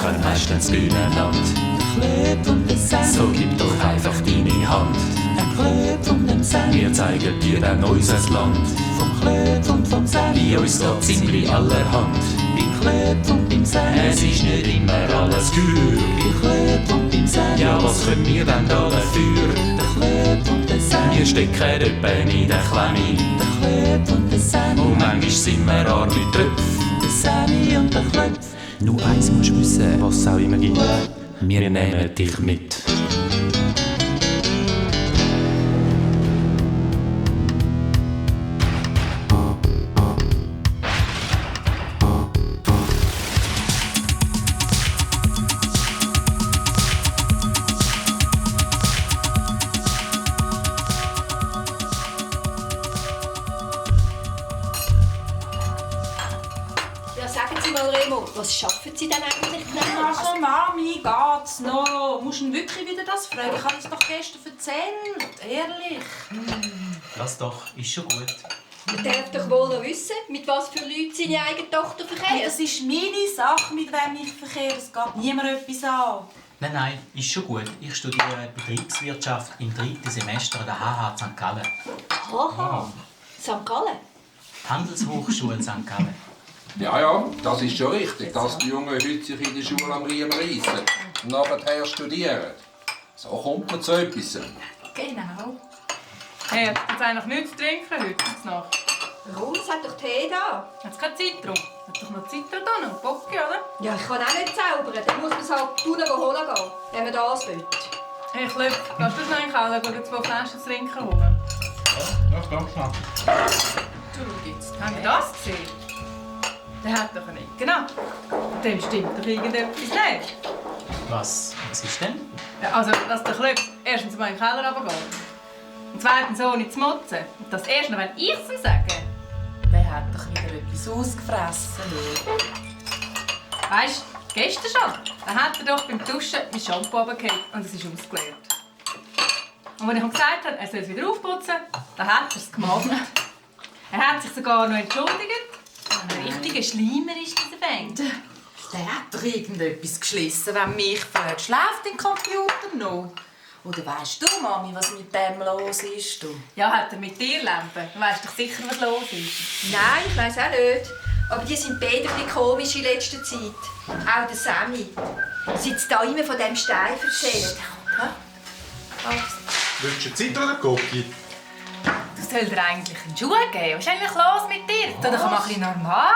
machen meistens Bühnenland. Der Klöp und der Sam. So gib doch einfach deine Hand. Ein Klöp und ein Sam. Wir zeigen dir dann unser Land. Vom Klöp und vom Sam. Bei uns geht ziemlich allerhand. Beim Klöp und beim Sam. Es ist nicht immer alles gut. Beim Klöp und beim Sam. Ja, was können wir denn da dafür? Der Klöp und der Sam. Wir stecken etwa in der Klemme. Der Klöp und der Sam. Und manchmal sind wir arme Tröpfe. Der Sammy und der Klöp. Nur eins musst du wissen, was es auch immer gibt. Wir nehmen dich mit. Was schaffen Sie denn eigentlich genau? Also Mami, geht's noch? Musst du ihn wirklich wieder das fragen? Ich habe es doch gestern erzählt. Ehrlich. Das doch, ist schon gut. Man darf doch wohl noch wissen, mit was für Leuten seine eigene Tochter verkehrt. Das ist meine Sache, mit wem ich verkehre. Es geht niemand etwas an. Nein, ist schon gut. Ich studiere Betriebswirtschaft im 3. Semester an der HH St. Gallen. Haha, St. Gallen? Handelshochschule St. Gallen. Ja, das ist schon richtig, dass die Jungen heute sich in der Schule am Riemen reissen und nachher studieren. So kommt man zu etwas. Genau. Hey, hat jetzt eigentlich nichts zu trinken heute Nacht? Warum? Es hat doch Tee da. Hat es keine Zitron? Hat doch noch Zitron da und Bocke, oder? Ja, ich kann auch nicht zaubern. Dann muss man es halt unten holen gehen, wenn man das will. Hey, Klöp, kannst du das noch in den Keller gehen, 2 Flaschen zu trinken holen? Ja, ganz schnell. Du, jetzt. Habt ihr das gesehen? Der hat doch nicht. Genau. Dem stimmt doch irgendetwas nicht. Was ist denn? Ja, also, dass der Klöp erstens mal in den Keller runtergeht. Und zweitens ohne zu motzen. Und das erst noch, wenn ich es ihm sage. Der hat doch wieder etwas ausgefressen. Weisst du, gestern schon. Dann hat er doch beim Duschen mein Shampoo runtergefallen und es ist ausgeleert. Und als ich ihm gesagt habe, er soll es wieder aufputzen, dann hat er es gemacht. Er hat sich sogar noch entschuldigt. Ein richtiger Schleimer ist dieser Band. Der hat doch irgendetwas geschlissen, wenn mich fragt. Schläft dein Computer noch? Oder weisst du, Mami, was mit dem los ist? Du? Ja, hat er mit dir Lampe? Du weisst doch sicher, was los ist. Nein, ich weiss auch nicht. Aber die sind beide ein bisschen komisch in letzter Zeit. Auch der Sammy. Seit da immer von diesem Stein erzählt. Willst du eine Zeit oder Cookie? Du sollst dir eigentlich einen Schuh geben. Was ist eigentlich los mit dir? Tu doch mal ein bisschen normal.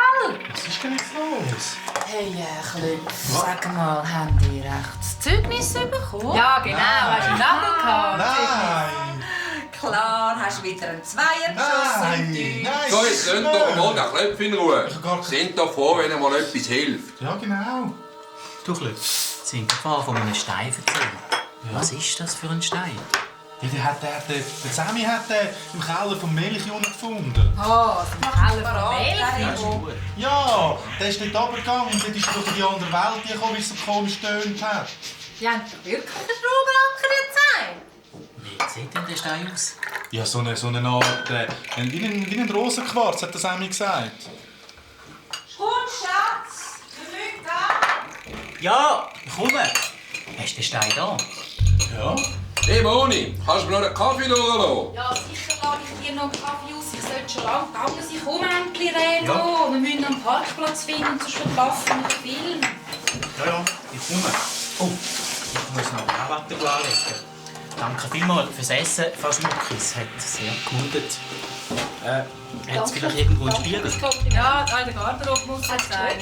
Was ist denn jetzt los? Hey, Klöp, sag mal, habt ihr echt das Zeugnis bekommen? Ja, genau. Hast du einen Nagel gehabt? Nein! Klar, hast du wieder einen Zweier geschossen im Deutsch. So, jetzt lasst doch mal den Klöpf in Ruhe. Ich hab gar kein- Sind doch froh, wenn er mal etwas hilft. Ja, genau. Du Klöp, Sie haben vorhin von einem Stein erzählt. Was ist das für ein Stein? Ja, der Sammy hat den im Keller vom Milchjungen gefunden. Oh, im Keller von Ja, ist Milch. gut. Ja, der ist dort runtergegangen und dort ist er durch die andere Welt gekommen, wie es so komisch tönt hat. Die haben doch wirklich einen Schraubenanker jetzt. Wie sieht denn der Stein aus? Ja, so eine Art, wie ein Rosenquarz, hat der Sammy gesagt. Komm, Schatz, wir müssen da. Ja, ich komme. Hast du den Stein da? Ja. Hey Moni, kannst du mir noch einen Kaffee durchlassen? Ja, sicher lade ich dir noch einen Kaffee aus. Ich sollte schon lange gegangen sein. Komm, endlich, Reno. Wir müssen einen Parkplatz finden, sonst verpassen wir den Film. Ja, ich komme. Oh, ich muss noch ein Watte anlegen. Danke vielmals fürs Essen, Frau Schmuckis. Hat sehr gemutet. Hat es vielleicht irgendwo einen Spiegel? Ja, in der Garderobe muss es sein.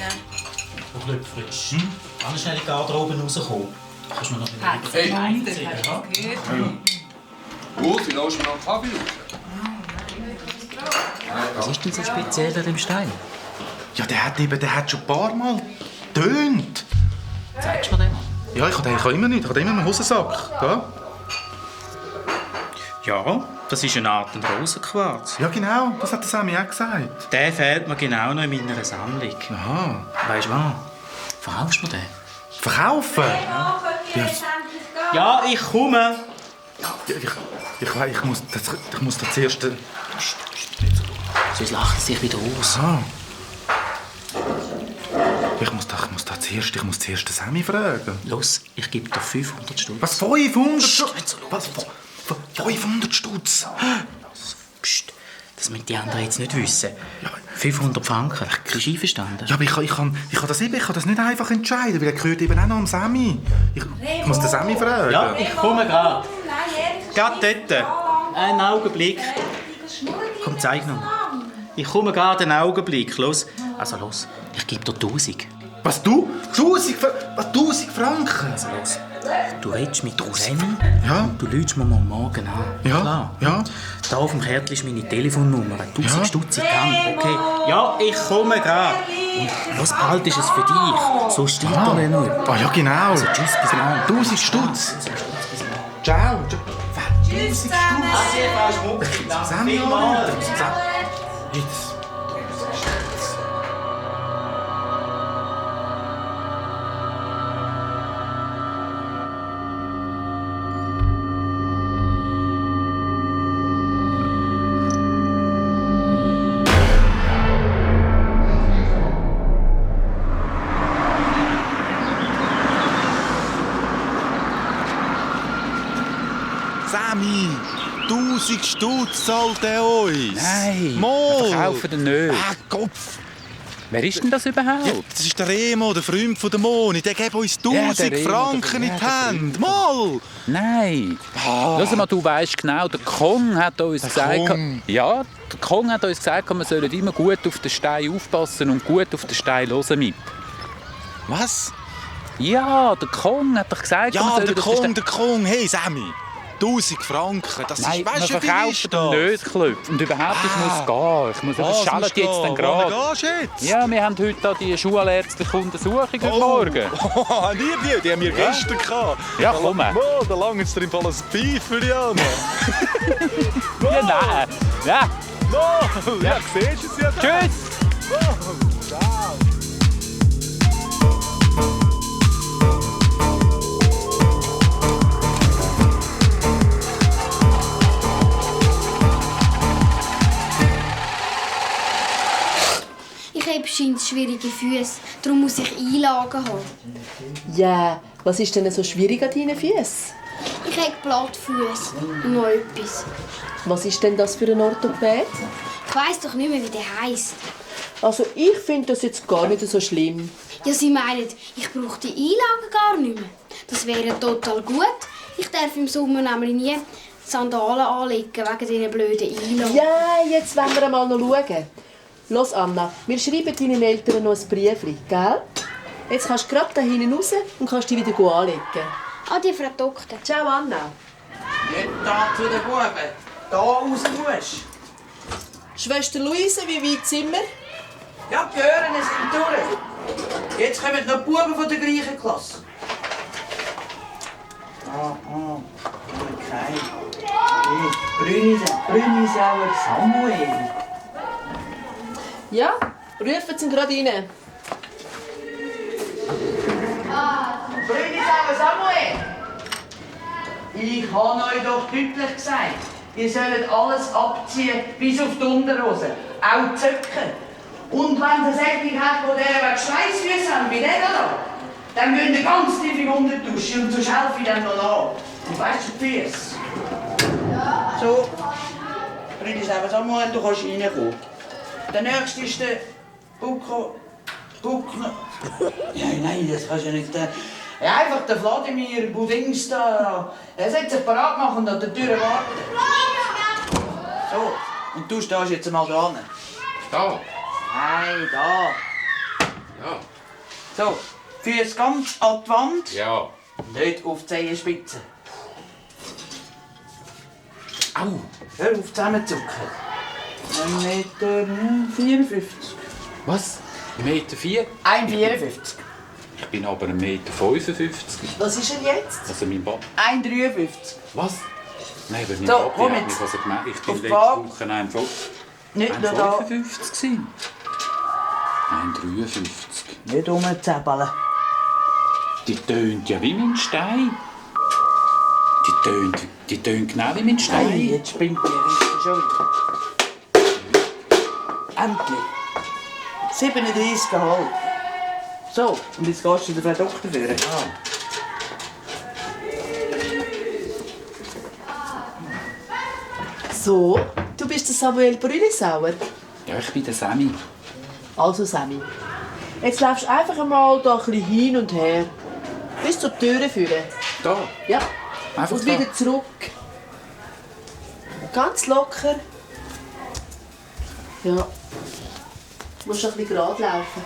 Du Klöpfritsch. Ganz schnell in die Garderobe rauskommen. Kannst du mir noch ein Hat Hey. es gewundert, hast du das gehört? Ursi, lass mir noch einen Kaffee raus. Was ist denn so speziell an dem Stein? Ja, der hat schon ein paar Mal tönt. Zeigst du mir den mal? Ja, ich habe immer nicht. Ich habe immer einen Hosensack. Da. Ja, das ist eine Art Rosenquarz. Ja, genau. Das hat der Sammy auch gesagt. Der fehlt mir genau noch in meiner Sammlung. Aha. Weißt du was? Verkaufst du mir den? Verkaufen? Ja, könnt ihr jetzt endlich gehen? Ja, ich komme. Ja, ich muss da zuerst... Sonst lacht es sich wieder aus. Aha. Ich muss zuerst den Sammy fragen. Los, ich gebe dir 500 Stutz. Was, 500 Stutz? Nicht so laut. Was, 500 Stutz? Psst, das müssen die anderen jetzt nicht wissen. 500 Franken, bist du einverstanden? Ja, aber ich kann das nicht einfach entscheiden, weil er gehört eben auch noch am Sammy. Ich muss den Sammy fragen. Ja, ich komme gerade. Gerade dort. Einen Augenblick. Komm, zeig noch. Ich komme gerade einen Augenblick. Los. Also los, ich gebe dir 1000. Was, du? 1000 Franken? Also los. Du redest mit der Sammy. Ja. Du rufst mir mal morgen an. Ja. Klar. Ja. Da auf dem Kärtchen ist meine Telefonnummer. 1000 Stutz in die Hand, okay? Ja, ich komme gerade. Und was bald ist es für dich? So steht da noch jemand. Ah, ja, genau. Also tschüss, bis morgen. 1000 Stutz. Ciao. Tschüss zusammen. Adieu, Frau Schmuck. Sammy, jetzt. Sammy, 1000 Stutz zahlt er uns. Nein, Mal. verkaufen den nicht. Kopf. Wer ist denn das überhaupt? Ja, das ist der Remo, der Freund von der Moni. Der gibt uns 1000 Remo, Franken in die Hände. Mal. Nein. Schau mal, du weisst genau, der Kong hat uns gesagt... Kong? Ja, der Kong hat uns gesagt, wir sollen immer gut auf den Stein aufpassen und gut auf den Stein hören mit. Was? Ja, der Kong hat doch gesagt, wir Ja, sollen der auf den Stein... Kong. Hey, Sammy. 1000 Franken, das Nein, ist, weißt wir du, wie viel ist verkaufen das? nicht, Klöpf. Und überhaupt, ich muss gehen. Ich muss, das schallt jetzt dann gerade. Wo gehst du jetzt? Ja, wir haben heute die schulärztliche Untersuchung heute Morgen. Oh, die haben wir gestern gehabt. Ja, komm. Da langt es dir im Fall ein Pfeif für die anderen. Ja, nein. Ja. Ja, siehst du es ja. Tschüss. Ciao. Ich habe scheint schwierige Füße, darum muss ich Einlagen haben. Ja, was ist denn so schwierig an deinen Füßen? Ich habe Plattfüße und noch etwas. Was ist denn das für ein Orthopäd? Ich weiss doch nicht mehr, wie der heisst. Also ich finde das jetzt gar nicht so schlimm. Ja, sie meinen, ich brauche die Einlagen gar nicht mehr. Das wäre total gut. Ich darf im Sommer nämlich nie Sandalen anlegen, wegen diesen blöden Einlagen. Ja, jetzt wollen wir einmal noch schauen. Los, Anna, wir schreiben deinen Eltern noch ein Briefchen, gell? Jetzt kannst du gerade da hinten raus und kannst dich wieder anlegen. Adi, Frau Doktor. Ciao, Anna. Nicht da zu den Buben. Da raus musst. Schwester Luise, wie weit sind wir? Ja, die Hören sind durch. Jetzt kommen noch die Buben von der gleichen Klasse. Okay. Brünisauer Samuel. Ja, rufen Sie gerade rein. Brünisauer Samuel. Ich habe euch doch deutlich gesagt, ihr sollt alles abziehen, bis auf die Unterhose. Auch die Zöcke. Und wenn ihr Säckchen habt, wo der Schleissfüße haben, wie der da, dann müsst ihr ganz tief in die Unterdusche und sonst helfe ich dann noch nach. Und weißt du, die Füße? Ja. So, Brünisauer Samuel, du kannst reinkommen. Der nächste ist der Buckner. Ja, nein, das kannst du nicht. Ja, einfach der Wladimir Budings da. Er sollte sich parat machen und an der Tür warten. So, und du stehst jetzt mal dran. Da. Nein, da. Ja. So, Füße ganz an die Wand. Ja. Nicht auf die Zehenspitze. Au. Hör auf zusammenzucken. 1,54 Meter. Was? 1,4 Meter? 1,54. Ich bin aber 1,55 Meter. Was ist er jetzt? Also mein Papa. 1,53. Was? Nein, aber mein So, Papa komm hat jetzt. mich also gemerkt, ich bin Auf die letzte Waage. Woche 1,55 Nicht nur da. 1,53. Nicht rumzäppeln. Die tönt ja wie mein Stein. Die tönt genau wie mein Stein. Nein, jetzt spinnt die Richter schon wieder. Endlich. 37,5. So, und jetzt gehst du den Frau Doktor führen. So, du bist der Samuel Brüllisauer. Ja, ich bin der Sammy. Also Sammy, jetzt läufst du einfach einmal da ein bisschen hin und her. Bis zur Tür führen. Da? Ja. Einfach und wieder zurück. Ganz locker. Ja. Du musst ein bisschen gerade laufen.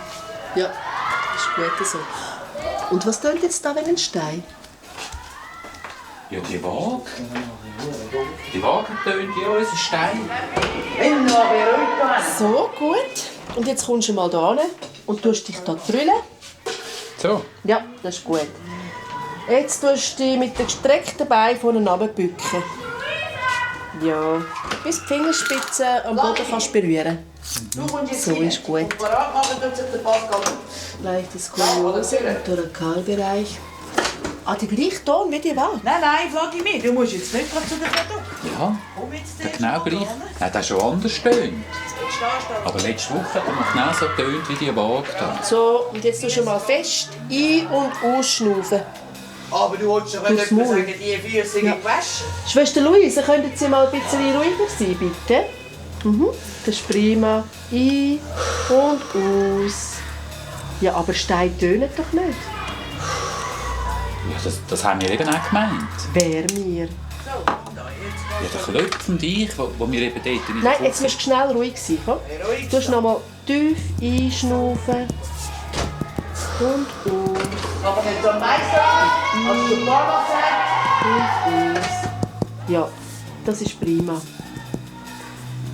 Ja, ist gut so. Und was tönt jetzt da wie ein Stein? Ja, die Waage. Die Waage tönt ja unser Stein. So, gut. Und jetzt kommst du mal da hin und tust dich da drüllen. So? Ja, das ist gut. Jetzt tust du dich mit den gestreckten Beinen vorne runterbücken. Ja, bis die Fingerspitzen am Boden kannst berühren. So ist gut. Leichtes Kuriose im Thorakalbereich. Ah, der gleiche Ton wie die Waage? Nein, Vladimir, du musst jetzt nicht gerade zu der Frau Doktor. Ja, genau gleich. Nein, das ist schon anders tönt. Aber letzte Woche hat er noch genau so tönt wie die Waage da. So, und jetzt tust du mal fest ein- und ausschnaufen. Aber du wolltest doch nicht Maul. sagen, die Füße sind gewaschen. Schwester Luise, könnten Sie mal ein bisschen ruhiger sein, bitte? Das ist prima. Ein- und aus. Ja, aber Steine tönen doch nicht. Ja, das haben wir eben auch gemeint. Wer mir? Ja, der Klöpf und ich, wo wir eben dort in der Nein, Küche- jetzt musst du schnell ruhig sein. Komm. Du musst noch mal tief einschnaufen. Und aus. Aber nicht so am meisten. Hast du schon ein paar Mal gesagt? Und aus. Ja, das ist prima.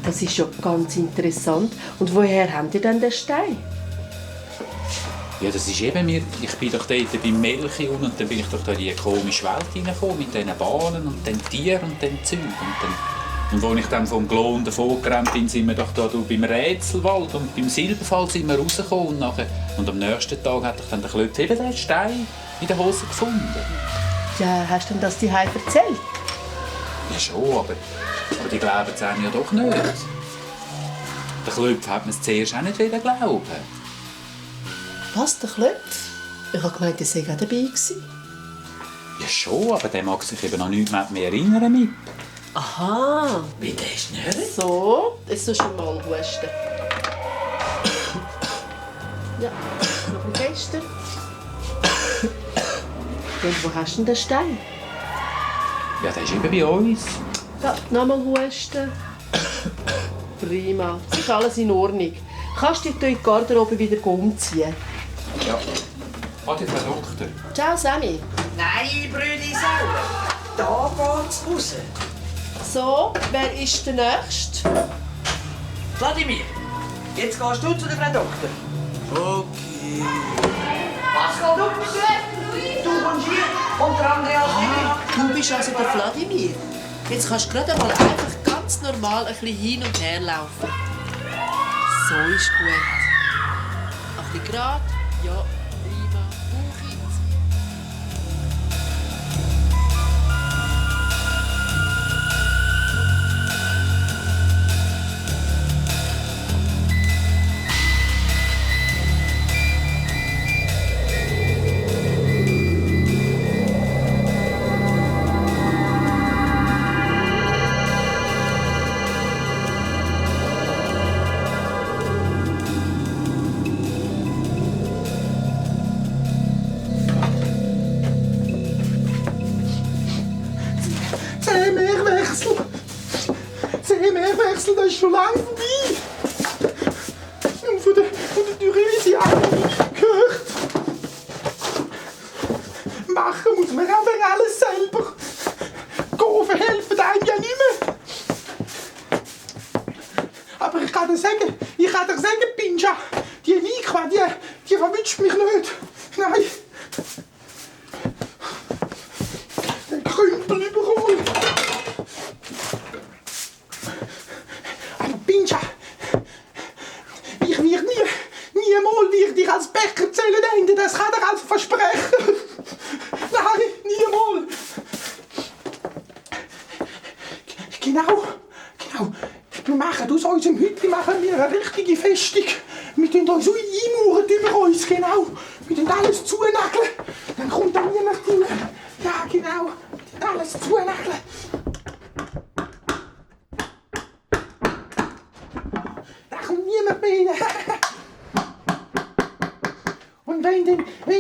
Das ist ja ganz interessant. Und woher habt ihr denn den Stein? Ja, das ist eben mir. Ich bin doch dort beim Melchior und dann bin ich doch da in diese komische Welt hineingekommen mit diesen Bahnen und den Tieren und den Zeug. Und als ich dann vom Glon davon gerannt bin, sind wir doch da beim Rätselwald und beim Silberfall sind wir rausgekommen. Und am nächsten Tag hat ich dann der Klöpf eben den Stein in der Hose gefunden. Ja, hast du denn das dir erzählt? Ja schon, aber die glauben es einem ja doch nicht. Der Klöpf hat mir es zuerst auch nicht glauben. Was, der Klöpf? Ich habe gemeint, ihr seid auch dabei gewesen. Ja schon, aber der mag sich eben noch nicht mehr erinnern mit. Aha. Wie, der ist nicht? So, jetzt tust du mal husten. Ja, noch ein bisschen fester. Und wo hast du denn den Stein? Ja, der ist eben bei uns. Ja, nochmal husten. Prima, es ist alles in Ordnung. Kannst du dich in die Garderobe wieder umziehen? Ja. Adi, Frau Doktor. Ciao, Sammy. Nein, Brüllisauer. Da geht's raus. So, wer ist der Nächste? Vladimir, jetzt gehst du zu der Frau Doktor. Okay. Pascal, du bist weg. Du kommst hier und der Andreas Du bist also der Vladimir. Jetzt kannst du gerade einmal einfach ganz normal ein bisschen hin und her laufen. So ist gut. Ein bisschen gerade. Ja, prima. Bauch hinziehen. Zehn-Mehrwechsel, das ist schon lange vorbei. Und von der Therese auch nicht gehört. Machen muss man aber alles selber. Gehen helfen einem ja nicht mehr. Aber ich kann dir sagen, Pincha, die Nikwa, die verwünscht mich nicht. Nein. Den Krümpel überall. Aber Pincha, ich werde niemals dich als Bäcker zählen enden, das kann ich also versprechen. Nein, niemals. Genau. Wir machen aus unserem Hütchen eine richtige Festung. Wir tun uns einmauern über uns, genau. Wir tun alles zunageln. Dann kommt da niemand rein. Ja, genau. Alles zunageln. Da kommt niemand mehr rein. Und wenn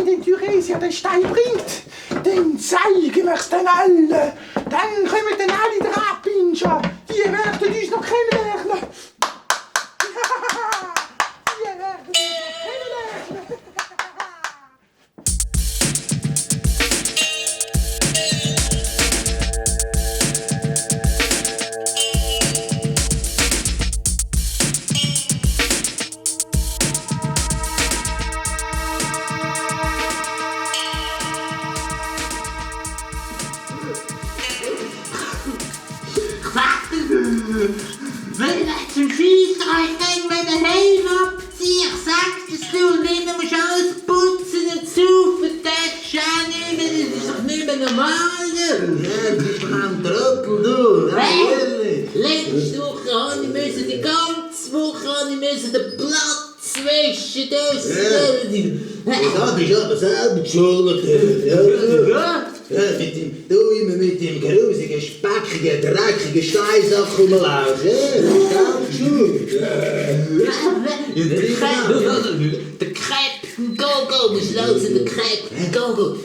den Thyresia den Stein bringt, dann zeigen wir es dann allen. Dann kommen dann alle den Abpinscher. Die werden uns noch kennenlernen. Die werden uns noch kennenlernen. Wenn ich zum Scheissdreck wenn der Heim abziehe, ich sag's dir, du nicht, du musst alles putzen und saufen, das ist auch nicht mehr, das ist doch nicht mehr normal. Ja, du bist doch ein Trottel, du. Letzte Woche musste ich die ganze Woche den Platz waschen, das. Da bist du aber selber schuld. Ja, du immer mit dem grusigen, speckigen, dreckigen Steinsack rumlaufst. Ja, das ist schuld. Der Captain Gogo, musst du hören, der Captain Gogo.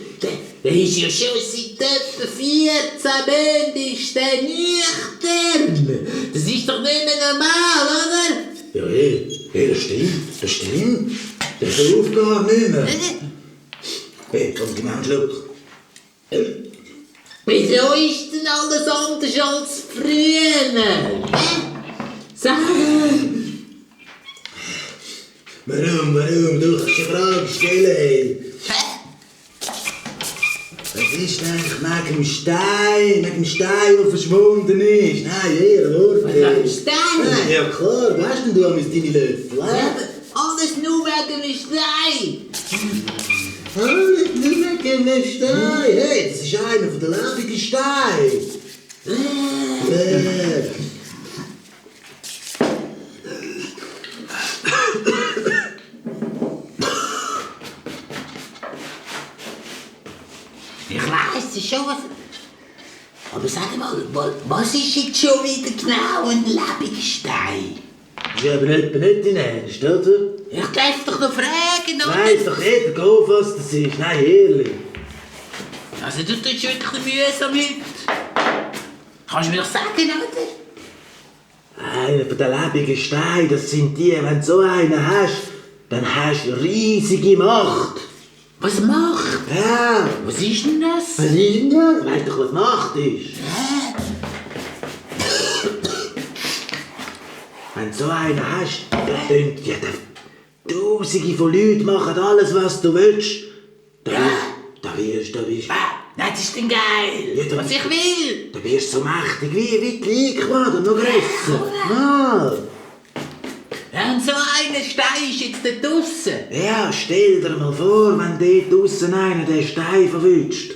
Der ist ja schon seit etwa 14 Monaten ist der nüchtern. Das ist doch nicht mehr normal, oder? Ja, hey, das stimmt. Der sauft gar nicht mehr. Hey, komm, gib mir einen Schluck. Wieso ist denn alles anders als früher? Sag! Warum? Du kannst eine Frage stellen, hey. Was ist eigentlich wegen dem Stein, der verschwunden ist? Nein, jeder Wort. Wegen dem Stein? Ja klar, weißt denn du deine Löffel? Ja, alles nur wegen dem Stein. Alles nur wegen dem Stein. Hey, das ist einer von den lebenden Steinen. Ich weiss es schon. Aber sag mal, was ist jetzt schon wieder genau ein lebendiger Stein? Das ist aber nicht dein Ernst, oder? Ich darf doch noch fragen, oder? Weiss doch jeder, go, was das ist. Nein, ehrlich. Also du tust wirklich mühsam heute. Kannst du mir doch sagen, oder? Einer von den lebenden Steinen, das sind die, wenn du so einen hast, dann hast du riesige Macht. Was Macht? Ja. Was ist denn das? Was ist denn das? Weißt doch, was Macht ist? Wenn du so einen hast, dann können ja Tausende von Leuten machen alles, was du willst. Da wirst du. Nein, das ist denn geil. Ja, was ich will. Du wirst so mächtig wie die Liga, und noch grösser. Ja. Ja, und so einen Stein ist jetzt da draussen. Ja, stell dir mal vor, wenn dort draussen einer den Stein verwünscht.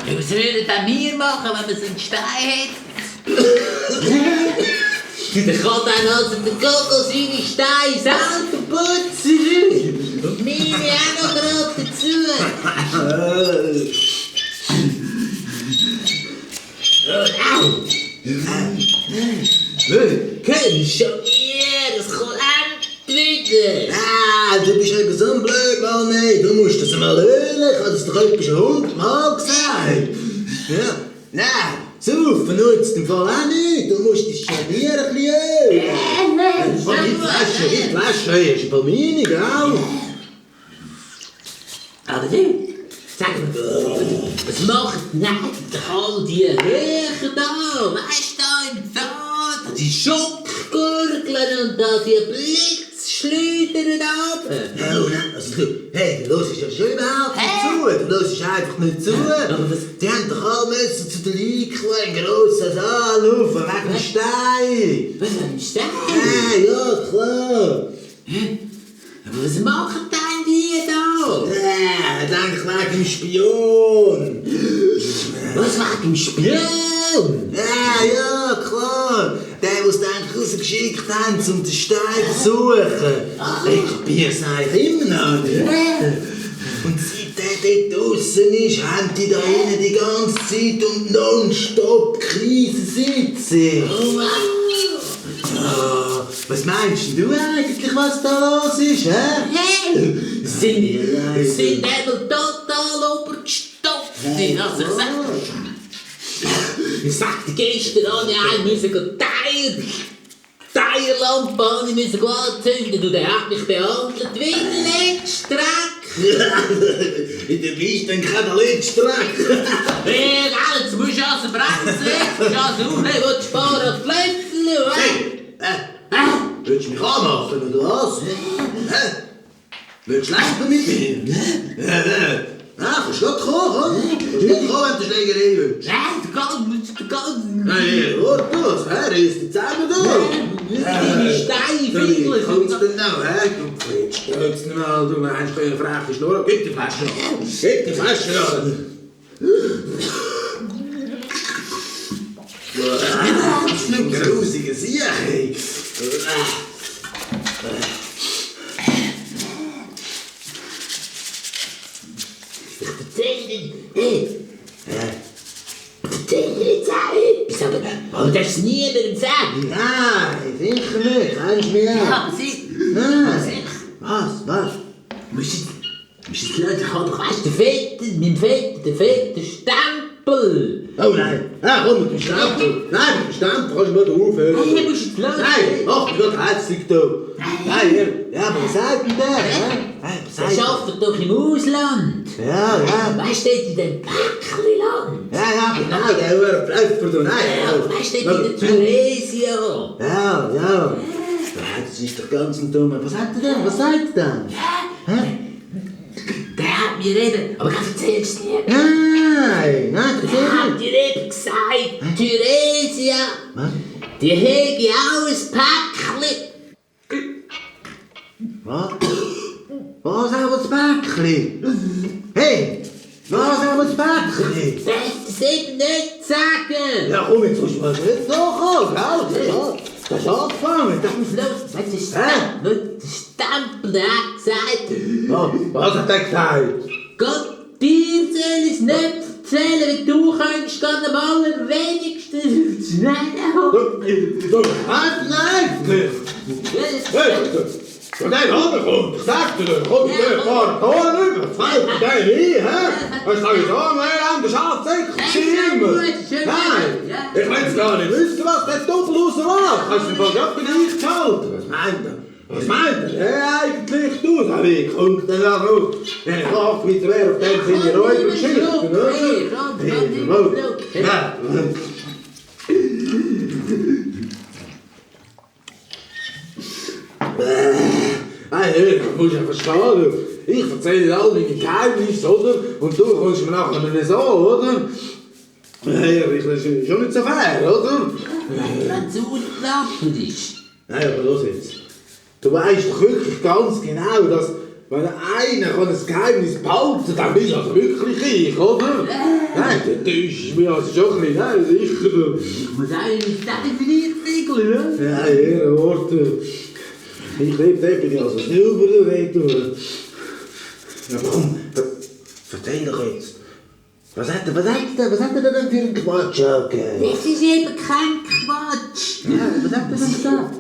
Ja, was würden denn wir machen, wenn wir so einen Stein hätten? Dann kann dann also der Gogo seine Steine selber putzen. Und meine auch noch gerade dazu. Kennst du schon das kommt endlich wieder. Du bist nicht so ein blöd, Mann, ey. Du musst das mal hören. Ich habe das doch etwa schon 100-mal gesagt. Ja, nein, saufen nutzt im Fall auch nicht. Du musst dich genieren ein bisschen. Die Flasche ist ein paar meine, gell? Aber du, sag mir, was macht denn all die Löcher da? Weißt du, da im Pfad, die Schockgurgeln und da die Blitzschleudern runter. Also du hörst ja schon überhaupt nicht zu. Du hörst einfach nicht zu. Die haben doch alle müssen zu der Liga ein grosses Anrufen wegen dem Stein. Was, wegen dem Stein? Ja, klar. Aber was machen denn die da? Ich denke wegen dem Spion. Was, wegen dem Spion? Ja, klar. der es eigentlich rausgeschickt haben, um den Stein zu suchen. Ich probiere es eigentlich immer noch nicht. Und seit der dort draussen ist, haben die da innen die ganze Zeit und nonstop Krisensitzung. Ja, was meinst du eigentlich, was da los ist, hä? Sind eben total obergestopft. Also ich sagte gestern an, ich musste Teierlampe anzünden und der hat mich behandelt wie der letzte Dreck. Du bist dann kein letzter Dreck. Hey, jetzt musst du also bremsen, jetzt musst du also aufnehmen, wo du sparen auf die Löffel. Willst du mich anmachen, oder was? Willst du schlecht mit mir? Kannst du gerade kommen, wenn du Schlägerei willst. Der ganze... Hey, was? Wer ist die zusammen da? Deine Steinfinger. Kommst du denn noch, hä? Du jetzt nicht mal, du meinst, du eine freche Schnurr. Gib die Flasche noch. Gib die Flasche noch. Das ist ein grusiger Sieg, ey. Erzähl dir jetzt auch etwas, aber das ist niemandem sagen. Nein, sicher nicht. Kennst du mich auch? Ja, Was? Musst du Leute, ich habe doch, weißt du, mein fetten Stempel. Oh nein, komm mit dem Stempel. Nein, mit dem Stempel kannst du mal aufhören. Nein, musst du Leute. Nein, mach mich gerade herzlich da. Nein, ja, aber was sagt denn der? Der arbeitet doch im Ausland. Ja. Weißt du, dort in dem Päckli-Land. Ja, genau, der Uhr Pfeffer, du, nein. Weißt du, dort in der Tunesien. Ja. Das ist doch ganz ein Dummer. Was sagt er denn? Was sagt er denn? Der hat mir eben, aber ich erzähl's dir. Nein, erzähl Der hat dir eben gesagt, Tunesien, die hege auch ein Päckli. Was? Was haben wir das Päckli? Hey, was haben wir das Päckli? Das ist eben nicht zu sagen. Ja komm, jetzt musst du mal nicht nachkommen, gell? Das ist angefangen. Was ist das? Der Stempel, der hat gesagt. Was hat der gesagt? Gott, dir soll es nicht erzählen, wie du kannst gerade am allerwenigsten schnell. Du nein! Wenn der runterkommt, ich sag dir, kommt der paar Toren rüber, fällt mir der hin, hä? Was soll ich sagen, der Schatsäckchen immer? Nein, ich will jetzt gar nicht wissen, was der Doppel rauslässt. Kannst du den Fall gerade gleich halten? Was meint er? Ja, eigentlich du, der Weg kommt dann auch auf. Wenn ich Nachweis wäre, auf dem sind die Räubergeschichten, oder? Ja. Hey, das musst du ja verstehen. Ich erzähle dir all meine Geheimnisse, oder? Und du kommst mir nachher nicht so, oder? Hey, das ist schon nicht so fair, oder? Wenn es ausgelaufen ist. Nein, aber los jetzt. Du weißt doch wirklich ganz genau, dass wenn einer ein Geheimnis behalten kann, dann bin ich also wirklich ich, oder? Nein, dann täuschst du mich also schon ein bisschen, nein, sicher. Ich muss eigentlich sagen, für dich Fiegel, ne? Ja, Ehrenworte. Ich lebe dort, bin ich also Silber, du. Ja, komm, erzähl doch jetzt. Was hat er denn für einen Quatsch gegeben? Das ist eben kein Quatsch. Ja, was hat er denn gesagt?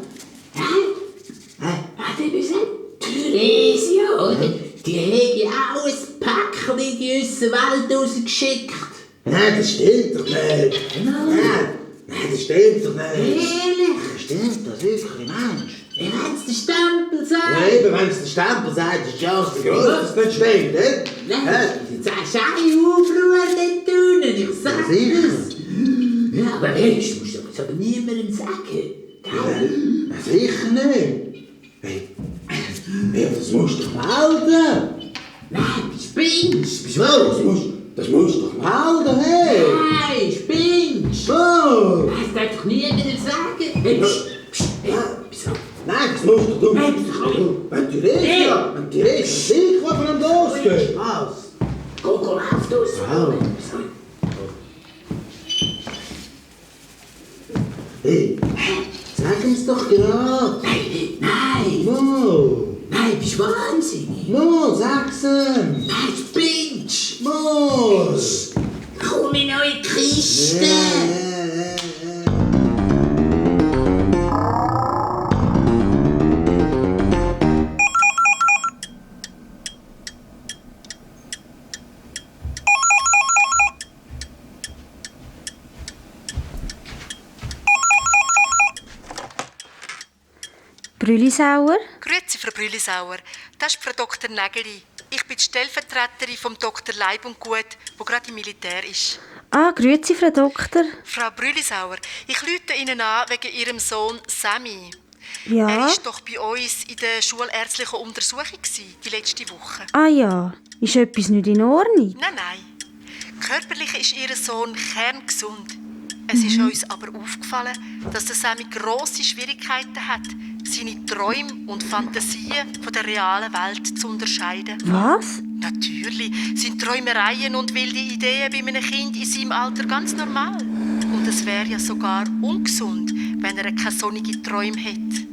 Hat er gesagt, Tunesien, oder? Die haben ja auch ein Päckchen in die unsere Welt rausgeschickt. Nein, das stimmt doch nicht. Nein, das stimmt doch nicht. Ehrlich? Stimmt das wirklich, Mensch? Wenn es der Stempel sagt. Ja, eben, wenn es der Stempel sagt, ist die Chance groß, dass es nicht stimmt, nicht? Jetzt sagst du auch Aufruhr nicht tun, ich sag das. Ja, aber weißt du, musst du es aber niemandem sagen. Ja, sicher nicht. Hey, das musst du doch melden. Nein, du spinnst. Wieso? Das musst du doch melden, hey. Nein, spinnst. Oh. Das darf doch niemandem sagen. Hey, Wieso? Nein, das musst du tun. Wenn du redest, sicher, was von ihm losgeht. Was? Go, lauf los. Hey, doch gerade. Nein! Mo! Nein, bist du wahnsinnig? Mo, sag's ihm! Nein, du spinnst! Mo! Komm in eure Kiste! Brüllisauer? Grüezi, Frau Brüllisauer. Das ist Frau Dr. Nägeli. Ich bin die Stellvertreterin vom Dr. Leib und Gut, der gerade im Militär ist. Ah, grüezi, Frau Doktor. Frau Brüllisauer, ich rufe Ihnen an wegen Ihrem Sohn Sammy. Ja? Er war doch bei uns in der schulärztlichen Untersuchung die letzte Woche. Ah ja, ist etwas nicht in Ordnung? Nein. Körperlich ist Ihr Sohn kerngesund. Es ist uns aber aufgefallen, dass der Sammy grosse Schwierigkeiten hat, seine Träume und Fantasien von der realen Welt zu unterscheiden. Was? Natürlich sind Träumereien und wilde Ideen bei einem Kind in seinem Alter ganz normal. Und es wäre ja sogar ungesund, wenn er keine sonnigen Träume hätte.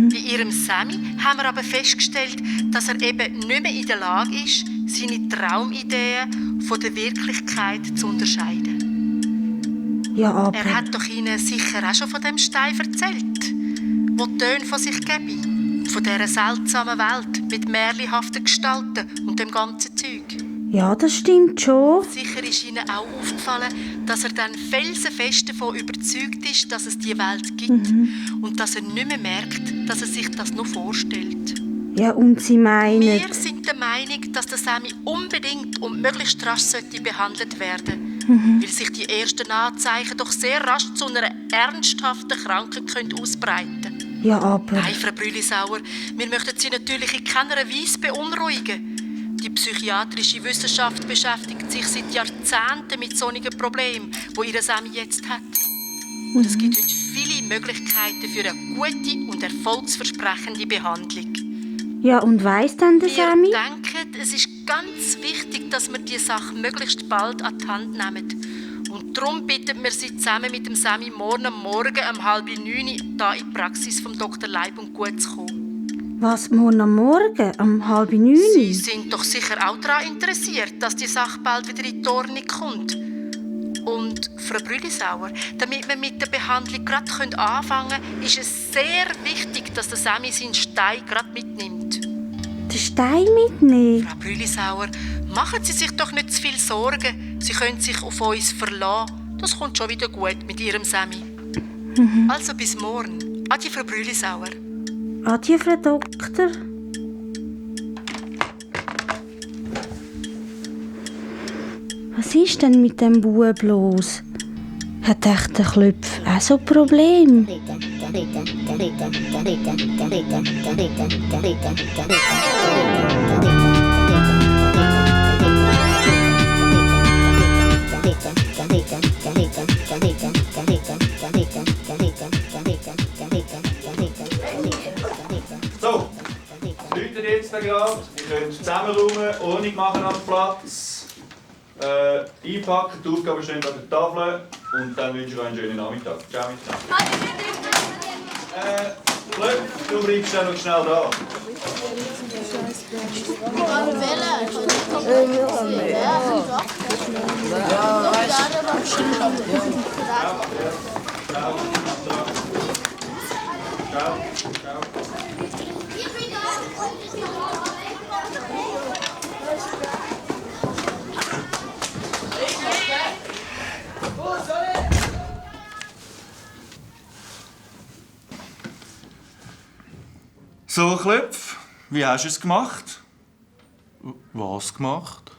Bei ihrem Sammy haben wir aber festgestellt, dass er eben nicht mehr in der Lage ist, seine Traumideen von der Wirklichkeit zu unterscheiden. Ja, aber... Er hat doch Ihnen sicher auch schon von dem Stein erzählt, wo die Töne von sich geben. Von dieser seltsamen Welt mit märchenhaften Gestalten und dem ganzen Zeug. Ja, das stimmt schon. Sicher ist Ihnen auch aufgefallen, dass er dann felsenfest davon überzeugt ist, dass es diese Welt gibt. Und dass er nicht mehr merkt, dass er sich das nur vorstellt. Ja, und Sie meinen... Wir sind der Meinung, dass der Sammy unbedingt und möglichst rasch behandelt werden weil sich die ersten Anzeichen doch sehr rasch zu einer ernsthaften Krankheit ausbreiten können. Ja, aber... Nein, Frau Brüllisauer, wir möchten Sie natürlich in keiner Weise beunruhigen. Die psychiatrische Wissenschaft beschäftigt sich seit Jahrzehnten mit solchen Problemen, die Ihr Sammy jetzt hat. Und es gibt heute viele Möglichkeiten für eine gute und erfolgsversprechende Behandlung. Ja, und weiss denn der Sammy? Wir denken, es ist ganz wichtig, dass wir diese Sache möglichst bald an die Hand nehmen. Und darum bitten wir Sie zusammen mit dem Sammy morgen um 8:30 Uhr hier in die Praxis vom Dr. Leib und Gut zu kommen. Was, morgen am Morgen? Um 8:30? Sie sind doch sicher auch daran interessiert, dass die Sache bald wieder in die Ordnung kommt. Und Frau Brüllisauer, damit wir mit der Behandlung gerade anfangen können, ist es sehr wichtig, dass der Sammy seinen Stein gerade mitnimmt. Den Stein mitnehmen? Frau Brüllisauer, machen Sie sich doch nicht zu viel Sorgen. Sie können sich auf uns verlassen. Das kommt schon wieder gut mit Ihrem Sammy. Also bis morgen. Adieu, Frau Brüllisauer. Adieu, Frau Doktor. Was ist denn mit dem Bub los? Hat echt der Klopf auch so Probleme? So, es läutet jetzt gerade. Wir können zusammenräumen, Ordnung machen am Platz. Einpacken, die Aufgaben stehen an der Tafel und dann wünsche ich euch einen schönen Nachmittag. Ciao miteinander. Glöck, du bleibst dann noch schnell da. So, Klöpf, wie hast du es gemacht? Was gemacht?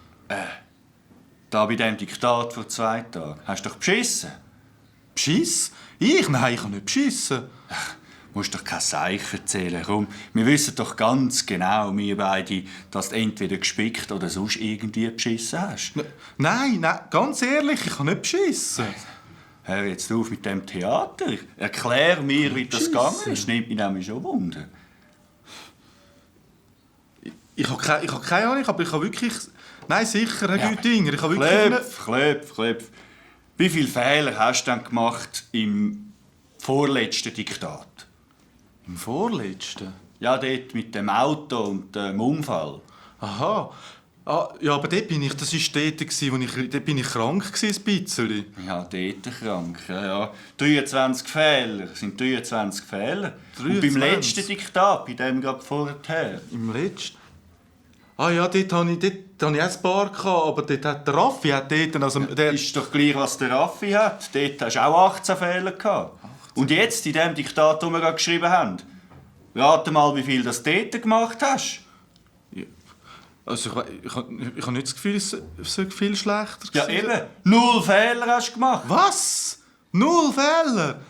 Da bei dem Diktat vor 2 Tagen. Hast du doch beschissen? Beschiss? Ich? Nein, ich habe nicht beschissen. Du musst doch kein Seich erzählen. Komm, wir wissen doch ganz genau, wir beide, dass du entweder gespickt oder sonst irgendwie beschissen hast. Nein, ganz ehrlich, ich habe nicht beschissen. Hör jetzt auf mit dem Theater. Erklär mir, wie das gegangen ist. Das nimmt mich nämlich schon Wunder. Ich habe keine Ahnung, aber ich habe wirklich... Nein, sicher, Herr Gütinger, ich habe wirklich... Klöpf. Wie viele Fehler hast du denn gemacht im vorletzten Diktat? Im vorletzten? Ja, dort mit dem Auto und dem Unfall. Aha. Ah, ja, aber dort bin ich, das war dort bin ich krank ein bisschen. Ja, dort krank, ja. 23 Fehler, das sind 23 Fehler. 23. Und beim letzten Diktat, bei dem gerade vorher. Im letzten? Ah ja, dort hatte ich auch ein paar, aber dort hat der Raffi dort... Also, der ist doch gleich, was der Raffi hat. Dort hast du auch 18 Fehler gehabt. 18. Und jetzt, in dem Diktat, das wir gerade geschrieben haben, rate mal, wie viel das dort gemacht hast. Ja. Also ich habe nicht das Gefühl, es sei viel schlechter. Ja eben, 0 Fehler hast du gemacht. Was? 0 Fehler?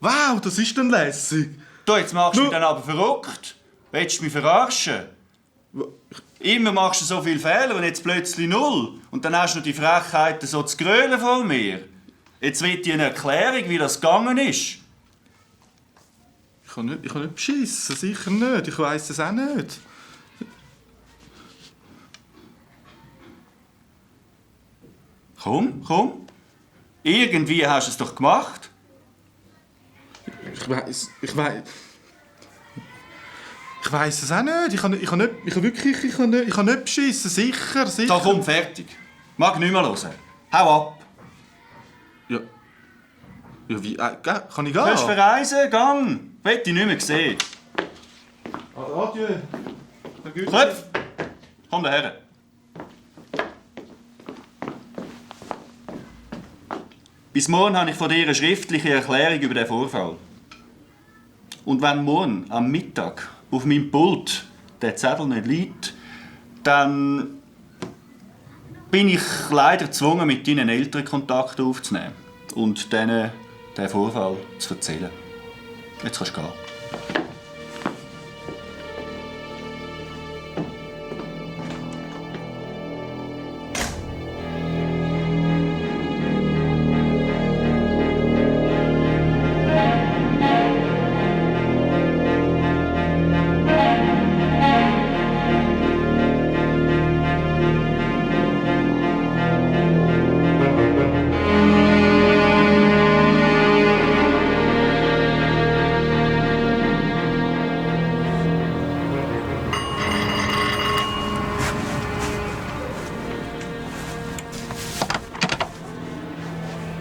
Wow, das ist dann lässig. Du, jetzt machst du mich dann aber verrückt. Willst du mich verarschen? Immer machst du so viele Fehler und jetzt plötzlich 0. Und dann hast du noch die Frechheit, so zu grölen vor mir. Jetzt will ich eine Erklärung, wie das gegangen ist. Ich kann nicht beschissen, sicher nicht. Ich weiss es auch nicht. Komm. Irgendwie hast du es doch gemacht. Ich weiss es auch nicht. Ich kann nicht beschissen, sicher. Da komm, fertig. Mag nicht mehr hören. Hau ab. Ja, wie? Kann ich gehen? Du willst verreisen? Gang. Will ich nicht mehr sehen. Adieu. Klopf. Komm daher. Bis morgen habe ich von dir eine schriftliche Erklärung über den Vorfall. Und wenn morgen am Mittag auf meinem Pult der Zettel nicht liegt, dann bin ich leider gezwungen, mit deinen Eltern Kontakt aufzunehmen und denen den Vorfall zu erzählen. Jetzt kannst du gehen.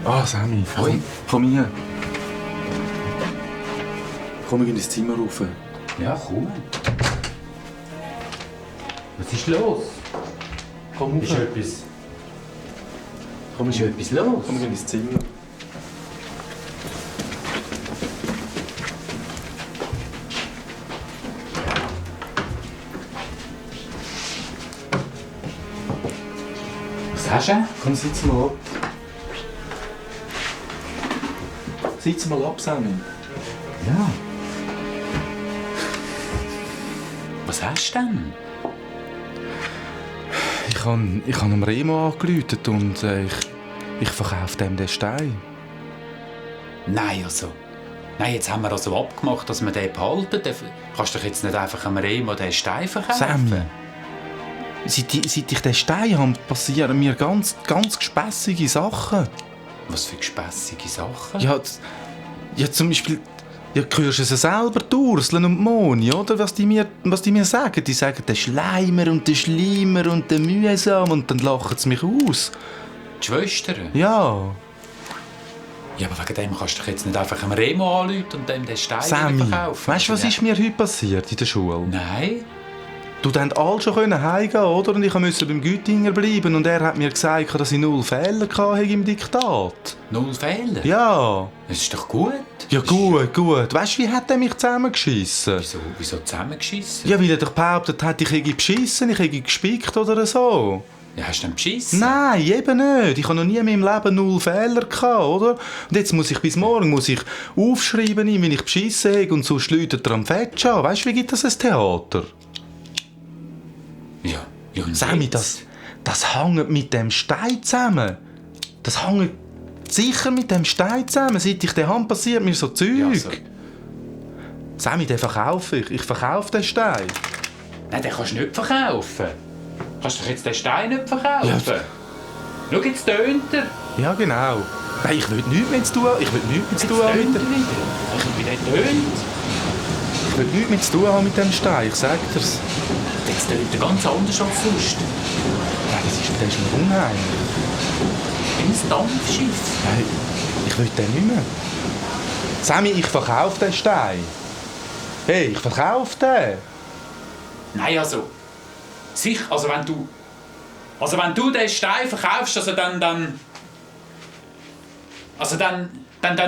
Ah, Sammy, komm hier. Komm, wir gehen ins Zimmer rauf. Ja, komm. Was ist los? Komm rauf. Ist etwas los? Komm, wir gehen ins Zimmer. Was hast du? Komm, sitz mal ab. Sitz mal ab, Sammy. Ja. Was hast du denn? Ich habe dem Remo angerufen und ich verkaufe dem den Stein. Nein, jetzt haben wir also abgemacht, dass wir den behalten. Kannst du doch jetzt nicht einfach am Remo den Stein verkaufen? Sammy, seit ich den Stein habe, passieren mir ganz gespässige Sachen. Was für gespässige Sachen? Ja, zum Beispiel, ja, hörst du es selber, die Ursula und Moni, oder? Was die mir sagen. Die sagen, der Schleimer und der Schleimer und der Mühsam und dann lachen sie mich aus. Die Schwestern? Ja. Ja, aber wegen dem kannst du doch jetzt nicht einfach am Remo anrufen und dem den Stein Sammy, verkaufen. Weißt du, was ist mir heute passiert in der Schule? Nein. Du konntest alle schon heimgehen, oder? Und ich musste beim Gütinger bleiben und er hat mir gesagt, dass ich 0 Fehler hatte im Diktat. 0 Fehler? Ja. Das ist doch gut. Ja, gut. Weißt du, wie hat er mich zusammengeschissen? Wieso zusammengeschissen? Ja, weil er doch behauptet hat, ich hätte beschissen, ich hätte gespickt oder so. Ja, hast du denn beschissen? Nein, eben nicht. Ich habe noch nie in meinem Leben 0 Fehler gehabt, oder? Und jetzt muss ich bis morgen aufschreiben, wenn ich beschissen habe und sonst läutet er am Fetsch an. Weißt du, wie gibt das ein Theater? Ja, Sammy, das hängt mit dem Stein zusammen. Das hängt sicher mit dem Stein zusammen. Seit ich den habe, passiert mir so Zeug. Ja, so. Sammy, den verkaufe ich. Ich verkaufe den Stein. Nein, den kannst du nicht verkaufen. Kannst du doch jetzt den Stein nicht verkaufen? Ja. Schau, jetzt tönt er. Ja, genau. Nein, ich will nichts mehr zu tun. Ich will nichts mehr zu tun. Wie der tönt. Ich will nichts mehr zu tun haben mit dem Stein, ich sag dir's. Das tönt ganz anders als sonst. Nein, das ist mir unheimlich. Wie ein Dampfschiff. Nein, ich will den nicht mehr. Sammy, ich verkaufe den Stein. Hey, ich verkaufe den. Nein, also... Sicher, also wenn du den Stein verkaufst, also dann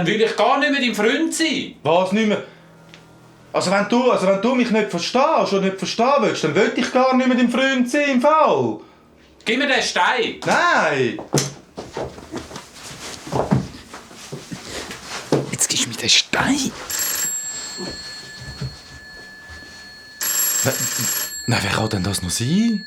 will ich gar nicht mehr dein Freund sein. Was, nicht mehr? Also wenn du mich nicht verstehst oder nicht verstehen willst, dann will ich gar nicht mehr dein Freund sein, im Fall. Gib mir den Stein. Nein! Jetzt gibst du mir den Stein. Nein, wer kann denn das noch sein?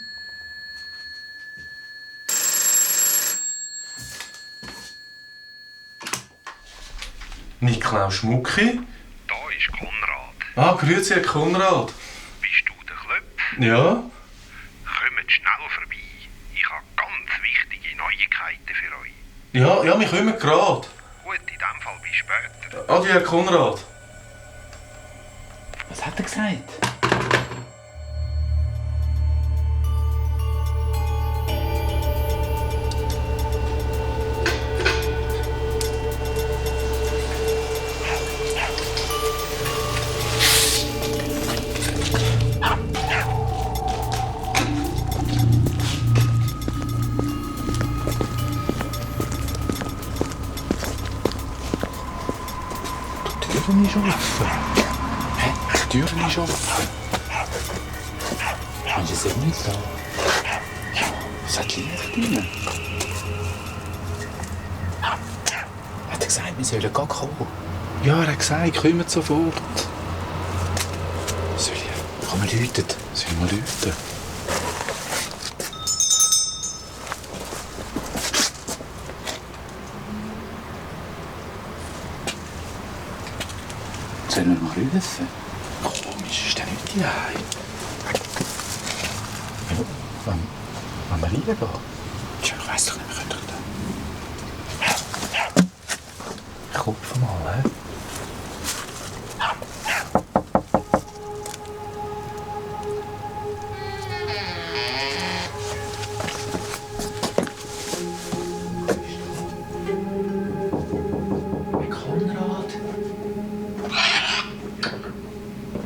Niklaus Schmucki? Da ist Konrad. Ah, grüezi, Herr Konrad. Bist du der Klöpf? Ja? Kommt schnell vorbei. Ich habe ganz wichtige Neuigkeiten für euch. Ja, wir kommen gerade. Gut, in dem Fall bis später. Adi, Herr Konrad. Was hat er gesagt? Die Tür ist offen. Hä? Die Tür ist offen. Hast du es auch nicht da? Es hat Licht drin. Hat er gesagt, wir sollen gar kommen? Ja, er hat gesagt, kommt sofort. Soll ich? Kann man läuten? Soll ich mal läuten? Sollen wir mal rufen? Komisch, ist der nicht die Heim? Wenn wir reingehen? Tja, ich weiss doch nicht, wir können doch da. Ich klopfe mal, hä?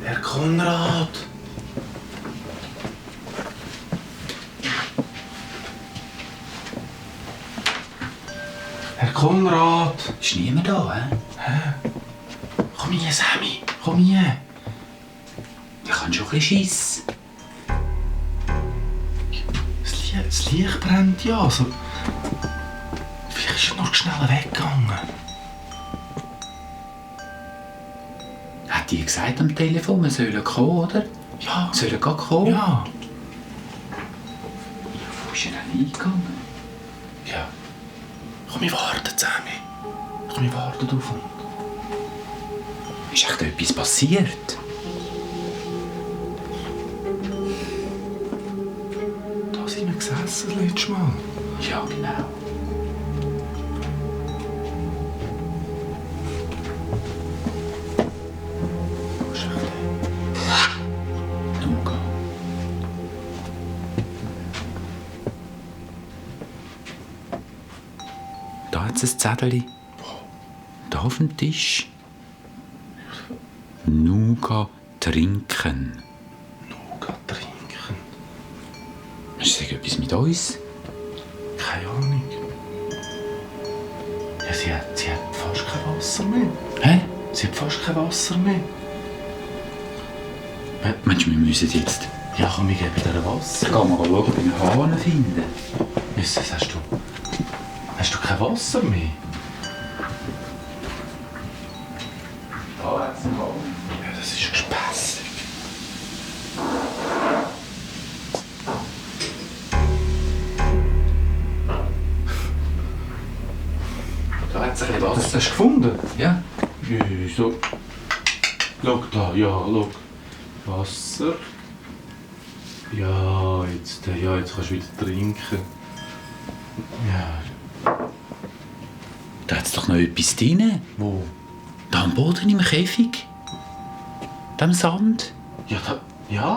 Herr Konrad! Herr Konrad! Ist niemand da, hä? Komm hier, Sammy! Komm hier! Ich habe schon ein bisschen Schiss. Das Licht brennt ja. Also, vielleicht ist er noch schnell weggegangen. Hat die gesagt am Telefon, wir sollen kommen, oder? Ja. Sollen gar kommen? Ja. Wo ist er denn eingegangen? Ja. Komm, wir warten, Sammy. Komm, wir warten auf ihn. Ist echt etwas passiert? Da sind wir gesessen das letzte Mal. Ja, genau. Wo ist er denn? Nuka. Da hat es ein Zettel. Da auf dem Tisch. Nuka trinken. Nuka trinken? Ist das etwas mit uns? Keine Ahnung. Ja, sie hat fast kein Wasser mehr. Hä? Sie hat fast kein Wasser mehr. Meinst du, wir müssen jetzt... Ja, komm, wir geben dir Wasser. Geh mal schauen, ob wir einen Hahn finden. Jesus, hast du kein Wasser mehr? Da hat es einen Hahn. Ja, das ist gespässig. Da hat es ein bisschen Das Wasser. hast du gefunden? Ja. So. Schau da, ja, schau. Wasser. Ja, jetzt kannst du wieder trinken. Ja. Da hat es doch noch etwas drin. Wo? Da am Boden im Käfig. Dem Sand? Ja,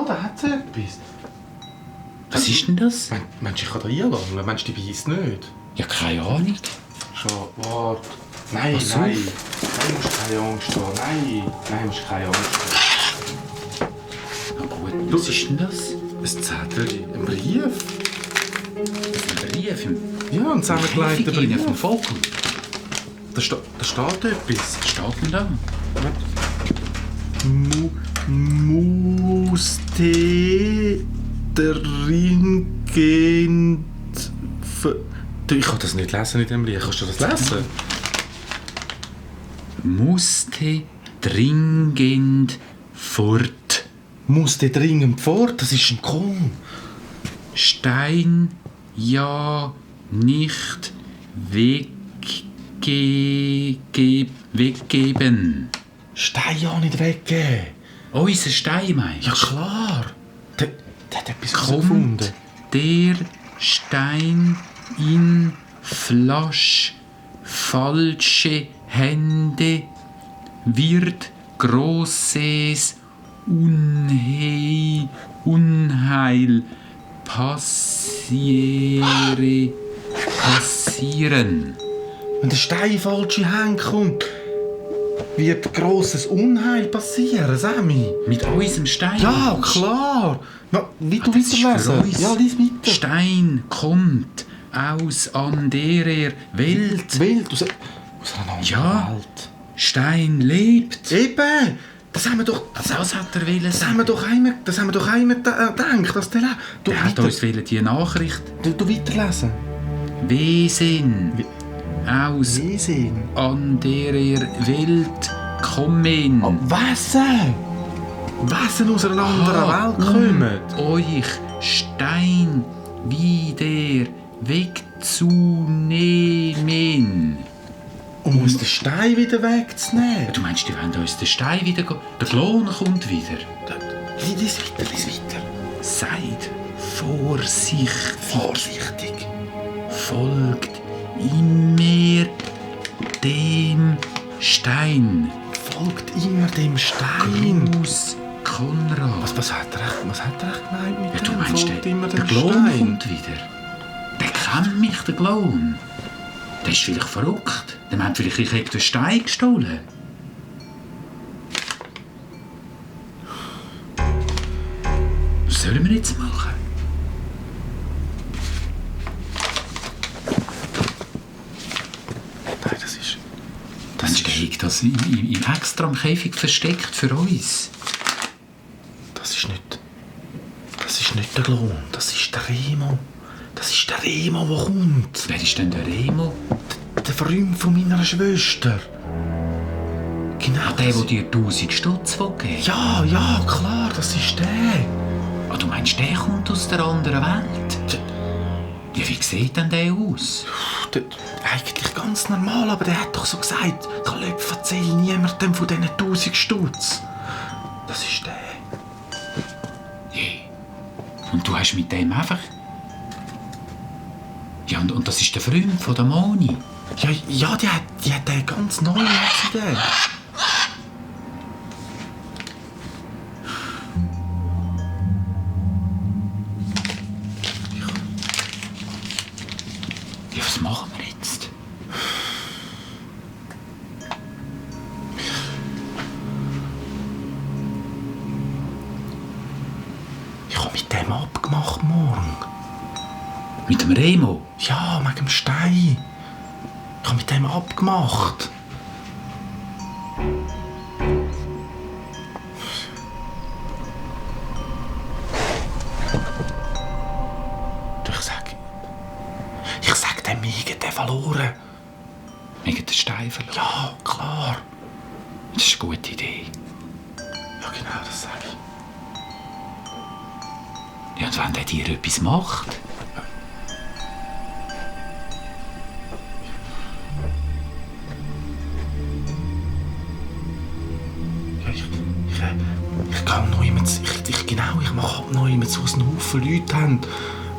da hat es etwas. Was ist denn das? Meinst du, ich kann da reinlangen? Meinst du, die beißt nicht? Ja, keine Ahnung. Schon, warte. Nein, Pass nein. auf. Nein, musst keine Angst haben. Nein, musst keine Angst haben. Na gut, was ist denn das? Ein Zettel, ein Brief. Ein Brief? Ja, ein zusammengelegter Brief. Vom Vogel. Da steht etwas. Was steht denn da? Musste dringend... Ich kann das nicht lesen in dem Brief. Kannst du das lesen? Musste dringend fort. Musste dringend fort? Das ist ein Komm. Stein ja nicht weggeben. Stein ja nicht weggeben? Unser Stein, meinst du? Ja, klar. Der hat etwas Kommt gefunden. der Stein in falsche Hände, wird großes Unheil passieren. Wenn der Stein in falsche Hände kommt, wird grosses Unheil passieren, Sammy. Mit unserem Stein? Ja, klar. Wie du weiterlesen? Ja, lies weiter. Stein kommt aus anderer Welt. Aus einer anderen Welt? Stein lebt. Eben. Das haben wir doch... Was hat er wollen Das sagen? haben wir doch einmal gedacht, dass der lebt. Der hat uns die Nachricht... Du weiterlesen. Wesen aus anderer Welt kommen. Wesen aus einer anderen Welt kommen. Euch Stein wieder wegzunehmen. Um uns den Stein wieder wegzunehmen? Du meinst, die wollen uns den Stein wieder gehen? Der Klon kommt wieder. Lies weiter. Seid vorsichtig. Folgt immer dem Stein. Gruß, Konrad. Was hat er echt gemeint mit Du dem? meinst, Folgt immer der dem Klon Stein? kommt wieder. Der kennt mich, der Klon. Der ist vielleicht verrückt. Der meint vielleicht, ich hätte den Stein gestohlen. Was sollen wir jetzt machen? Nein, das ist... Der hat das im extra im Käfig versteckt für uns. Das ist nicht der Klon, das ist der Remo. Das ist der Remo, der kommt. Wer ist denn der Remo? Der Freund von meiner Schwester. Genau. Der dir 1000 Stutz geben. Ja, klar, das ist der. Ah, du meinst, der kommt aus der anderen Welt? Ja, wie sieht denn der aus? Eigentlich ganz normal, aber der hat doch so gesagt, Klöpf, erzähl niemandem von diesen 1000 Stutz. Das ist der. Und du hast mit dem einfach... Ja, und das ist der Freund von der Moni. Ja, die hat den ganz neu gegeben. Ja, was machen wir jetzt? Ich habe mit dem abgemacht morgen. Mit dem Remo? Ja, wegen dem Stein. Ich habe mit dem abgemacht. Ich sag dem Migen, der verloren. Wegen den Stein verloren? Ja, klar. Das ist eine gute Idee. Ja, genau, das sag ich. Ja, und wenn der dir etwas macht? Ich kann noch jemand, ich mache noch jemand so einen Haufen Leute haben,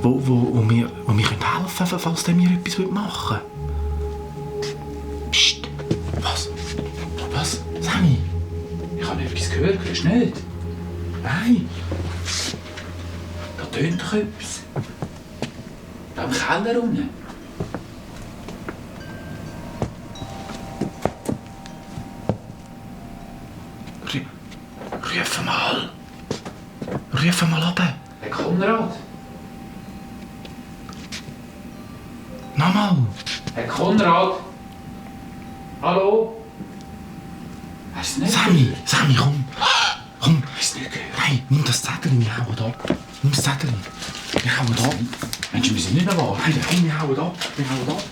wo mir helfen können, falls der mir etwas machen will. Psst. Was? Sammy? Ich habe etwas gehört? Hörst du nicht? Nein. Da tönt doch etwas. Da im Keller unten. Ruf mal. Ruf mal runter. Herr Konrad. Nochmal. Herr Konrad. Hallo? Hast du nicht Sammy, komm. Komm. Hast du nicht gehört? Nein, nimm das Zettel, wir hauen ab. Nimm das Zettel. Wir hauen ab. Mensch, wir sind nicht erwartet. Nein, komm, wir hauen ab. Wir hauen ab.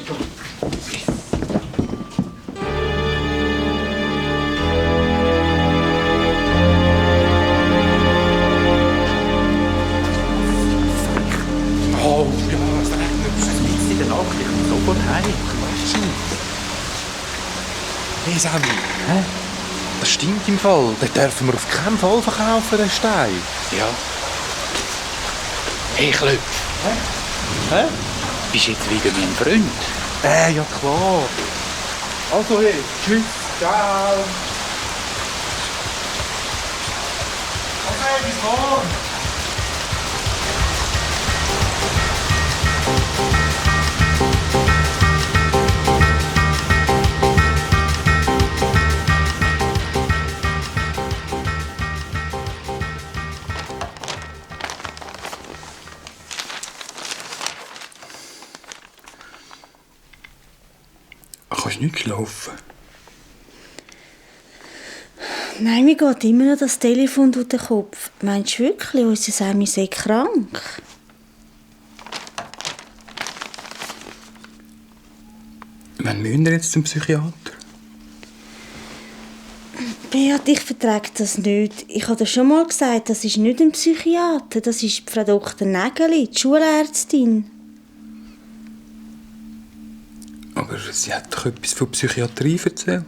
Oh, ja, es regnet. Es ist in der Nacht, ich muss sofort heim. Weißt du nicht? Hey Sammy, das stimmt im Fall. Den dürfen wir auf keinen Fall verkaufen, den Stein. Ja. Hey, Klöpf. Hä? Bist du jetzt wieder mein Freund? Ja klar. Also hey, tschüss, ciao. Okay, bis morgen. Kannst du nicht schlafen? Nein, mir geht immer noch das Telefon durch den Kopf. Meinst du wirklich, unser Sammy sei krank? Wann müssen wir jetzt zum Psychiater? Beat, ich vertrage das nicht. Ich habe dir schon mal gesagt, das ist nicht ein Psychiater, das ist Frau Dr. Nägeli, die Schulärztin. Aber sie hat doch etwas von Psychiatrie erzählt.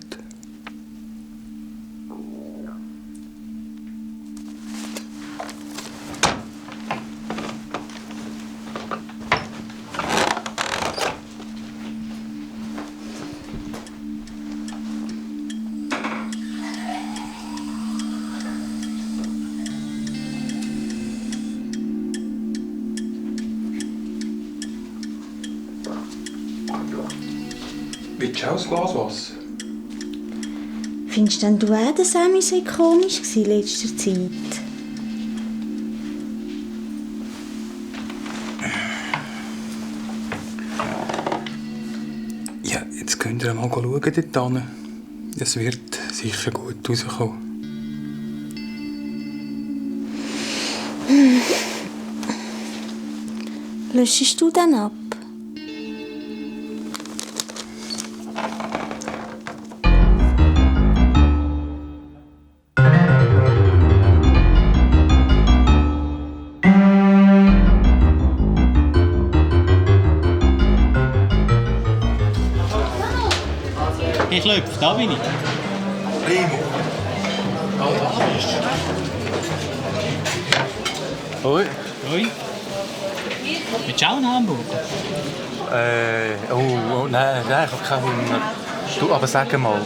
Willst du auch ein Glas Wasser? Findest denn du auch, dass Sammy so komisch war in letzter Zeit? Ja, jetzt könnt ihr mal schauen dort hin. Es wird sicher gut rauskommen. Löschst du dann ab? Hey Klöpf, da bin ich. Primo. Hoi. Hoi. Willst du auch einen Hamburger? Nein, ich habe keinen Hunger. Du, aber sag mal,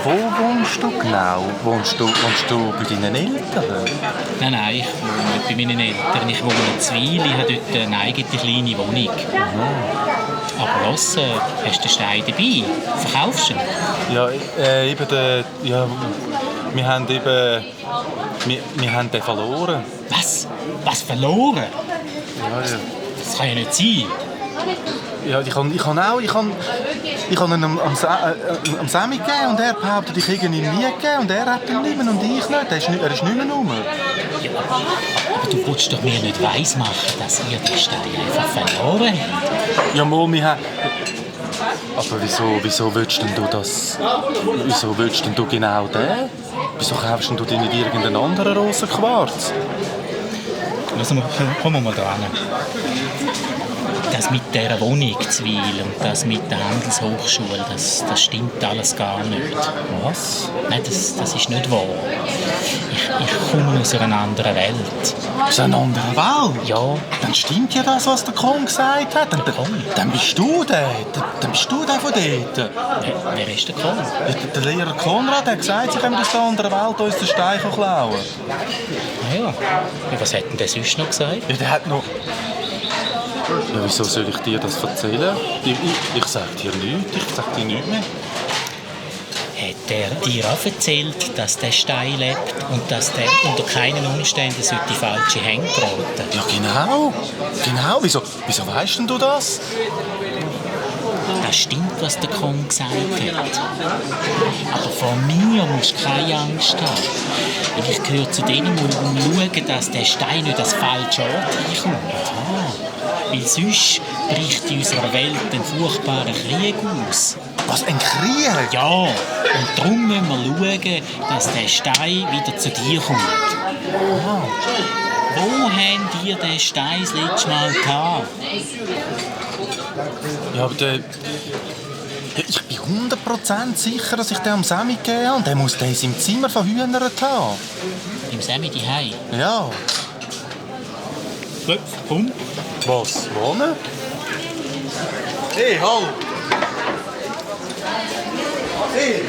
wo wohnst du genau? Wohnst du bei deinen Eltern? Nein, ich wohne nicht bei meinen Eltern. Ich wohne in Zwil, ich habe dort eine eigene kleine Wohnung. Aber los, hast du den Stein dabei? Verkaufst du ihn? Ja, wir haben den verloren. Was? Was verloren? Ja. Das kann ja nicht sein. Ja, ich kann ihn am Sammy gegeben und er behauptet, ich hätte ihn ihm nie gegeben und er hat ihn nicht mehr und ich nicht. Er ist nicht mehr rum. Ja, aber du willst doch mir nicht weismachen, dass ihr den Stein einfach verloren habt. Ja, mal, wir haben... Aber wieso willst denn du das... Wieso willst denn du genau den? Wieso kaufst denn du dir nicht irgendeinen anderen Rosenquarz? Komm mal da hin. Das mit dieser Wohnung zu Wil und das mit der Handelshochschule, das stimmt alles gar nicht. Was? Nein, das ist nicht wahr. Ich komme aus einer anderen Welt. Aus einer anderen Welt? Ja. Dann stimmt ja das, was der Kong gesagt hat. Dann bist du der. Dann bist du der von dort. Wer ist der Kong? Der Lehrer Konrad hat gesagt, sie können aus der anderen Welt uns den Stein klauen. Ja. Was hat denn der sonst noch gesagt? Ja, der hat noch... Ja, wieso soll ich dir das erzählen? Ich sag dir nichts. Ich sag dir nichts mehr. Hat er dir auch erzählt, dass der Stein lebt und dass der unter keinen Umständen die falsche Hände geraten? Ja, genau. Genau. Wieso weißt denn du das? Das stimmt, was der Kong gesagt hat. Aber vor mir musst du keine Angst haben. Und ich gehöre zu denen, die schauen, dass der Stein nicht als falscher Ort hinkommt. Weil sonst bricht in unserer Welt ein furchtbarer Krieg aus. Was, ein Krieg? Ja, und darum müssen wir schauen, dass der Stein wieder zu dir kommt. Ah. Wo haben ihr den Stein das letzte Mal gehabt? Ja, aber ich bin 100% sicher, dass ich den am Sammy gegeben habe. Der muss den in seinem Zimmer verhühnert haben. Im Sammy daheim? Ja. Komm. Was? Wohnen? Hey, halt! Hey!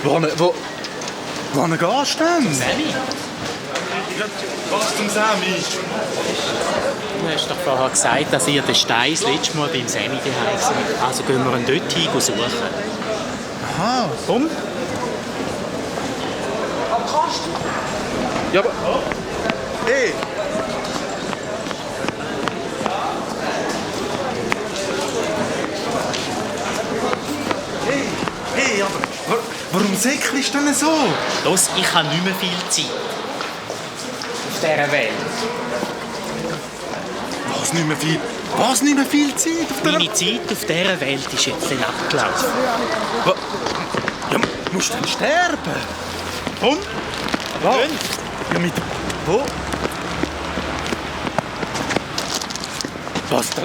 Wo gehst du denn? Sammy? Was zum Sammy? Du hast doch vorher gesagt, dass ihr den Stein das letzte Mal beim Sammy daheim seid. Also gehen wir ihn dort hin suchen. Aha, komm. Ja, aber... Hey! Hey, aber warum säckelst du denn so? Los, ich habe nicht mehr viel Zeit. Auf dieser Welt. Was nicht mehr viel? Was nicht mehr viel Zeit? Meine Zeit auf dieser Welt ist jetzt dann abgelaufen. Ja, musst du dann sterben? Komm! Was? Ja, mit... Wo? Was? Da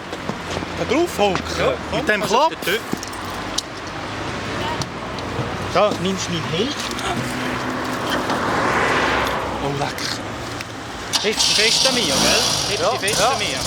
drauf hocken? Ja, mit dem Klapp? Da, nimmst du meinen Helm? Oh, leck. Jetzt dich fest an mir, gell? Jetzt dich fest an mir.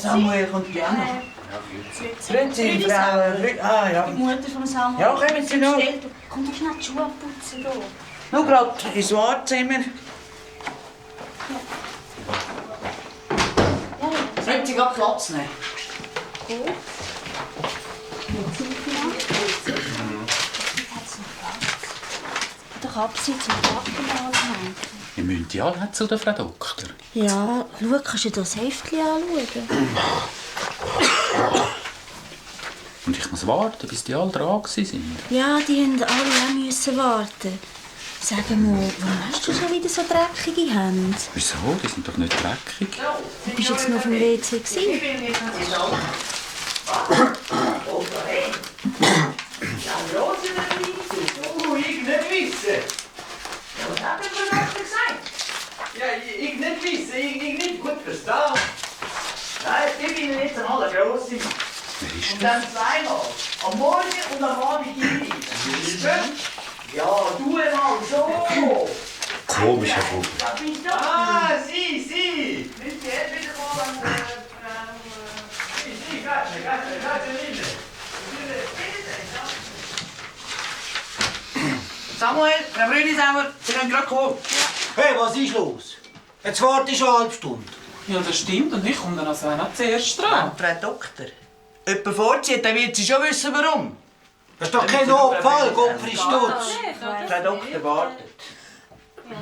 Samuel kommt ja noch. Grüezi, Frau. Ah, ja. Die Mutter von Samuel. Ja, kommen Sie noch. Komm doch schnell die Schuhe putzen hier. Nur gerade ins Wartezimmer. Können Sie gerade Platz nehmen? Gut. Doch abseits zum Treppenhaus hängen. Wir müssen ja alle zu der Frau Doktor. Ja, schau, kannst du das Heftchen anschauen? Und ich muss warten, bis die alle dran waren. Ja, die haben alle auch müssen warten. Sag mal, warum hast du schon wieder so dreckige Hände? Wieso? Die sind doch nicht dreckig. Du bist jetzt noch auf dem WC gewesen. Ich nicht wissen. Was hat der Doktor gesagt? Ja, ich nicht wissen, ich nicht gut verstehen. Nein, ich bin jetzt einmal eine grosse Mann. Und dann zweimal. Am Morgen und am Abend hinweisen. Ja, du mal so. Komischer Vogel. Ah, Sie. Müsst ihr jetzt wieder mal an... Sie, Gatze. Samuel, Frau Brünisauer, Sie können gerade kommen. Hey, was ist los? Jetzt warte ich schon eine halbe Stunde. Ja, das stimmt. Und ich komme dann also auch noch zuerst dran. Frau Doktor. jemand vorzieht, dann wird sie schon wissen, warum. Das ist doch kein Notfall, Gottfried Stutz. Der Doktor wartet.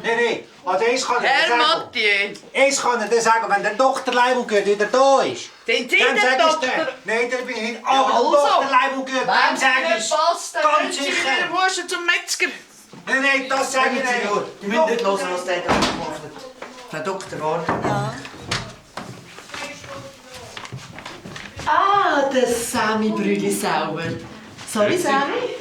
Nein, also eins kann ich dir Herr sagen. Mathieu! Eins kann ich dir sagen, wenn der Dr. Leibelgüt wieder da ist. Dann dann sag ich dir. Nein, der bin ich nicht. Aber der Dr. Leibelgüt, dem sag ich passt, dann ganz gehen Sie sicher. wieder Wuschen zum Metzger. Nein, das sage ich nicht. Die müssen nicht hören, was der da macht. Der Doktor wartet. Ja. Ah, der Sammy Brüli sauber. Sorry, Sammy.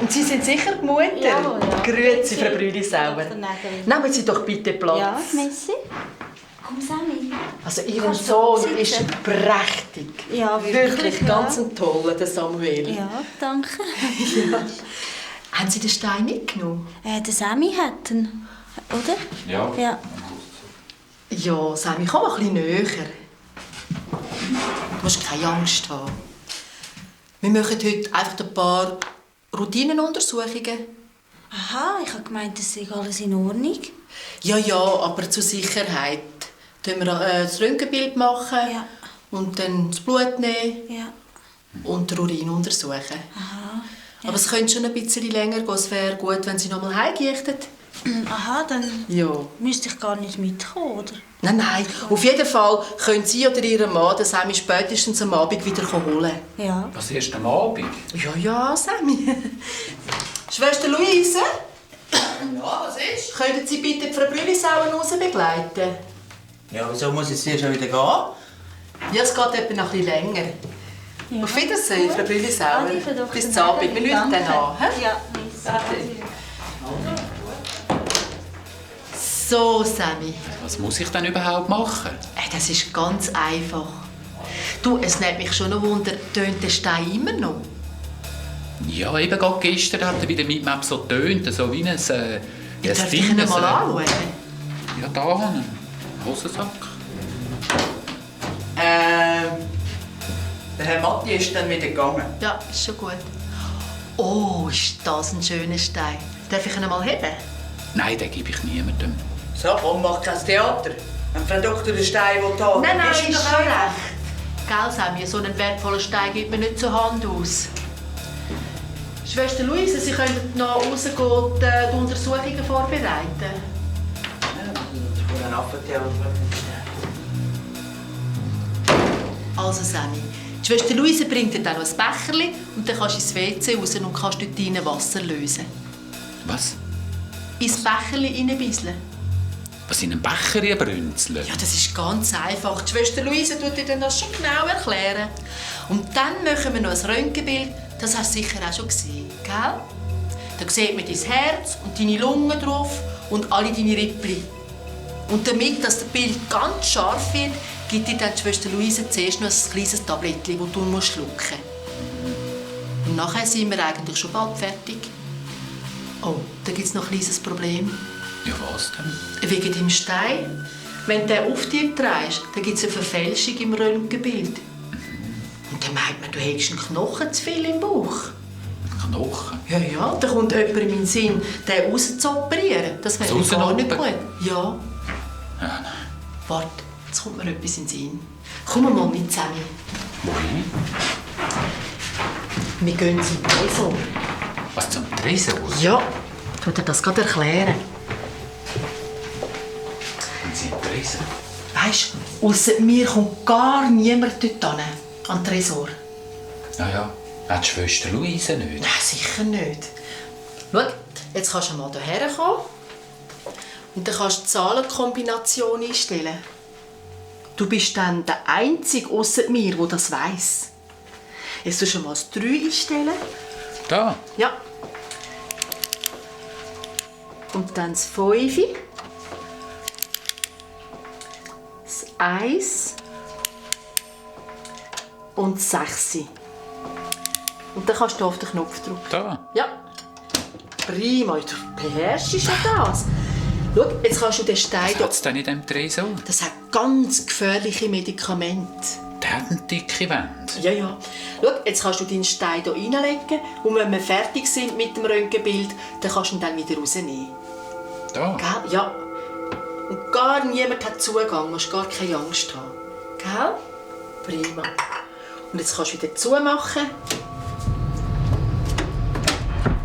Und Sie sind sicher die Mutter? Ja, ja. Grüezi, Frau Brüli sauber. Nehmen Sie doch bitte Platz. Ja, merci. Komm, Sammy. Also Ihr Kannst du Sohn sitzen? ist prächtig. Ja, Wirklich ja. ganz ein toller, der Samuel. Ja, danke. Ja. Haben Sie den Stein mitgenommen? Der Sammy hat ihn, oder? Ja. Ja. Ja, Sammy, komm mal ein bisschen näher. Du musst keine Angst haben. Wir machen heute einfach ein paar Routinenuntersuchungen. Aha, ich habe gemeint, das sei alles in Ordnung. Ja, aber zur Sicherheit. Dann wir das Röntgenbild machen und dann das Blut nehmen und den Urin untersuchen. Aha. Ja. Aber es könnte schon ein bisschen länger gehen. Es wäre gut, wenn Sie noch mal heimgehen. Aha, dann müsste ich gar nicht mitkommen, oder? Nein. Auf jeden Fall können Sie oder Ihr Mann den Sammy spätestens am Abend wieder holen. Ja. Was erst am Abend? Ja, Sammy. Schwester Luise? Ja, was ist? Könnten Sie bitte die Frau Brülisauen raus begleiten? Ja, wieso muss ich jetzt schon wieder gehen? Ja, es geht etwa noch ein bisschen länger. Ja. Auf Wiedersehen, Frau Brülisauer. Adi, Frau Dr. Bis zum Abend. Wir rufen dann an. He? Ja, So, Sammy. Was muss ich denn überhaupt machen? Das ist ganz einfach. Du, es nimmt mich schon noch Wunder, tönt der Stein immer noch? Ja, eben gerade gestern hat er wieder mit mir so getönt, so wie ein... Darf ich ihn mal anschauen? Ja, da, einen Hosensack. Der Herr Matti ist dann wieder gegangen. Ja, ist schon gut. Oh, ist das ein schöner Stein. Darf ich ihn mal heben? Nein, den gebe ich niemandem. So, komm, mach kein Theater. Wenn Frau Doktor den Stein haben will, Nein, ist ist doch schon recht. recht. Gell, Sammy, so einen wertvollen Stein gibt man nicht zur Hand aus. Schwester Luise, Sie können noch rausgehen und die Untersuchungen vorbereiten. Für ein Affentheater. Also, Sammy, die Schwester Luise bringt dir dann noch ein Becherchen und dann kannst du ins WC raus und kannst dort rein Wasser lösen. Was? Ins Becherchen reinbisseln. Was in einem Becher brünzeln? Ja, das ist ganz einfach. Die Schwester Luise tut dir das schon genau erklären. Und dann machen wir noch ein Röntgenbild. Das hast du sicher auch schon gesehen, gell? Da sieht man dein Herz und deine Lungen drauf und alle deine Rippli. Und damit das Bild ganz scharf wird, gibt dir dann die Schwester Luise zuerst noch ein kleines Tablettchen, das du schlucken musst. Und nachher sind wir eigentlich schon bald fertig. Oh, da gibt es noch ein kleines Problem. Ja, was denn? Wegen deinem Stein. Wenn du den auf dir trägst, dann gibt es eine Verfälschung im Röntgenbild. Und dann meint man, du hättest einen Knochen zu viel im Bauch. Knochen? Ja, da kommt jemand in meinen Sinn, den rauszuoperieren. Das wäre So gar nicht rausoperieren? gut. Ja. Ja, Warte, jetzt kommt mir etwas in den Sinn. Komm mal mit zusammen. wohin? Wir gehen zum Tresor. Was, zum Tresor? Ja, ich will dir das gerade erklären. Und Sie Tresor? Weisst du, ausser mir kommt gar niemand dort hin, an den Tresor. Ja. Hat die Schwester Luise nicht? Nein, sicher nicht. Schau, jetzt kannst du mal hierher kommen. Und dann kannst du die Zahlenkombination einstellen. Du bist dann der Einzige ausser mir, der das weiss. Jetzt tust du mal das 3 einstellen. Da? Ja. Und dann das 5. Das 1. Und das 6. Und dann kannst du auf den Knopf drücken. Da? Ja. Prima, du beherrschst ja das. Schau, jetzt kannst du den Stein... Was hat es denn in diesem Tresor? Das hat ganz gefährliche Medikamente. Der hat eine dicke Wand. Ja. Schau, jetzt kannst du deinen Stein hier reinlegen und wenn wir fertig sind mit dem Röntgenbild, dann kannst du ihn dann wieder rausnehmen. Da? Gell? Ja. Und gar niemand hat Zugang, du musst gar keine Angst haben. Gell? Prima. Und jetzt kannst du wieder zumachen.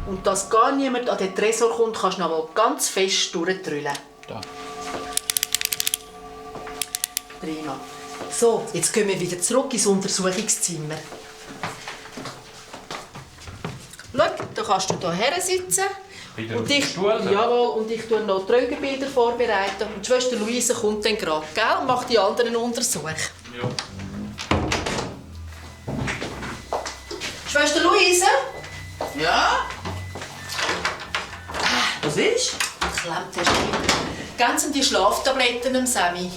Und dass gar niemand an den Tresor kommt, kannst du noch mal ganz fest durchdrüllen. Da. Prima. So, jetzt gehen wir wieder zurück ins Untersuchungszimmer. Schau, da kannst du hier sitzen. Wieder Und ich, jawohl, und ich tue noch die Röntgenbilder vorbereiten. Und die Schwester Luise kommt dann gerade, gell, und macht die anderen Untersuchungen. Ja. Schwester Luise? Ja? Was ist? Klemmt hast du wieder. Ganz die Schlaftabletten am Sammy.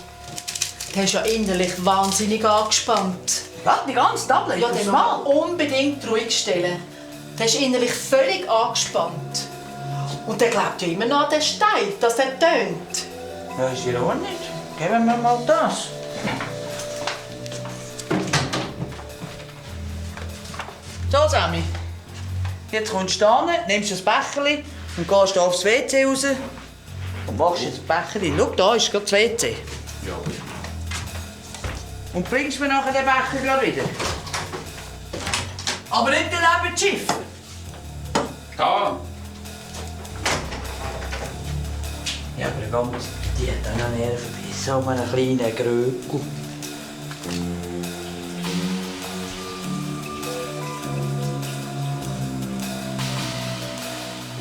Der ist ja innerlich wahnsinnig angespannt. Was? Die ganze Tablet? Ja, den muss man unbedingt ruhig stellen. Der ist innerlich völlig angespannt. Und der glaubt ja immer noch an den Stein, dass der tönt. Ja, ist in Ordnung. Geben wir mal das. So, Sammy. Jetzt kommst du hin, nimmst das Becherchen und gehst hier aufs WC raus. Und machst jetzt das Becherchen. Schau, da ist gerade das WC. Ja. Und bringst mir nachher den Becher gleich wieder. Aber nicht daneben das Schiff. Da. Ja, aber ganz, die hat dann noch Nerven bei so einem kleinen Grögel.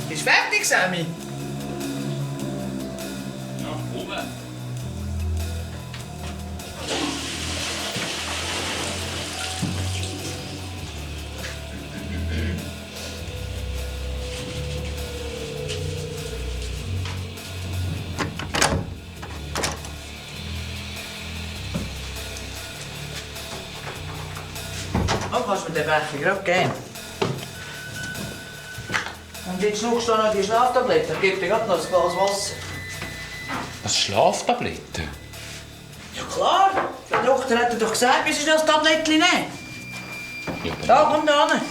Ist fertig, Sammy? Ja, oben. Oh, kannst du mir den Becher gerade geben? Und jetzt schluckst du noch die Schlaftabletten. Gib dir gerade noch ein Glas Wasser. Was, Schlaftabletten? Ja klar, der Doktor hat dir doch gesagt, wie sie das Tablettchen nehmen. Ja, Da, komm da hin.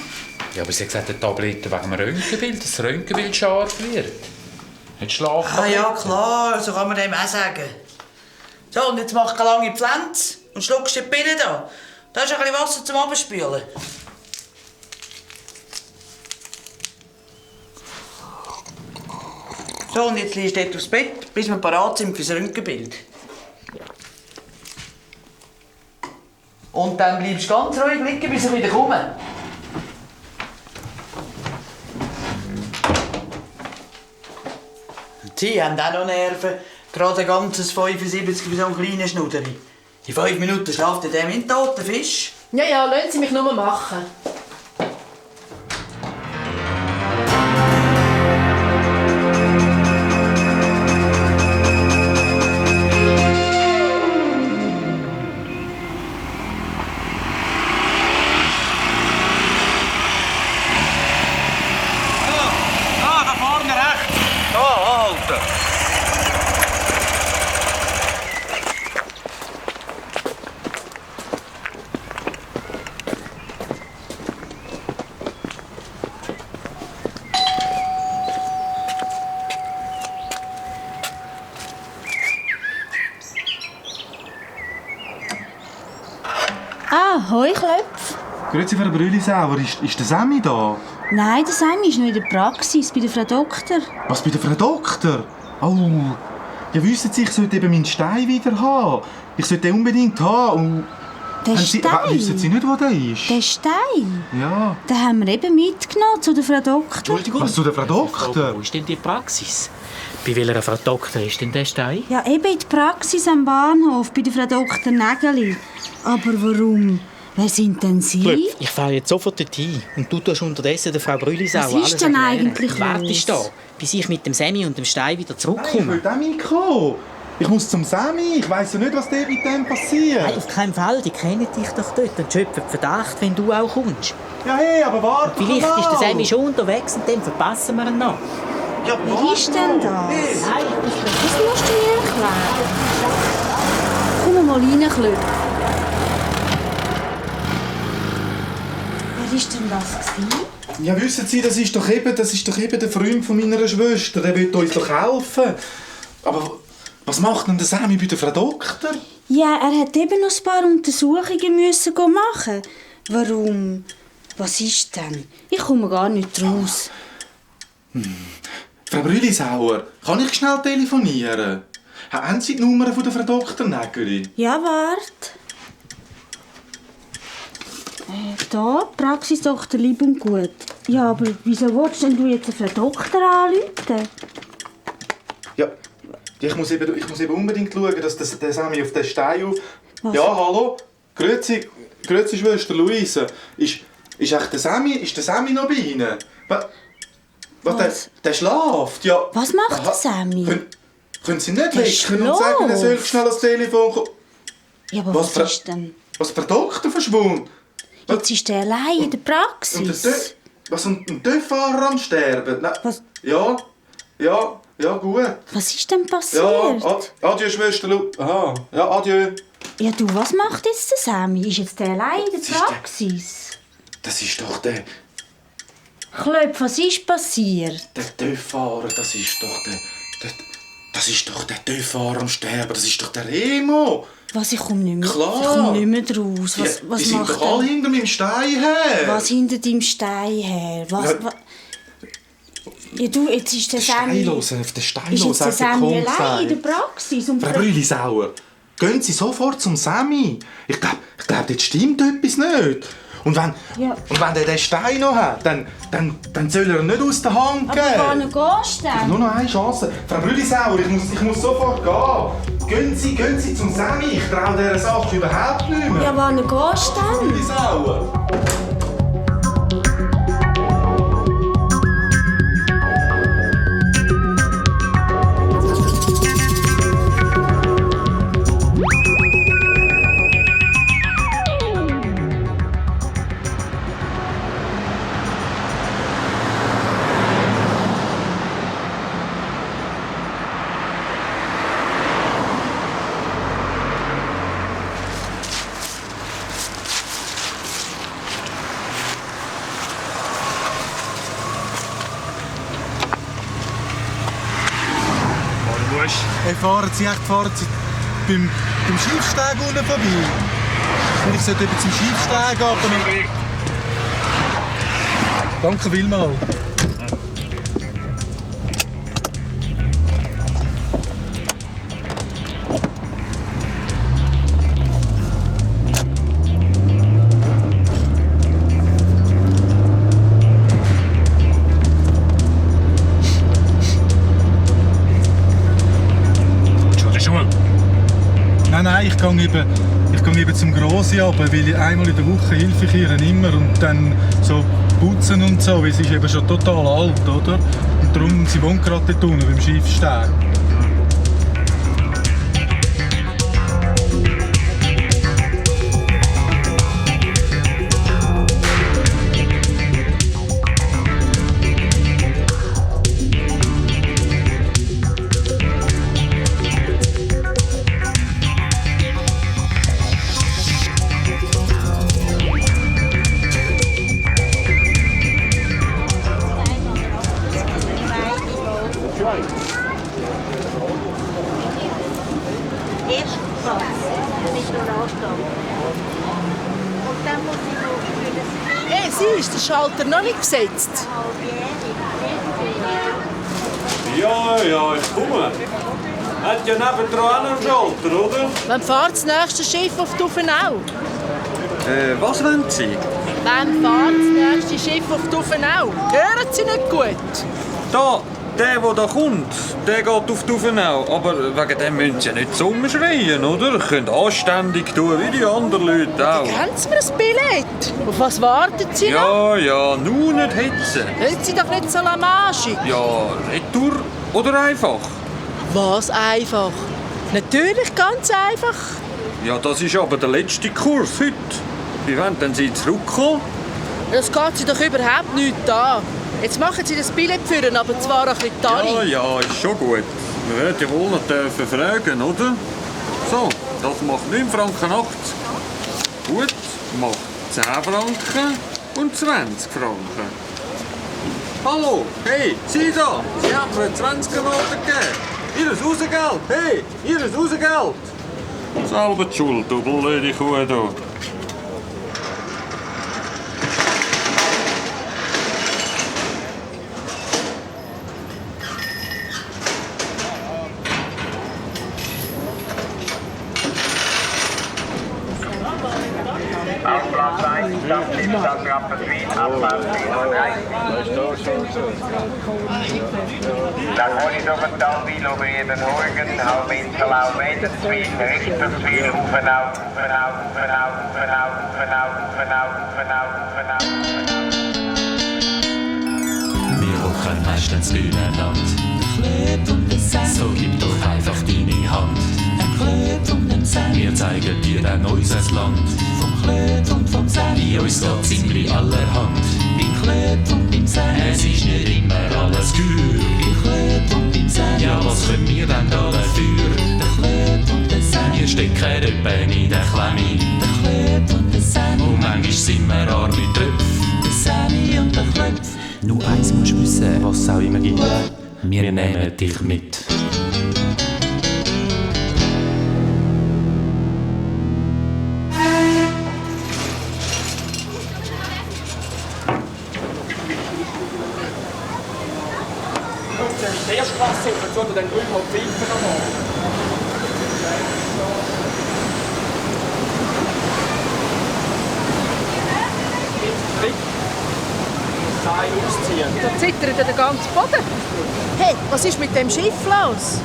Ja, aber sie hat gesagt, Tabletten wegen dem Röntgenbild, dass das Röntgenbild scharf wird. Nicht Schlaftabletten. Ah ja, klar, so kann man dem auch sagen. So, und jetzt mach keine lange Pflanze und schluckst die Pille da. Da ist ein bisschen Wasser zum Abspülen. So, und jetzt liegst du dort aufs Bett, bis wir parat sind fürs Röntgenbild. Und dann bleibst du ganz ruhig liegen, bis ich wieder komme. Sie haben auch noch Nerven. Gerade ein ganzes 75 für so einen kleinen Schnuderi. In 5 Minuten schlaft er dem in toten Fisch. Ja, ja, lassen Sie mich nur machen. Da vorne rechts. Da, anhalten. Ah, hoi Klöpf. Grüezi, Frau Brüllisauer. Ist der Sammy da? Nein, der Sammy ist noch in der Praxis, bei der Frau Doktor. Was, bei der Frau Doktor? Oh, ja, wissen Sie, ich sollte eben meinen Stein wieder haben. Ich sollte den unbedingt haben. Und Der haben Sie, Stein? wissen Sie nicht, wo der ist? Der Stein? Ja. Den haben wir eben mitgenommen zu der Frau Doktor. Entschuldigung. Was, zu der Frau Doktor? Wo ist denn die Praxis? Bei welcher Frau Doktor ist denn der Stein? Ja, eben in der Praxis am Bahnhof, bei der Frau Doktor Nägeli. Aber warum? Wer sind denn Sie? Klöpf, ich fahre jetzt sofort dorthin. Und du tust unterdessen der Frau Brüllisauer Was alles ist denn erklären. eigentlich Du wartest los? da, bis ich mit dem Sammy und dem Stein wieder Nein, ich zurückkomme. will auch mitkommen. Ich muss zum Sammy. Ich weiss ja nicht, was dort mit dem passiert. Nein, auf keinen Fall. Die kennen dich doch dort und schöpfen Verdacht, wenn du auch kommst. Ja, hey, aber warte Vielleicht mal. ist der Sammy schon unterwegs und dann verpassen wir ihn noch. Ja, Wer ist denn das? Nein, Das musst du mir erklären. Komm mal rein, Klöpf. Wer war denn das gewesen? Ja, wissen Sie, das ist doch eben der Freund von meiner Schwester. Der will uns doch helfen. Aber was macht denn der Sammy bei der Frau Doktor? Ja, er hat eben noch ein paar Untersuchungen müssen machen. Warum? Was ist denn? Ich komme gar nicht raus. Frau Brüllisauer, kann ich schnell telefonieren? Haben Sie die Nummer von der Frau Dr. Nägeli? Ja, wart. Da, Praxisdoktor lieb und gut. Ja, aber wieso willst denn du jetzt Frau Doktor anrufen? Ja, ich muss eben unbedingt schauen, dass der Sammy auf den Stein auf... Was? Ja, hallo? Grüezi, Schwester Luise. Ist der Sammy noch bei Ihnen? Was? Der schläft, ja. Was macht der Sammy? Können Sie nicht Der wecken und sagen, er soll schnell ans Telefon kommen? Ja, aber was ist denn? Was für Doktor verschwunden? Jetzt ist er allein in der Praxis. Und ein TÜV-Fahrer am Sterben? Nein. Was? Ja, gut. Was ist denn passiert? Ja, adieu, Schwester Lu... Aha, ja, adieu. Ja, du, was macht jetzt der Sammy? Ist jetzt der allein in der Praxis? Das ist doch der... Klöpf, was ist passiert? Der TÜV-Fahrer, das ist doch der TÜV-Fahrer am Sterben. Das ist doch der Remo. Was, ich komme nicht mehr, Klar. Ich komme nicht mehr draus. Was die sind macht doch alle hinter meinem Stein her. Was hinter deinem Stein her? Ja, du, jetzt ist der Sammy... Auf den Stein Ist los, jetzt der Sammy hat der allein in der Praxis? Und Frau Brüllisauer, gehen Sie sofort zum Sammy. Ich glaub, dort stimmt etwas nicht. Und wenn der den Stein noch hat, dann soll er ihn nicht aus der Hand geben. Aber wann gehst du denn? Nur noch eine Chance. Frau Brüllisauer, ich muss sofort gehen. Gehen Sie zum Sammy. Ich traue dieser Sache überhaupt nicht mehr. Ja, wann gehst du denn? Frau Brüllisauer. Hey, fahren Sie beim Schiffsteg unten vorbei? Ich sollte eben zum Schiffsteg aber... Danke vielmals. Nein, ich gehe eben zum Grossi runter, weil einmal in der Woche helfe ich ihr immer und dann so putzen und so, weil sie ist eben schon total alt, oder? Und darum, sie wohnt gerade dort unten beim Schiffsteg. Hey, sie ist der Schalter noch nicht besetzt. Ja, ich komme. Hat ja nebendran einen Schalter, oder? Wann fährt das nächste Schiff auf Duvenau? Was wollen Sie? Wann fährt das nächste Schiff auf Duvenau? Hören Sie nicht gut? Der da kommt, der geht auf Duvenau. Aber wegen dem müssen Sie ja nicht rumschreien, oder? Ihr könnt anständig tun, wie die anderen Leute auch. Geben Sie mir ein Billett. Auf was warten Sie noch? Ja, nur nicht hetzen. Wollen Sie doch nicht Salamashi? Ja, Retour oder einfach? Was einfach? Natürlich ganz einfach. Ja, das ist aber der letzte Kurs heute. Wie wollen denn Sie zurückkommen? Das geht Sie doch überhaupt nicht an. Jetzt machen Sie das Billett führen, aber zwar ein bisschen teuer. Ja, ist schon gut. Wir werden ja wohl noch dürfen fragen, oder? So, das macht 9,80 Franken. Gut, macht 10 Franken und 20 Franken. Hallo, hey, Sie da! Sie haben mir 20 Noten gegeben. Ihr Rausgeld, hey, Ihr Rausgeld! Selber die Schuld, du blöde Kuh da. Auf Platz 1, Stadt Rapperswil, Abfahrt 37. Nach Horizontal, Wilo, Breden, Horgen, Halbinsel, Wederswil, Richterswil, Uvenau, Wir hocken meistens übereinander. Klöt und Dessert, so gib doch einfach deine Hand. Ein Klöt und ein Dessert, wir zeigen dir dann unser Land. Vom Klöt und vom Dessert, bei uns geht ziemlich allerhand. Beim Klöt und beim Dessert, es ist nicht immer alles gut. Beim Klöt und beim Dessert, ja was können wir denn da dafür? Der Klöt und Dessert, wir stecken etwa in der Klemme. Der Klöt und Dessert, und manchmal sind wir arme Tröpfe. Der Sammy und der Klöpf. Nur eins musst du wissen, was es auch immer gibt. Wir nehmen dich mit. Die erste Klasse auf, oder dann überhaupt pfeifen nochmal. Da zittert ja der ganze Boden. Hey, was ist mit dem Schiff los?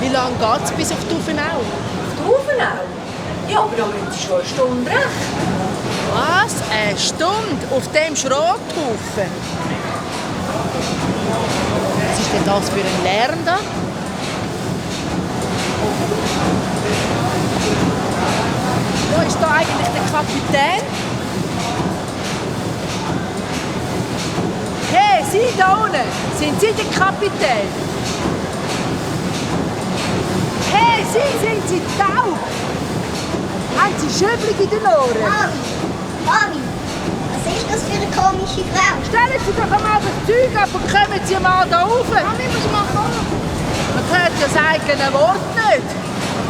Wie lange geht es bis auf die Uvenau? Auf die Uvenau? Ja, aber da müssen Sie schon eine Stunde rechnen. Was? Eine Stunde auf dem Schrothaufen? Was ist denn das für ein Lärm? Wo ist da eigentlich der Kapitän? Hey, Sie da unten! Sind Sie der Kapitän? Hey, sind Sie taub? Haben Sie Schöbling in den Ohren? Mami, was ist das für eine komische Frau? Stellen Sie doch einmal das Zeug ab und kommen Sie mal da rauf. Mami, muss mal kommen. Man hört ja das eigene Wort nicht.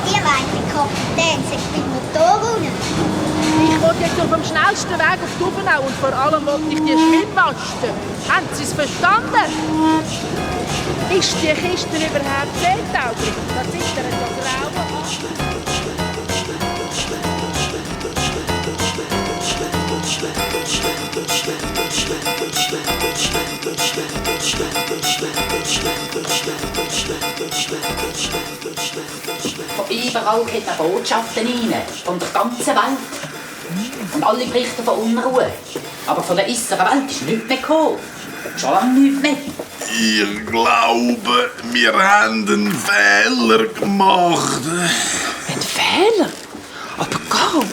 Ihr meint, der Kapitän sagt mit Motor unten. Ich will jetzt auf dem schnellsten Weg auf die Uvenau und vor allem will ich die Schwimmmaste. Haben Sie es verstanden? Ist die Kiste überhaupt seetauglich? Da zittert doch Rauben an. Von überall geht Botschaften rein, von der ganzen Welt. Und alle berichten von Unruhe. Aber von der äußeren Welt ist nichts mehr gekommen. Schon lange nichts mehr. Ich glaube, wir haben einen Fehler gemacht. Ein Fehler? Aber Karl,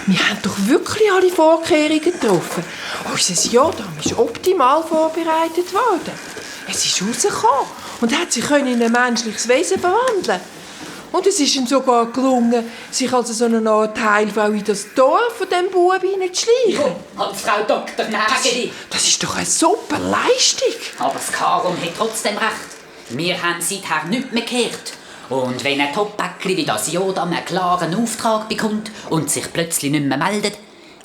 wir haben doch wirklich alle Vorkehrungen getroffen. Unser Jodam ist optimal vorbereitet worden. Es ist rausgekommen und hat sich in ein menschliches Wesen verwandeln. Und es ist ihm sogar gelungen, sich als so eine Art Heilfrau in das Dorf von diesem Bub hineinzuschleichen. Als Frau Dr. Nägeli. Das ist doch eine super Leistung. Aber das Karum hat trotzdem recht. Wir haben seither nichts mehr gehört. Und wenn ein Top-Bäckli wie das Jodam einen klaren Auftrag bekommt und sich plötzlich nicht mehr meldet,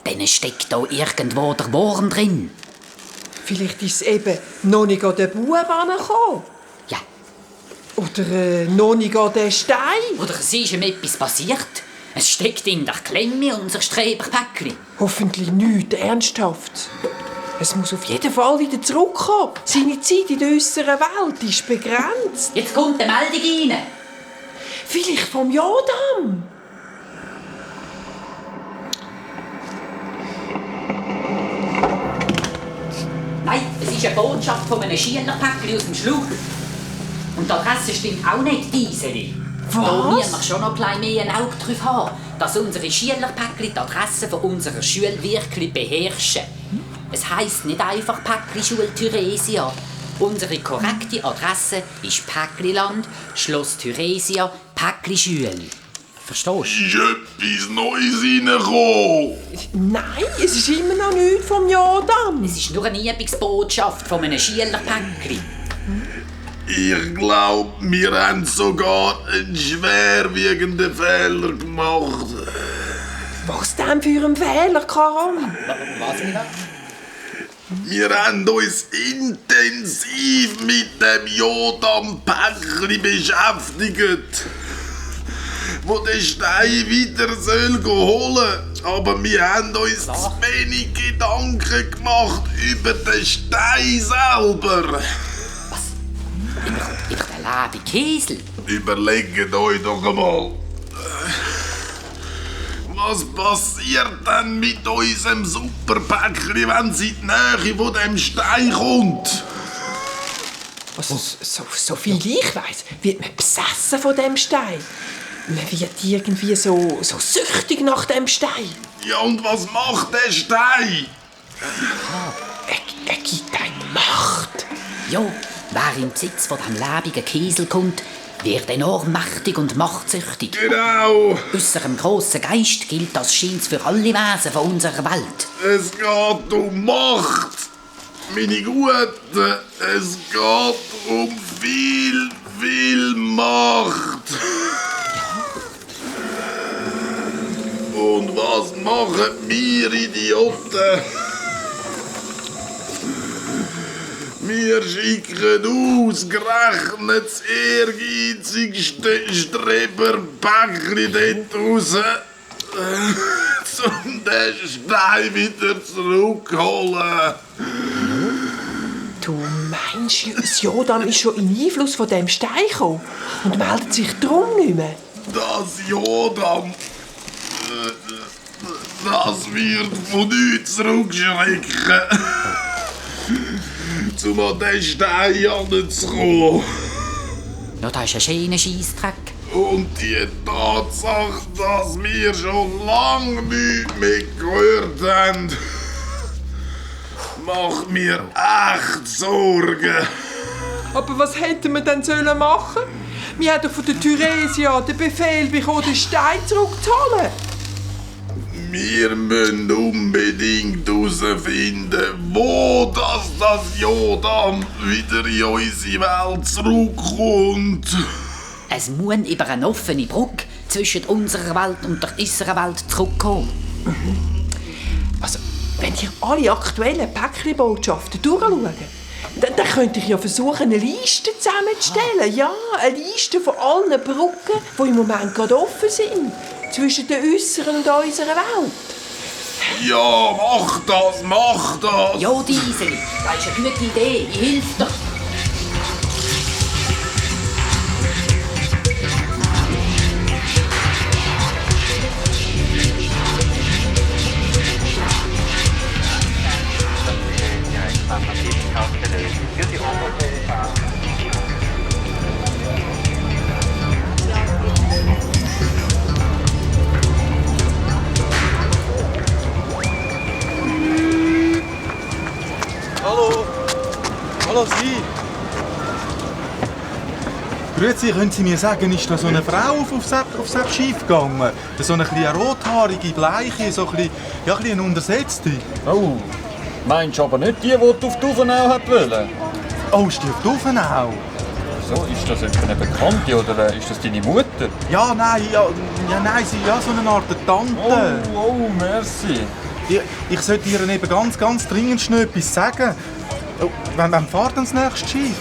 dann steckt da irgendwo der Wurm drin. Vielleicht ist es eben noch nicht an den Bub angekommen. Ja. Oder noch nicht an den Stein. Oder es ist ihm etwas passiert. Es steckt in der Klemme, unser Streberpäckli. Hoffentlich nichts Ernsthaftes. Es muss auf jeden Fall wieder zurückkommen. Seine Zeit in der äußeren Welt ist begrenzt. Jetzt kommt eine Meldung rein. Vielleicht vom Jodam. Nein, es ist eine Botschaft von einem Schielerpäckli aus dem Schluch. Und die Adresse stimmt auch nicht, Dieseli. Was? Da müssen wir schon noch ein bisschen mehr ein Auge drauf haben, dass unsere Schielerpäckli die Adresse von unserer Schule wirklich beherrschen. Es heisst nicht einfach Päckli-Schule Thyresia. Unsere korrekte Adresse ist Päckliland, Schloss Thyresia, Päckli-Schule. Verstehst du? Ist etwas Neues reingekommen? Nein, es ist immer noch nichts vom Jodam. Es ist nur eine Übungsbotschaft von einem Schielerpäckli. Ich glaube, wir haben sogar einen schwerwiegenden Fehler gemacht. Was denn für ein Fehler, Karl? Was nicht? Wir haben uns intensiv mit dem Jodam-Päckli beschäftigt. der den Stein wieder holen soll. Aber wir haben uns zu wenig Gedanken gemacht über den Stein selber. Über den lebenden Kiesel? Überlegt euch doch einmal. Was passiert denn mit unserem Superpäckchen, wenn es in die Nähe von dem Stein kommt? Also, so viel ich weiss, wird man besessen von dem Stein. Man wird irgendwie so süchtig nach dem Stein. Ja, und was macht der Stein? Er gibt einem Macht. Ja, wer in Besitz von dem lebenden Kiesel kommt, wird enorm mächtig und machtsüchtig. Genau. Unserem grossen Geist gilt das scheint's für alle Wesen von unserer Welt. Es geht um Macht. Meine Guten, es geht um viel, viel Macht. Und was machen wir Idioten? Wir schicken ausgerechnet das ehrgeizigste Streberpäckchen dort raus, um den Stein wieder zurückzuholen. Du meinst, das Jodam ist schon in Einfluss von dem Stein gekommen und meldet sich darum nicht mehr? Das Jodam, das wird von nichts zurückschrecken, um an den Stein heranzukommen. Ja, das ist ein schöner Scheissdreck. Und die Tatsache, dass wir schon lange nichts mehr gehört haben, macht mir echt Sorgen. Aber was hätten wir denn machen sollen? Wir haben doch von der Thyresia den Befehl bekommen, den Stein zurückzuholen. Wir müssen unbedingt herausfinden, wo das Jodam wieder in unsere Welt zurückkommt. Es muss über eine offene Brücke zwischen unserer Welt und der äußeren Welt zurückkommen. Also, wenn ihr alle aktuellen Päckchenbotschaften durchschaut, dann könnte ich ja versuchen, eine Liste zusammenzustellen. Ja, eine Liste von allen Brücken, die im Moment gerade offen sind. Zwischen der äußeren und unserer Welt. Ja, mach das! Ja, Diesel, das ist eine gute Idee. Ich helfe dir. Hallo Sie! Grüezi, können Sie mir sagen, ist da so eine Frau aufs Schiff gegangen? So eine rothaarige, bleiche, so ein bisschen eine untersetzte. Oh, meinst du aber nicht die auf die Uffenau hat wollen? Oh, ist die auf die Uffenau? So, ist das etwa eine Bekannte oder ist das deine Mutter? Ja, nein, sie so eine Art Tante. Oh, merci. Ich sollte ihr eben ganz dringend schnell etwas sagen. Oh, wann fährt denn das nächste Schiff?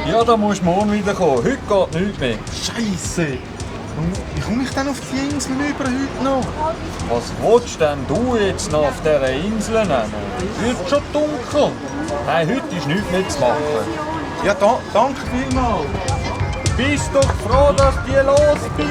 Ja, da musst du morgen wieder kommen. Heute geht nichts mehr. Scheisse! Wie komme ich denn auf die Insel über heute noch? Was willst denn du jetzt noch auf dieser Insel nehmen? Es wird schon dunkel. Nein, heute ist nichts mehr zu machen. Ja, danke vielmals. Bist doch froh, dass du los bist?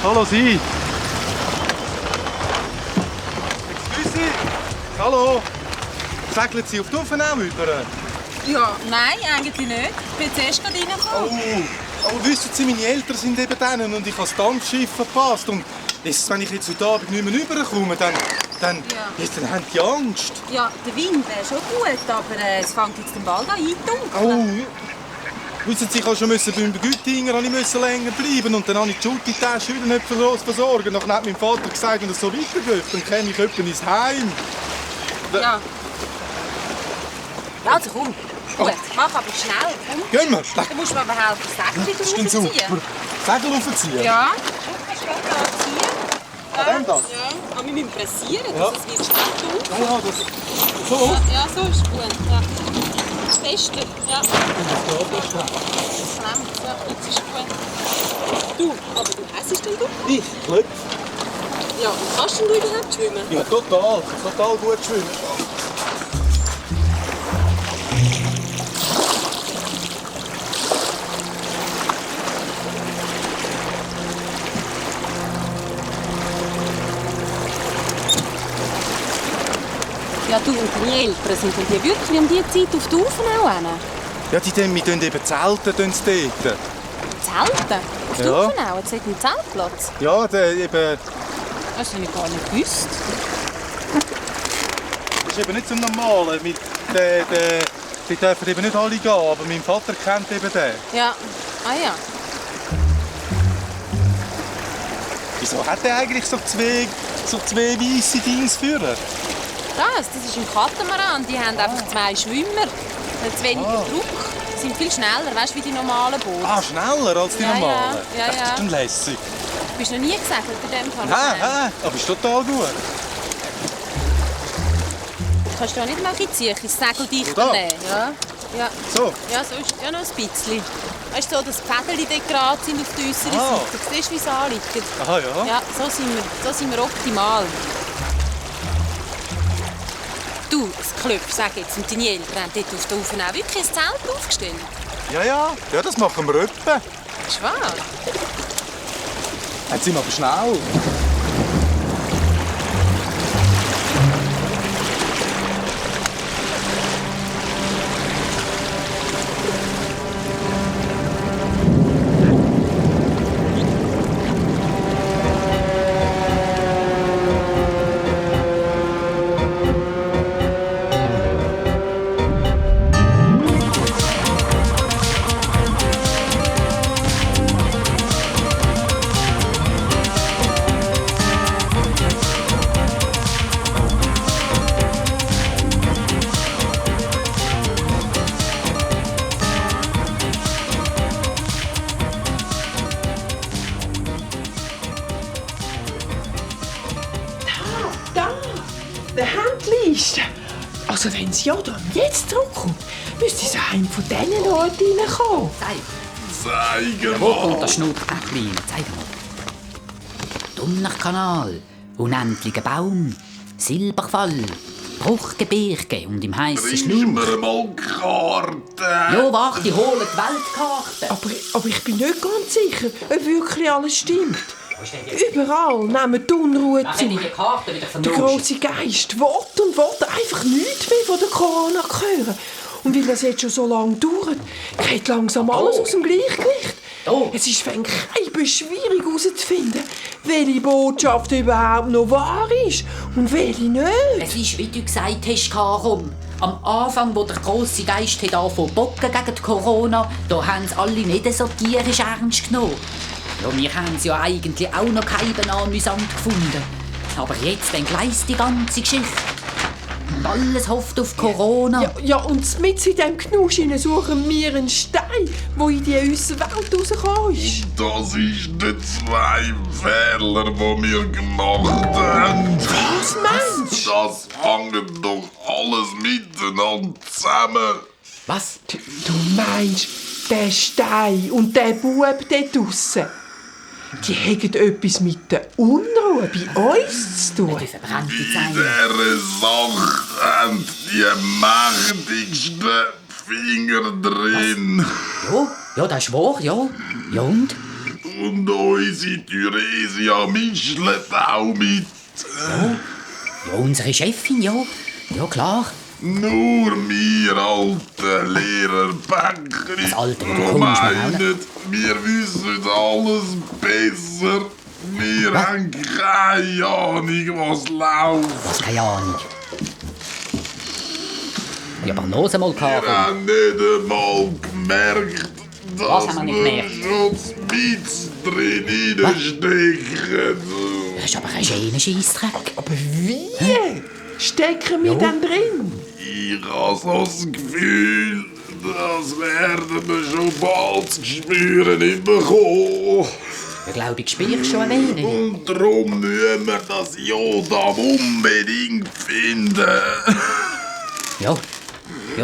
Hallo Sie! Excuse! Hallo! Segeln Sie auf die Aufnahme rüber? Ja, nein, eigentlich nicht. Ich bin zuerst gerade reingekommen. Aber wissen Sie, meine Eltern sind eben denen und ich habe das Dampfschiff verpasst. Und jetzt, wenn ich jetzt heute Abend nicht mehr rüberkomme, dann haben die Angst. Ja, der Wind wäre schon gut, aber es fängt jetzt bald an einzudunkeln. Wissen Sie, ich musste schon beim Gütinger länger bleiben und dann habe ich die Schutti-Tasche wieder nicht versorgen. Dann hat mein Vater gesagt, wenn es so weitergeht, dann käme ich jemand ins Heim. Ja. Also komm, gut, mach aber schnell, komm. Gehen wir. Du musst mir aber helfen, das Säckchen Segel aufziehen? Ja. Du kannst gerade da ziehen. Das? Ja, aber wir müssen pressieren, Ja. dass es wird schnell durch. Ja, das so. Ja, so ist gut. Ja. Fester, ja. Das klemmt, ja, jetzt ist gut. Du, aber du hast denn du? Ich? Glück. Ja, und kannst du überhaupt schwimmen? Ja, total gut schwimmen. Ja, du und deine Eltern, sind die wirklich um diese Zeit auf die Aufnahme hin? Ja, wir tun eben zelten dort. Zelten? Auf die Ja. Aufnahme? Jetzt hat einen Zeltplatz? Ja, eben... Das habe ich gar nicht gewusst. Das ist eben nicht so normal. Die dürfen eben nicht alle gehen, aber mein Vater kennt eben den. Ja, ja. Wieso hat er eigentlich so zwei weisse Dings führen? Das ist im Katamaran. Die haben einfach 2 Schwimmer. Zu weniger Druck. Die sind viel schneller, weißt du, wie die normalen Boote. Ah, schneller als die normalen? Ja. Das ist dann lässig. Du bist noch nie gesegelt in dem Fall? Nein, aber ist total gut. Kannst du da nicht mal ziehen, das Segel dichter Da? nehmen? Ja. So? Ja, so ist ja noch ein bisschen. Es ist so, dass die Fädel dort gerade sind auf der äußeren Ah. Seite. Du siehst, wie es anliegt. Aha, ja. Ja, so sind wir optimal. Du, das Klöpf, sag jetzt, und deine Eltern haben dort auf der Aufnahme wirklich ein Zelt aufgestellt? Ja, das machen wir öppe. Ist wahr? Jetzt sind wir aber schnell. Der Handliste. Also wenn sie ja dann jetzt zurückkommt, müsste sie einem von diesen Orten reinkommen. Zeig Wo kommt der Schnurrpäckchen? Zeig mal. Dunnerkanal, unendlicher Baum, Silberfall, Bruchgebirge und im heißen Bringst Schlauch. mir mal Karten. Ja, warte, ich hole die Weltkarte. Aber ich bin nicht ganz sicher, ob wirklich alles stimmt. Überall nehmen die Unruhe Da zu. hätte ich die Karte wieder Der verloren. grosse Geist will einfach nichts mehr von der Corona hören. Und weil das jetzt schon so lange dauert, geht langsam alles aus dem Gleichgewicht. Es ist für einen Kreiben schwierig herauszufinden, welche Botschaft überhaupt noch wahr ist und welche nicht. Es ist, wie du gesagt hast, Karum. Am Anfang, wo der grosse Geist hat angefangen zu bocken gegen die Corona, da haben es alle nicht so tierisch ernst genommen. Ja, wir haben es ja eigentlich auch noch keinen amüsant gefunden. Aber jetzt entgleist die ganze Geschichte. Und alles hofft auf Corona. Ja, und mit in diesem Genusch suchen wir einen Stein, der in die unsere Welt rausgekommen ist. Das ist der 2 Fehler, die wir gemacht haben. Was meinst du? Das hängt doch alles miteinander zusammen. Was? Du meinst, der Stein und der Bub dort draussen, die haben etwas mit der Unruhe bei uns zu tun? In dieser Sache haben die mächtigsten Finger drin. Ja, das ist wahr, ja. Ja und? Und unsere Theresia mischelt auch mit. Ja, unsere Chefin, ja. Ja, klar. Nur wir alten Lehrerbäckchen meinen, wir wissen alles besser. Wir haben keine Ahnung, was läuft. Was, keine Ahnung? Ja, aber los einmal, Caro. Wir haben nicht einmal gemerkt, dass wir schon mit drin stecken. Das ist aber ein schöner Scheissdreck. Aber wie? Stecken wir denn drin? Ich habe so das Gefühl, das werden wir schon bald zu spüren bekommen. Ich glaube, ich spüre schon ein wenig. Und darum müssen wir das Jodam unbedingt finden. Ja,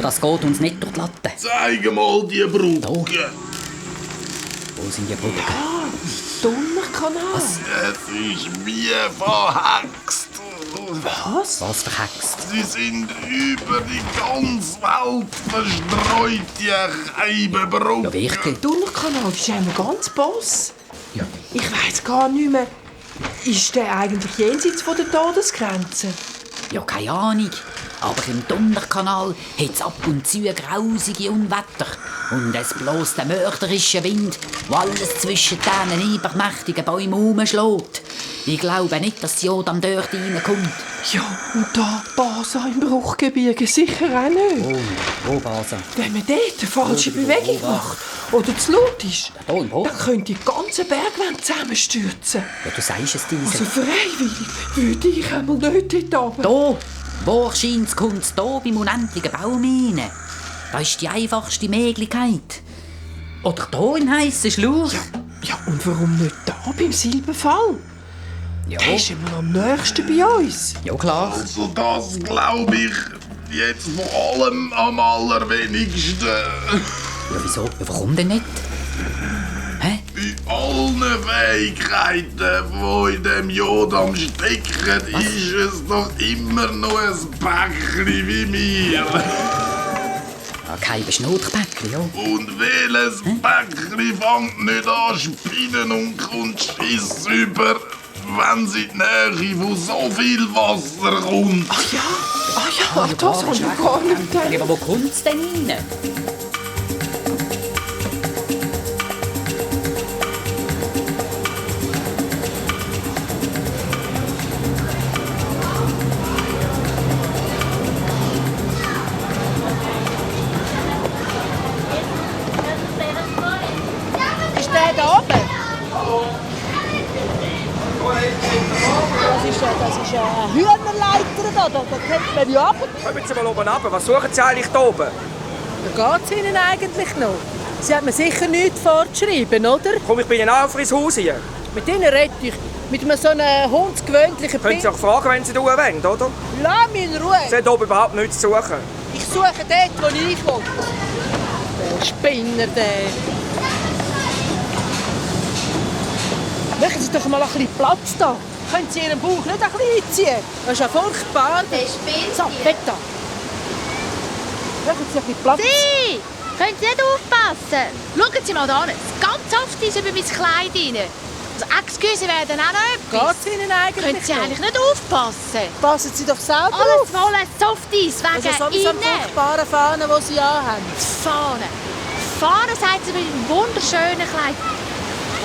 das geht uns nicht durch die Latte. Zeig mal die Brücke. Wo sind die Brücken? Donnerkanal. Es ist wie verhext. Was? Was verhext? Sie sind über die ganze Welt verstreut, die Keibenbrücke. Ja, wirklich? Donnerkanal ist einmal ganz boss. Ja. Ich weiss gar nicht mehr. Ist der eigentlich jenseits von der Todesgrenze? Ja, keine Ahnung. Aber im Donnerkanal hat es ab und zu grausige Unwetter. Und es bläst ein mörderischer Wind, der alles zwischen diesen übermächtigen Bäumen herumschlägt. Ich glaube nicht, dass Jodam dort reinkommt. Ja, und da Basa im Bruchgebirge sicher auch nicht. Wo Basa? Wenn man dort eine falsche Bewegung macht oder zu laut ist, dann könnte die ganze Bergwand zusammenstürzen. Ja, du sagst es, Diesel. Also freiwillig würde ich einmal nicht dort runter. Da, wahrscheinlich kommt es hier beim unendlichen Baum rein. Das ist die einfachste Möglichkeit. Oder hier in heissen Schlauch. Ja, und warum nicht da beim Silberfall? Ja. Der ist immer am nächsten bei uns. Ja, klar. Also das glaube ich jetzt vor allem am allerwenigsten. Ja, wieso? Ja, warum denn nicht? Bei allen Fähigkeiten, die in dem Jodam stecken, ist es doch immer noch ein Bäckchen wie mir. Kein Beschnurrbäckchen, ja. Und welches Bäckchen fängt nicht an spinnen und kommt Schiss über, wenn sie in die Nähe von so viel Wasser kommt? Ach ja, das habe ich gar nicht gedacht. Aber wo kommt es denn rein? Ist der da oben? Das ist eine Hühnerleiter da kennt man ja ab. Kommen Sie mal oben runter. Was suchen Sie eigentlich hier oben? Da geht es Ihnen eigentlich noch. Sie hat mir sicher nichts vorgeschrieben, oder? Komm, ich bin Ihnen auch ins Haus hier. Mit Ihnen rede ich. Mit einem so einem hundsgewöhnlichen Können Sie auch fragen, wenn Sie da wollen, oder? Lass mich in Ruhe. Sie haben oben überhaupt nichts zu suchen. Ich suche dort, wo ich will. Der Spinner, der. Machen Sie doch mal ein bisschen Platz da. Können Sie Ihren Bauch nicht ein bisschen einziehen? Das ist ja furchtbar. Der spinnt. So, weg da. Machen Sie ein bisschen Platz. Sie! Können Sie nicht aufpassen? Schauen Sie mal da hin. Ganz oft ist über mein Kleid rein. Also, Excuse werden auch noch etwas. Geht's Ihnen eigentlich Können Sie noch? eigentlich nicht aufpassen? Passen Sie doch selber Alles auf. voller Softies wegen Also sowieso Ihnen. die furchtbaren Fahnen, die Sie anhaben. Die Fahne. Die Fahne sagt sie mit einem wunderschönen Kleid.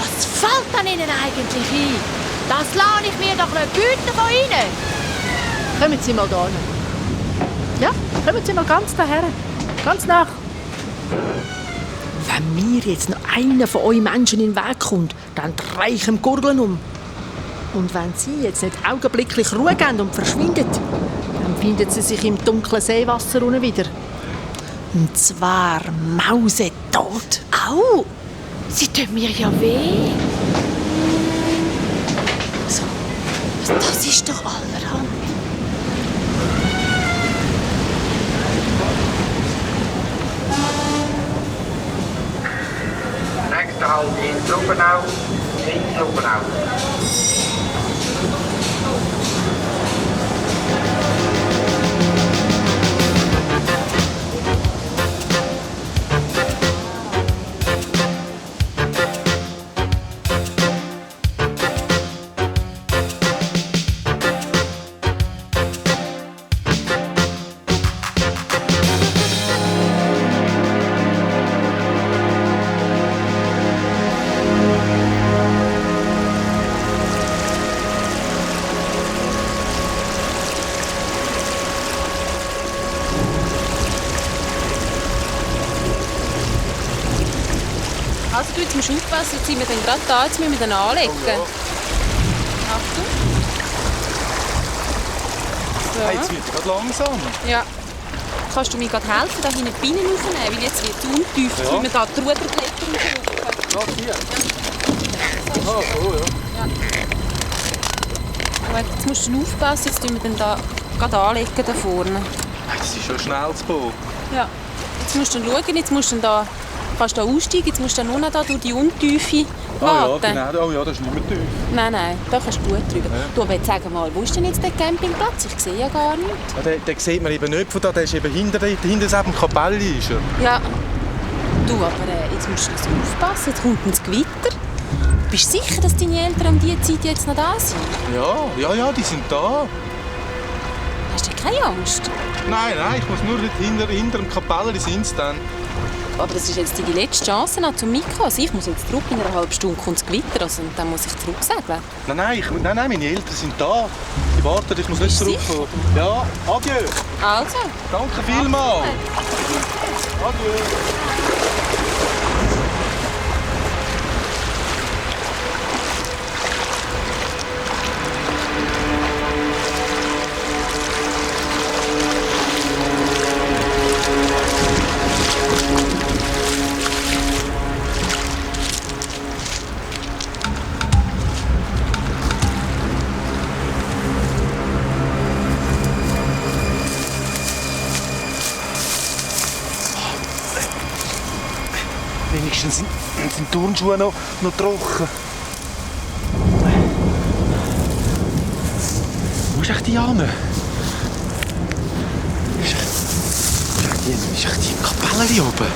Was fällt an Ihnen eigentlich ein? Das lasse ich mir doch nicht bieten von Ihnen. Kommen Sie mal da hin. Ja, kommen Sie mal ganz daher. Ganz nach. Wenn mir jetzt noch einer von euch Menschen in den Weg kommt, dann drehe ich ihm die Gurgeln um. Und wenn Sie jetzt nicht augenblicklich Ruhe geben und verschwinden, dann finden Sie sich im dunklen Seewasser unten wieder. Und zwar mausetot. Au! Sie tun mir ja weh. So, das ist doch allerhand. Nächster Halt in Truppenau, in Truppenau. Also du, jetzt musst du aufpassen, jetzt sind wir dann gerade da, jetzt müssen wir den anlegen. Oh, ja. Achtung. So. Hey, jetzt wird es gerade langsam. Ja. Kannst du mir gerade helfen, da hinten die Bienen aufnehmen? Weil jetzt wird es untief, jetzt müssen wir da die Ruderblätter aufnehmen. Hier? Ah, so, ja. Aber jetzt musst du aufpassen, jetzt tun wir den da gerade anlegen, da vorne. Hey, das ist schon schnell zu Boot. Ja. Jetzt musst du dann schauen, jetzt musst du dann kannst du da aussteigen, jetzt musst du dann nur noch da durch die Untiefe warten. Ja, genau. Oh ja, das ist nicht mehr tief. Nein, da kannst du gut drüber. Ja. Du, aber jetzt sag mal, wo ist denn jetzt der Campingplatz? Ich sehe ja gar nichts. Ja, den sieht man eben nicht von da, der ist eben hinter dem Kapelle. Ist er. Ja. Du, aber jetzt musst du so aufpassen, jetzt kommt ins Gewitter. Bist du sicher, dass deine Eltern um diese Zeit jetzt noch da sind? Ja, die sind da. Hast du keine Angst? Nein, ich muss nur hinter dem Kapelle sind sie dann. Aber das ist jetzt die letzte Chance noch zum Mikro. Also ich muss jetzt zurück, in einer halben Stunde kommt das Gewitter, also dann muss ich zurücksegeln. Nein, meine Eltern sind da. Die warten, ich muss nicht zurückkommen. Ja, adieu. Also. Danke vielmals. Adieu. Wenigstens sind die Turnschuhe noch trocken. Wo ist die Anne? Ist die im Kapelle oben?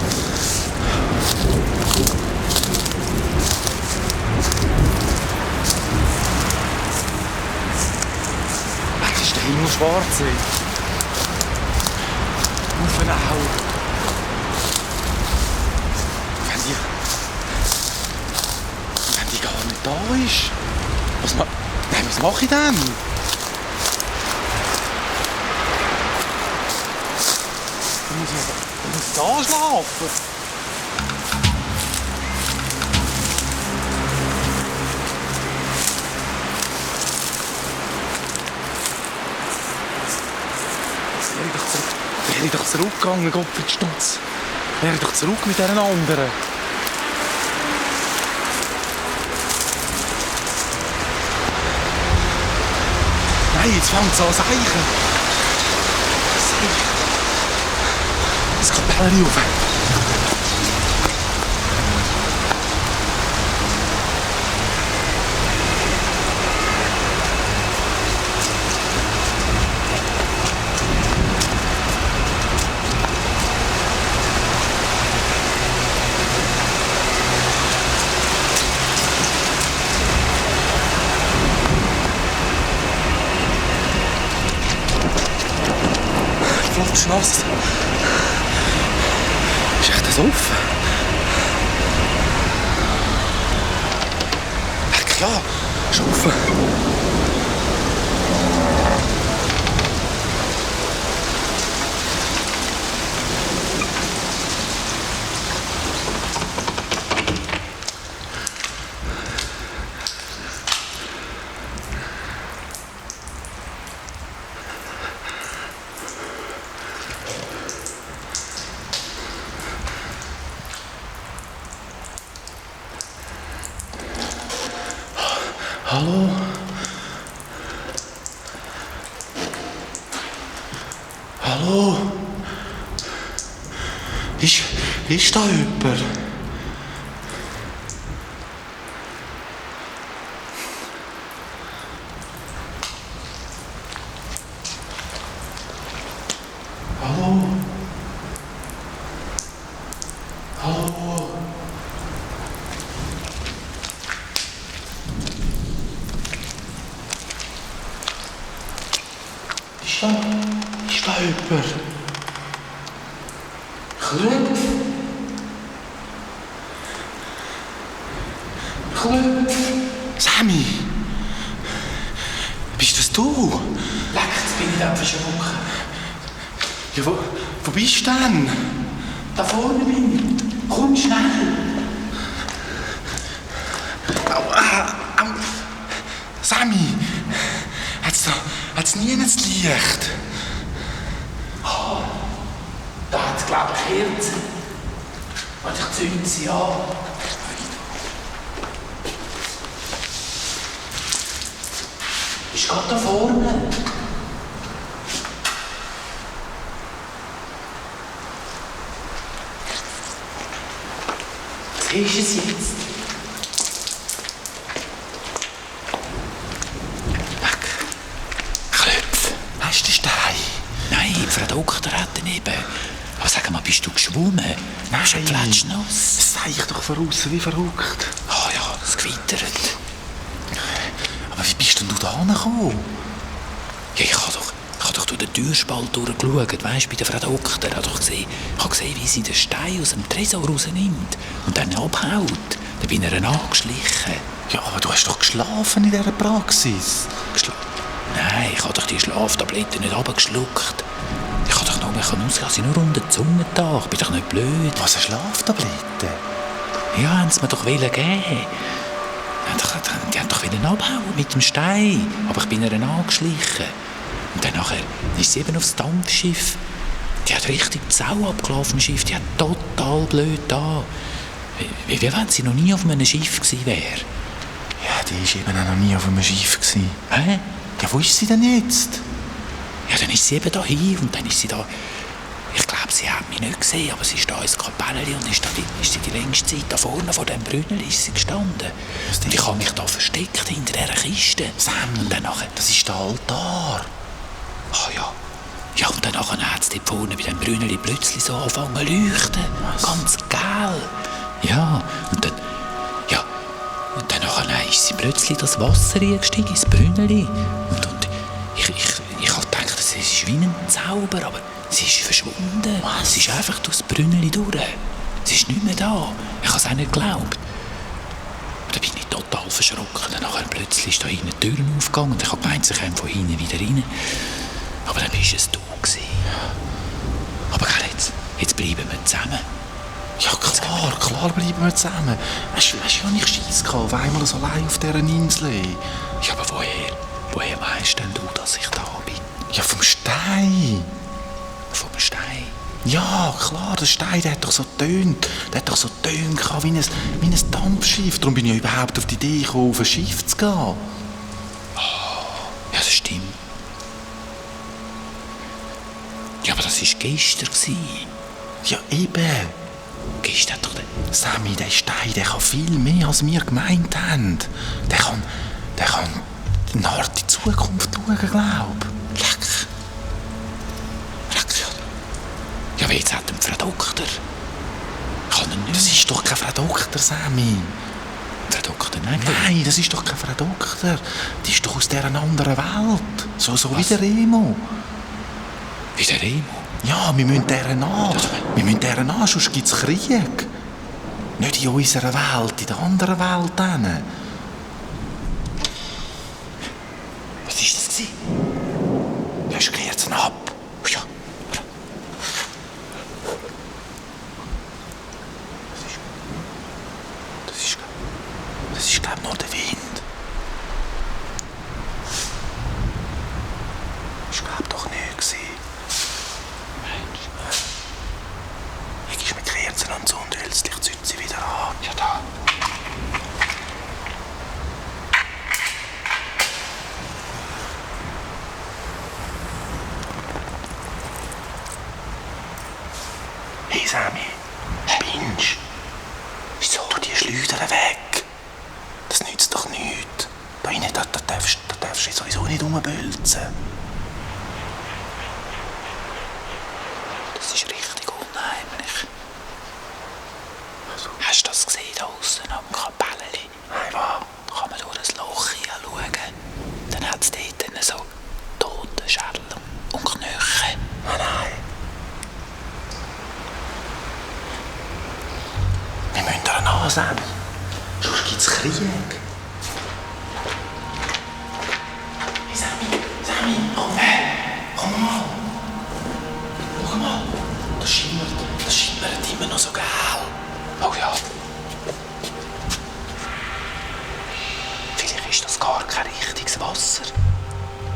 Jetzt ist der Himmel schwarz. Auf eine Haut. Wenn die gar nicht da ist, was mache ich denn? Ich muss da schlafen. Wäre ich doch zurückgegangen, Gottfried Stutz. Wäre ich doch zurück mit diesen anderen. Nein, jetzt fängt es an zu seichen. Das Kapelle rauf. Nass. Ist echt das offen? Leck, ja, ist offen. Hallo? Hallo? Ist da jemand? Hallo? Hallo? Ist da jemand? Klopf! Klopf! Sammy! Bist das du? Leck, jetzt bin ich da verschrocken. Ja, wo bist du denn? Da vorne bin ich. Komm schnell. nie das Licht. Oh, da hat es, glaube ich, Kerzen. Und ich zünde sie an. Ist gerade da vorne. Was ist es jetzt? Hast du den Stein? Nein, Frau Doktor hat ihn eben. Aber sag mal, bist du geschwommen? Nein. Bist du plätschnass? Das sehe ich doch von außen wie verrückt. Ah ja, es gewittert. Aber wie bist denn du da hingekommen? Ja, ich habe doch durch den Türspalt durchgeschaut, weisst, bei der Frau Doktor. Ich habe gesehen, wie sie den Stein aus dem Tresor rausnimmt und dann abhaut. Dann bin ich ihr angeschlichen. Ja, aber du hast doch geschlafen in dieser Praxis. Nein, ich habe doch die Schlaftabletten nicht runtergeschluckt. Ich habe doch nur ausgehen, sie nur unter die Zunge da. Ich bin doch nicht blöd. Was, eine Schlaftablette? Ja, haben sie mir doch geben. Die haben doch abhauen mit dem Stein. Aber ich bin ihr angeschlichen. Und dann nachher ist sie eben aufs Dampfschiff. Die hat richtig die Sau abgelaufen im Schiff. Die hat total blöd da. Wie wenn sie noch nie auf einem Schiff gewesen wäre. Ja, die war eben auch noch nie auf einem Schiff gewesen. Hä? Ja, wo ist sie denn jetzt? Ja, dann ist sie eben da hin und dann ist sie da. Ich glaube, sie hat mich nicht gesehen, aber sie ist da ins Kapellchen und ist sie die längste Zeit da vorne vor dem Brünnel ist sie gestanden. Und ich habe mich da versteckt hinter dieser Kiste. Sam, und dann nachher, das ist der Altar. Ah ja. Ja, und dann nachher hat es dort vorne bei dem Brünnel plötzlich so angefangen zu leuchten. Was? Ganz geil. Ja, und dann... Ja, und dann nachher ist sie plötzlich das Wasser eingestiegen, ins Brünnel. Und ich habe gedacht, das ist wie ein Zauber, aber sie ist verschwunden. Was? Sie ist einfach durchs Brünnel durch. Sie ist nicht mehr da. Ich habe es auch nicht geglaubt. Da bin ich total verschrocken. Dann nachher plötzlich ist da hinten die Türen aufgegangen und ich habe gemeint, sie kommen von hinten wieder rein. Aber dann war es du. Aber jetzt bleiben wir zusammen. Ja, klar bleiben wir zusammen. Weißt du, ja nicht Scheiss gehabt, auf einmal so allein auf dieser Insel. Ja, aber woher weißt denn du, dass ich da bin? Ja, vom Stein. Vom Stein? Ja, klar, der Stein, der hat doch so getönt. Der hat doch so getönt wie ein Dampfschiff. Darum bin ich ja überhaupt auf die Idee gekommen, auf ein Schiff zu gehen. Oh, ja, das stimmt. Ja, aber das war gestern. Ja, eben. Gestern hat doch der... Sammy, der Stein, der kann viel mehr, als wir gemeint haben. Der kann eine harte Zukunft schauen, glaub. Leck. Ja, aber jetzt hat er Frau Doktor. Kann er nicht. Das ist doch kein Frau Doktor, Sammy. Frau Doktor, Nein, das ist doch keine Frau Doktor. Die ist doch aus dieser anderen Welt. So wie der Remo. Wie der Remo? Ja, wir müssen deren nach. Sonst gibt es Krieg. Nicht in unserer Welt, in der anderen Welt. Was war das? Hast du Kerzen ab? Ja. Das ist glaube ich, nur der Wind. Das war, glaube ich, doch nicht gewesen. Ich gehe mit Kerzen und so und hältst dich, zünd sie wieder an. Ja, da. Hey Sammy, spinnst? Wieso? Tu die Schleudern weg. Das nützt doch nichts. Da rein, da darfst du sowieso nicht rumbölzen. Das ist richtig unheimlich. Hast du das gesehen, da außen am Kapellchen? Nein, was? Da kann man durch das Loch hinschauen. Dann hat es dort so Totenschädel und Knochen. Nein. Wir müssen da nach, Sammy. Sonst gibt es Krieg. Hey, Sammy, komm mal. Schau mal, das schimmert immer noch so geil. Oh ja. Vielleicht ist das gar kein richtiges Wasser.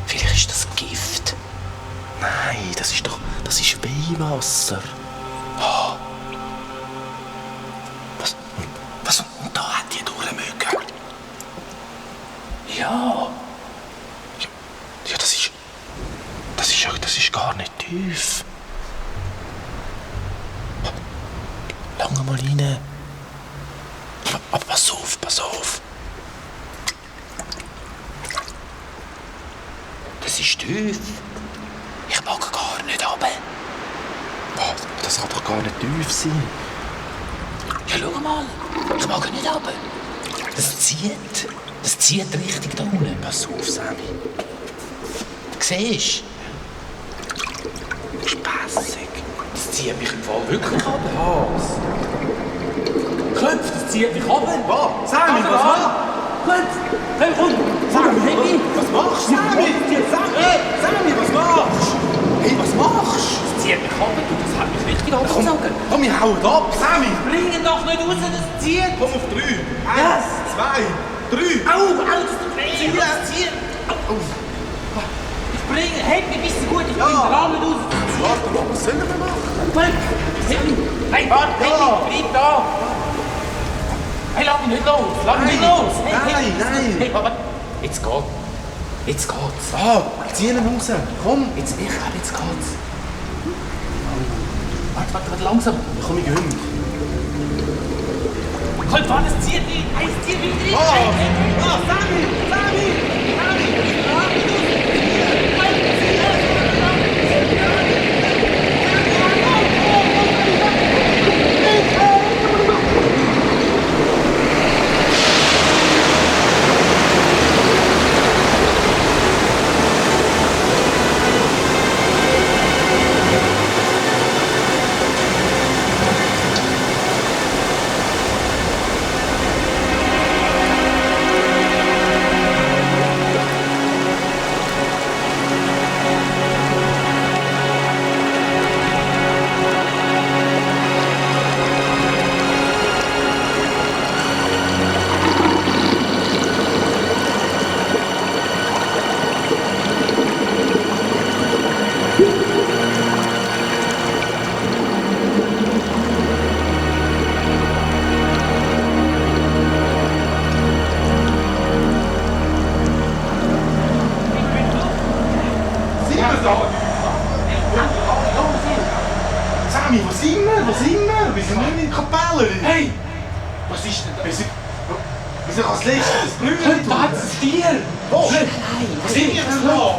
Vielleicht ist das Gift. Nein, das ist Weihwasser. Oh. Was? Und da hat die durchmögen? Ja. Ja, das ist gar nicht tief. Lange mal rein. Aber pass auf. Das ist tief. Ich mag gar nicht runter. Oh, das kann doch gar nicht tief sein. Ja, schau mal. Ich mag nicht runter. Das zieht richtig da unten. Pass auf, Sammy. Du siehst? Spässig. Das zieht mich im Fall wirklich runter. Was? Klopf, das zieht mich runter. Was? Sammy, was machst du? Klopf! Hey, komm! Sammy, was machst du? Sammy, was machst du? Hey, was machst du? Das zieht mich runter, das hat mich richtig runtergezogen. Komm, wir hauen ab, Sammy! Bring ihn doch nicht raus, das zieht! Komm auf 3. 1, 2, 3. Au, das zieht! Das zieht! Ich bringe, halt mich, bist du gut, ich bringe den Rahmen raus. Warte mal, was sollen wir machen? Hey, warte, bleib da! Hey, lass mich nicht los! Nein! Hey, aber jetzt geht's. Ah, zieh ihn raus. Komm. Jetzt geht's. Warte, langsam. Komm, ich geh. Komm, warte, es zieht ihn. Es zieht ihn rein. Sammy! Sammy, wo sind wir? Wir sind nicht in der Kapelle. Hey! Was ist denn da? Wir sind als letztes das Brügel. Da hat es ein Tier. Wo? Nein, was sind wir denn da?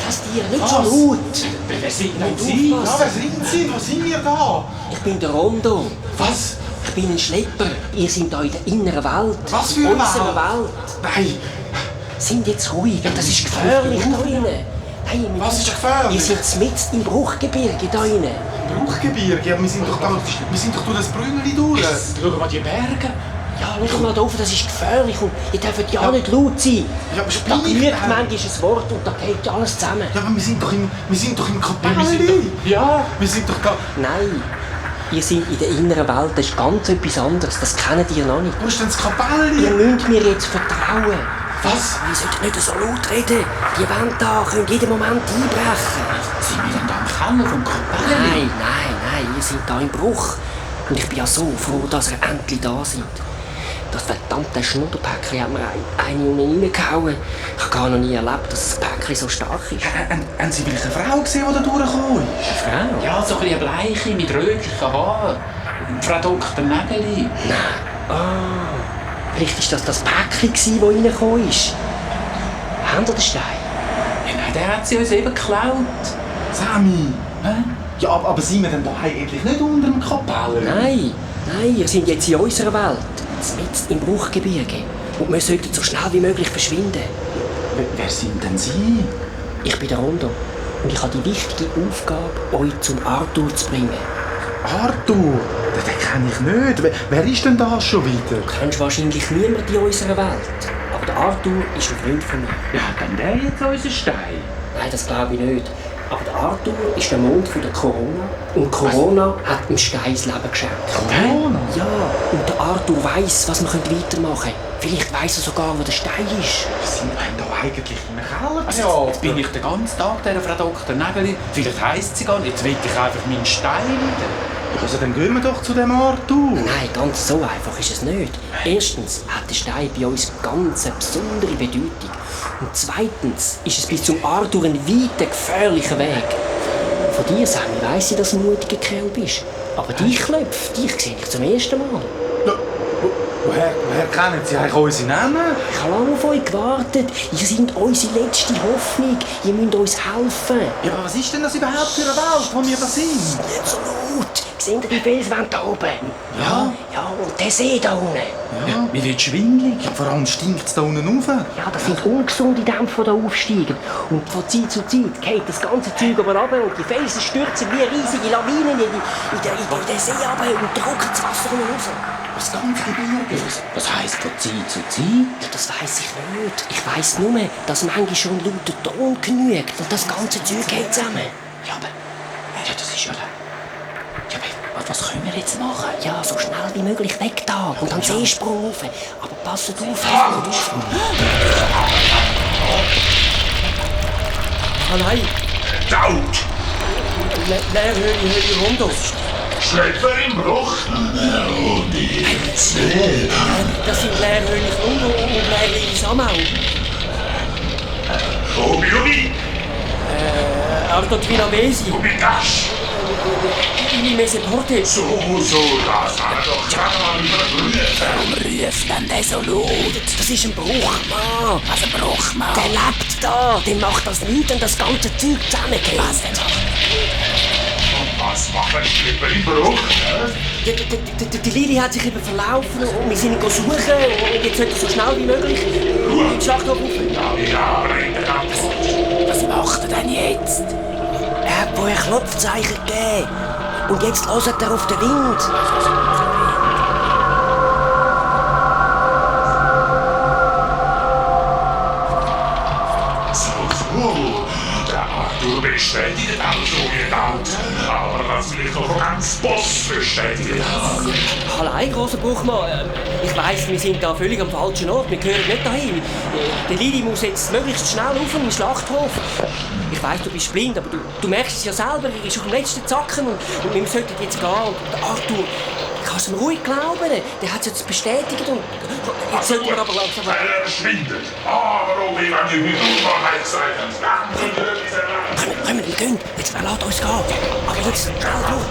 Das Tier, nicht so laut. Wer sind denn Sie? Ja, wer sind Sie? Wo sind wir da? Ich bin der Rondo. Was? Ich bin ein Schlepper. Ihr seid da in der inneren Welt. Was für eine Unsere Welt. Nein. Sind jetzt ruhig, das ist gefährlich da drinnen. Nein, was ist gefährlich? Wir sind mitten im Bruchgebirge da drinnen. Bruchgebirge? Ja, wir sind doch durch das Brünneli durch. Schau mal die Berge. Ja, schau mal da auf, das ist gefährlich und ihr dürft ja nicht laut sein. Ja, aber da genügt manchmal ein Wort und da geht ja alles zusammen. Ja, aber wir sind doch im Kapelle. Ja. Wir sind doch da... Nein. Ihr seid in der inneren Welt, das ist ganz etwas anderes. Das kennt ihr noch nicht. Wo ist denn das Kapelle? Ihr müsst mir jetzt vertrauen. Was? Wir sollten nicht so laut reden. Die Wände da können jeden Moment einbrechen. Sind wir denn da im Keller vom Kapelle? Nein. Wir sind da im Bruch. Und ich bin ja so froh, dass ihr endlich da seid. Das verdammte Schnudderpäckchen hat mir eine um ihn reingehauen. Ich habe gar noch nie erlebt, dass das Päckchen so stark ist. Haben Sie vielleicht eine Frau gesehen, die da durchgekommen ist? Eine Frau? Ja, so ein bisschen bleiche, mit rötlichen Haaren. Frau Dr. Nägeli. Nein. Vielleicht war das Päckchen, das reingekommen ist. Habt ihr den Stein? Ja, nein, der hat sie uns eben geklaut. Sammy! Ja, aber sind wir denn da eigentlich nicht unter dem Kapelle? Nein, wir sind jetzt in unserer Welt. Mitten im Bruchgebirge. Und wir sollten so schnell wie möglich verschwinden. Wer sind denn Sie? Ich bin der Rondo. Und ich habe die wichtige Aufgabe, euch zum Arthur zu bringen. Arthur? Den kenne ich nicht. Wer ist denn das schon wieder? Du kennst wahrscheinlich niemanden in unserer Welt. Aber der Arthur ist ein Freund von mir. Ja, hat denn der jetzt unseren Stein? Nein, das glaube ich nicht. Aber der Arthur ist der Mond von der Corona. Und Corona hat dem Stein das Leben geschenkt. Corona? Ja, und der Arthur weiss, was wir weitermachen können. Vielleicht weiss er sogar, wo der Stein ist. Wir sind da eigentlich im Keller. Also, jetzt bin ich den ganzen Tag der Frau Dr. Nägeli. Vielleicht heisst sie gar nicht. Jetzt will ich einfach meinen Stein wieder. Also dann gehen wir doch zu dem Arthur. Nein, ganz so einfach ist es nicht. Erstens hat der Stein bei uns ganz eine besondere Bedeutung. Und zweitens ist es bis zum Arthur ein weiter, gefährlicher Weg. Von dir, Sammy, weiss ich, dass du ein mutiger Kerl bist. Aber dich, Klöpf, dich sehe ich zum ersten Mal. Woher kennen Sie eigentlich unsere Namen? Ich habe lange auf euch gewartet. Ihr seid unsere letzte Hoffnung. Ihr müsst uns helfen. Ja, aber was ist denn das überhaupt für eine Welt, wo wir da sind? Nicht so laut. Seht ihr die Felswand da oben? Ja. Ja, und der See da unten. Ja. Mir wird schwindelig. Vor allem stinkt es da unten rauf. Ja, das sind ungesunde Dämpfe, die da aufsteigen. Und von Zeit zu Zeit geht das ganze Zeug aber runter und die Felsen stürzen wie riesige Lawinen in den See runter und drücken das Wasser raus. Das ganze Gebirge. Was heisst von Zeit zu Zeit? Ja, das weiss ich nicht. Ich weiss nur, dass manchmal schon ein lauter Ton genügt und das ganze Zeug geht zusammen. Ja, aber das ist ja... Ja, aber was können wir jetzt machen? Ja, so schnell wie möglich weg da und dann Seesprung rauf. Aber passt auf, Nein! Taut! Leerhöhle runter. Schlepper im Bruch! Das sind Leerhöhle runter und Leerhöhle Samau. Obi! Arto Trinavesi. Obi das! In Meseporte. So, das haben wir doch gerade überprüft. Warum ruft denn der so laut? Das ist ein Bruchmann. Was ein Bruchmann? Der lebt da. Der macht das nicht, wenn das ganze Zeug zusammengeht. Was denn? Was macht ein Schlepper im Bruch? Die Lili hat sich eben verlaufen und wir sind ihn suchen und jetzt sollte so schnell wie möglich in den Schachthof rauf. Ja, bringt er ab. Was macht er denn jetzt? Er hat wohl ein Klopfzeichen gegeben. Und jetzt hört er auf den Wind. So. Der Arthur bestätigt also ihr Tod. Aber das will ich noch von ganz Boss bestätigen. Allein, grosser Bruchmann. Ich weiss, wir sind da völlig am falschen Ort. Wir gehören nicht dahin. Der Lili muss jetzt möglichst schnell rauf in den Schlachthof. Ich weiss, du bist blind, aber du merkst es ja selber. Er ist auf dem letzten Zacken und wir sollten jetzt gehen. Und der Arthur, kannst du ihm ruhig glauben? Der hat es jetzt bestätigt und jetzt sollten wir aber langsam... Er verschwindet. Aber ob ihr an die Unwahrheit seid, Kommen, wir gehen. Jetzt verlässt uns gehen. Aber jetzt schnell durch.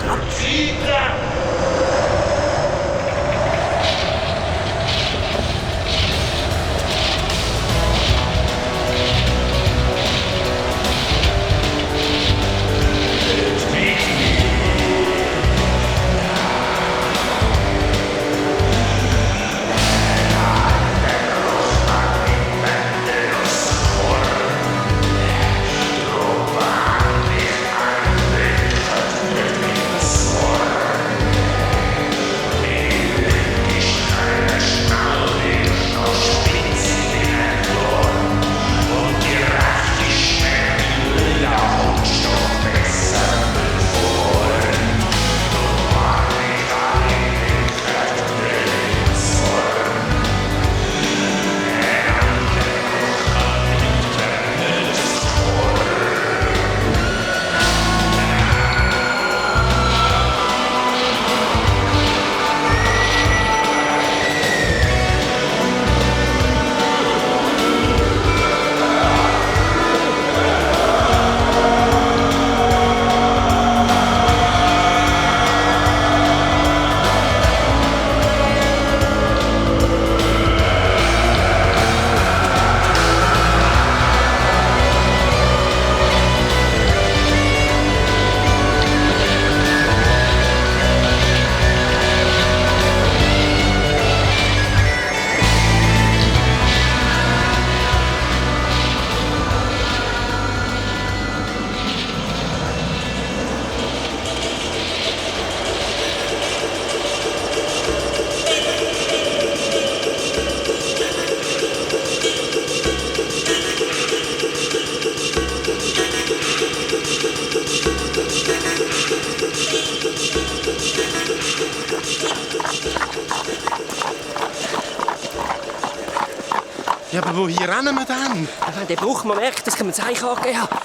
Ja, aber wohin rennen wir dann? Wenn der Bruchmann merkt, dass ich ihm ein Zeichen angegeben habe,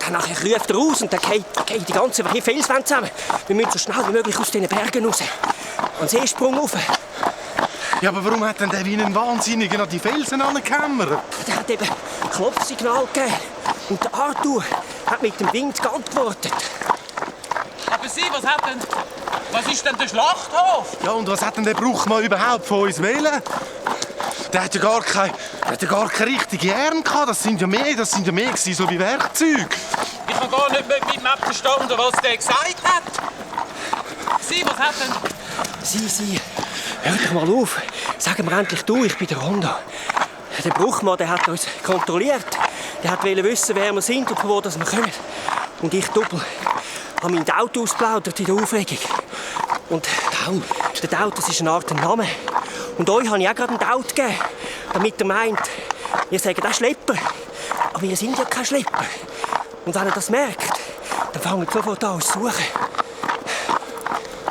dann nachher ruft er raus und dann geht die ganze Felswände zusammen. Wir müssen so schnell wie möglich aus diesen Bergen raus. An den Seesprung rauf. Ja, aber warum hat denn der wie ein Wahnsinniger an die Felsen angehämmert? Der hat eben Klopfsignal gegeben. Und der Arthur hat mit dem Wind geantwortet. Aber Sie, was ist denn der Schlachthof? Ja, und was hat denn der Bruchmann überhaupt von uns wählen? Der hat ja gar keine richtige Ehren gehabt. Das sind ja mehr gewesen, so wie Werkzeuge. Ich kann gar nicht mit meinem App verstanden, was der gesagt hat. Sie, was hat denn... Sie, hört doch mal auf. Sagen wir endlich du, ich bin der Rondo. Der Bruchmann, der hat uns kontrolliert. Der wollte wissen, wer wir sind und von wo wir kommen. Und ich doppel. Habe mein Auto ausgeplaudert in der Aufregung. Und der Daut, das ist eine Art Name. Und euch habe ich auch gerade einen Daut gegeben, damit ihr meint, ihr sagt auch Schlepper. Aber wir sind ja kein Schlepper. Und wenn ihr das merkt, dann fangt sofort an uns zu suchen.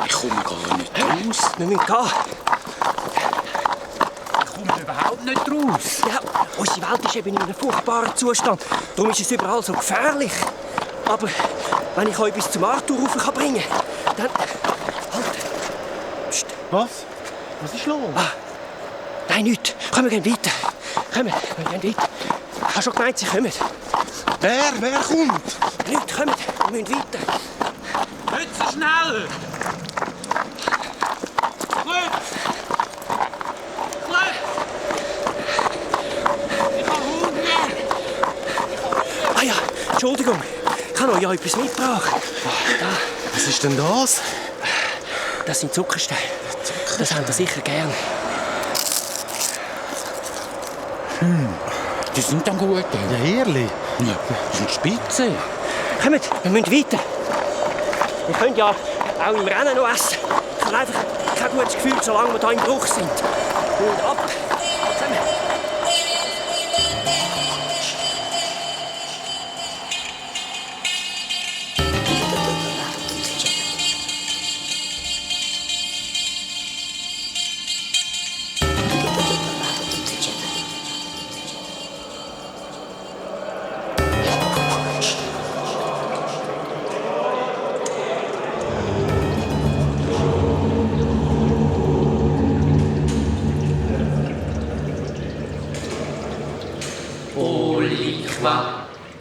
Ich komme gar nicht raus. Wir müssen gehen. Ich komme überhaupt nicht raus. Ja, unsere Welt ist eben in einem furchtbaren Zustand. Darum ist es überall so gefährlich. Aber wenn ich euch bis zum Arthur rauf bringen kann, dann... Halt! Psst. Was? Was ist los? Nein, nichts. Komm, wir gehen weiter. Komm, wir gehen weiter. Ich habe schon gemeint, sie kommen. Wer kommt? Nichts, kommt. Wir müssen weiter. Nicht so schnell! Ich habe Hunger! Ah ja, Entschuldigung. Ich habe euch ja etwas mitgebracht. Was ist denn das? Das sind Zuckersteine. Das habt ihr sicher gern. Die sind dann gut. Ja, ehrlich. Ja, das sind Spitze. Kommt, wir müssen weiter. Wir können ja auch im Rennen noch essen. Ich habe einfach kein gutes Gefühl, solange wir hier im Bruch sind. Und ab. Zusammen.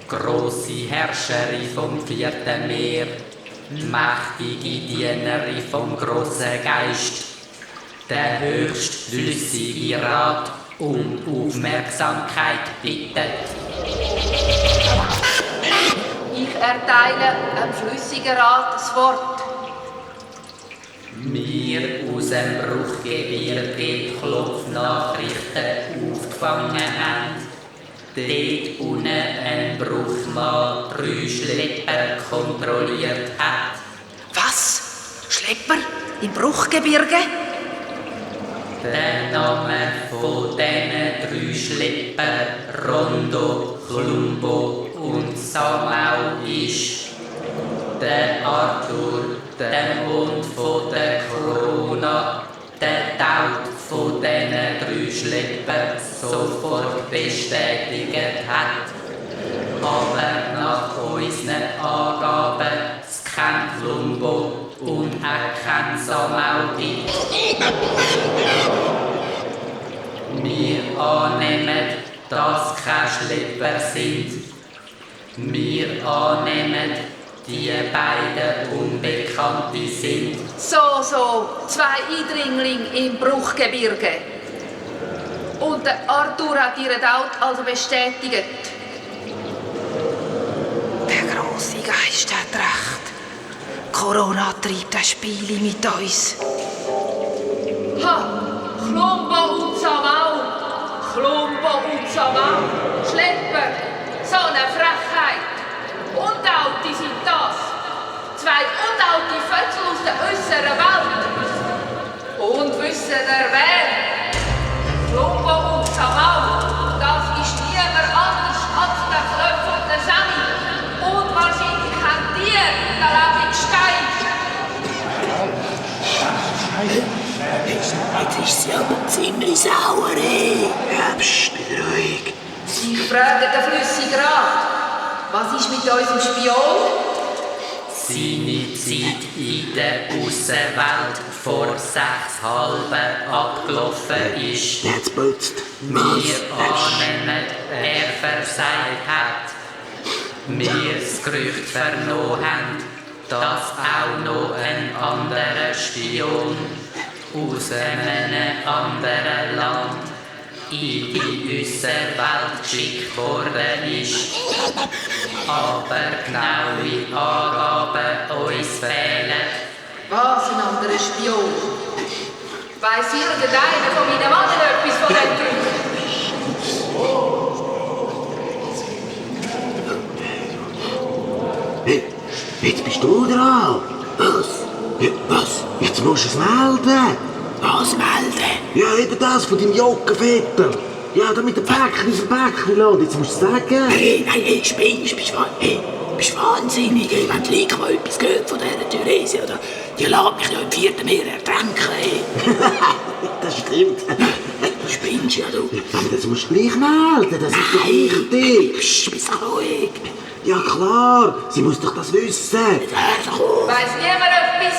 Grosse Herrscherin vom 4. Meer, mächtige Dienerin vom grossen Geist, der höchstflüssige Rat um Aufmerksamkeit bittet. Ich erteile dem flüssigen Rat das Wort. Wir aus dem Bruchgebirge Klopfnachrichten aufgefangen haben. Dort unten ein Bruchmann 3 Schlepper kontrolliert hat. Was? Schlepper? Im Bruchgebirge? Der Name von diesen 3 Schlepper, Rondo, Klumbo und Samau, ist der Arthur, der Mond von der Corona, der Taut von diesen 3 Schleppern sofort bestätigt hat. Aber nach unseren Angaben es kein Klumbo und auch kein Samau gibt. Wir annehmen, dass keine Schlepper sind. Wir annehmen, die beiden Unbekannte sind. So, 2 Eindringlinge im Bruchgebirge. Und der Arthur hat ihren Out also bestätigt. Der grosse Geist hat recht. Corona treibt ein Spiel mit uns. Ha! Klumbo und Samau! Schlepper! So eine Frechheit! Untaute sind das! 2 untaute Fötzel aus der äußeren Welt! Und wissen ihr wer? Klumbo und Samau! Das ist niemand anders als der Klöpf und der Sammy! Und wahrscheinlich haben die den lebendigen Stein! Jetzt ist sie aber ziemlich sauer, ey. Ja, pst, bitte ruhig. Ich frage den flüssigen Rat, was ist mit unserem Spion? Seine Zeit in der Aussenwelt vor 6,5 abgelaufen ist. Jetzt putzt. Wir ahnen nicht, er versagt hat. Wir das Gerücht vernommen haben, dass auch noch ein anderer Spion aus einem anderen Land in die Aussenwelt geschickt worden ist. Aber genaue Angaben uns fehlen. Was, ein anderer Spion? Weiss irgendeiner von meinen Männern etwas von dem Gerücht? Hey, jetzt bist du dran. Was? Ja, was? Jetzt musst du es melden. Was melden? Ja, eben das von deinem Jockenvetter. Ja, da mit dem Päckchen aus dem Päckchen lassen. Jetzt musst du es sagen. Hey, spinnst bist wahnsinnig. Hey, wenn die Leute mal etwas gehört von dieser Therese, oder? Die lässt mich ja im 4. Meer ertränken. Hey. Das stimmt. Du spinnst ja, du. Aber das musst du gleich melden. Das ist doch wichtig. Psst, bist ruhig. Ja klar, sie muss doch das wissen. Weiss niemand etwas?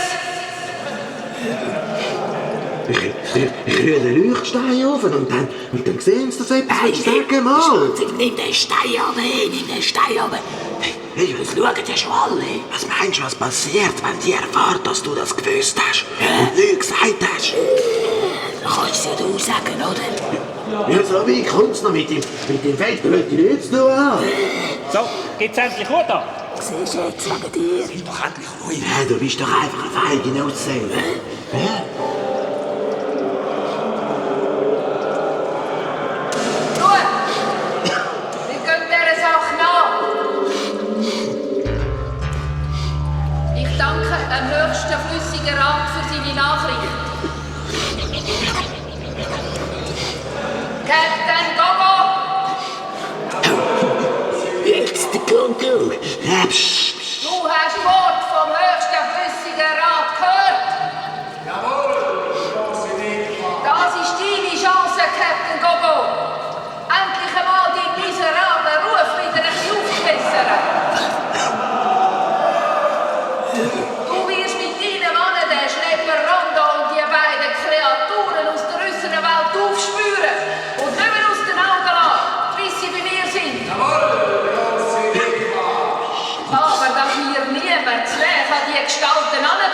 Ich rühre den Leuchtstein auf und dann sehen sie das etwas. Sag mal. Nimm den Stein ab, nimm den Stein ab. Hey, das schauen ja schon alle. Was meinst du, was passiert, wenn die erfahren, dass du das gewusst hast? Und nicht gesagt hast? Dann kannst du es ja du sagen, oder? Ja, so wie kommt's noch mit dem Fettbrötchen nicht zu tun. So, geht's endlich gut an? Siehst du jetzt wegen dir? Bist doch endlich ruhig. Ja, du bist doch einfach eine feige Nutzseele. Ja? Wir gehen dieser Sache nach. Ich danke dem höchsten flüssigen Rat für seine Nachricht. Captain Gogo! Jetzt der Gogo. Ja, psst. Du hast Wort vom höchsten flüssigen Rat gehört? Jawohl, das ist deine Chance, Captain Gogo. Endlich einmal deinen miserablen Ruf wieder ein bisschen aufzubessern. Du wirst mit deinen Mannen den Schlepper Rondo und die beiden Kreaturen aus der äußeren Welt aufspüren und nicht mehr aus den Augen lassen, bis sie bei mir sind. Aber dass mir niemand zu näher an die Gestalten angeht.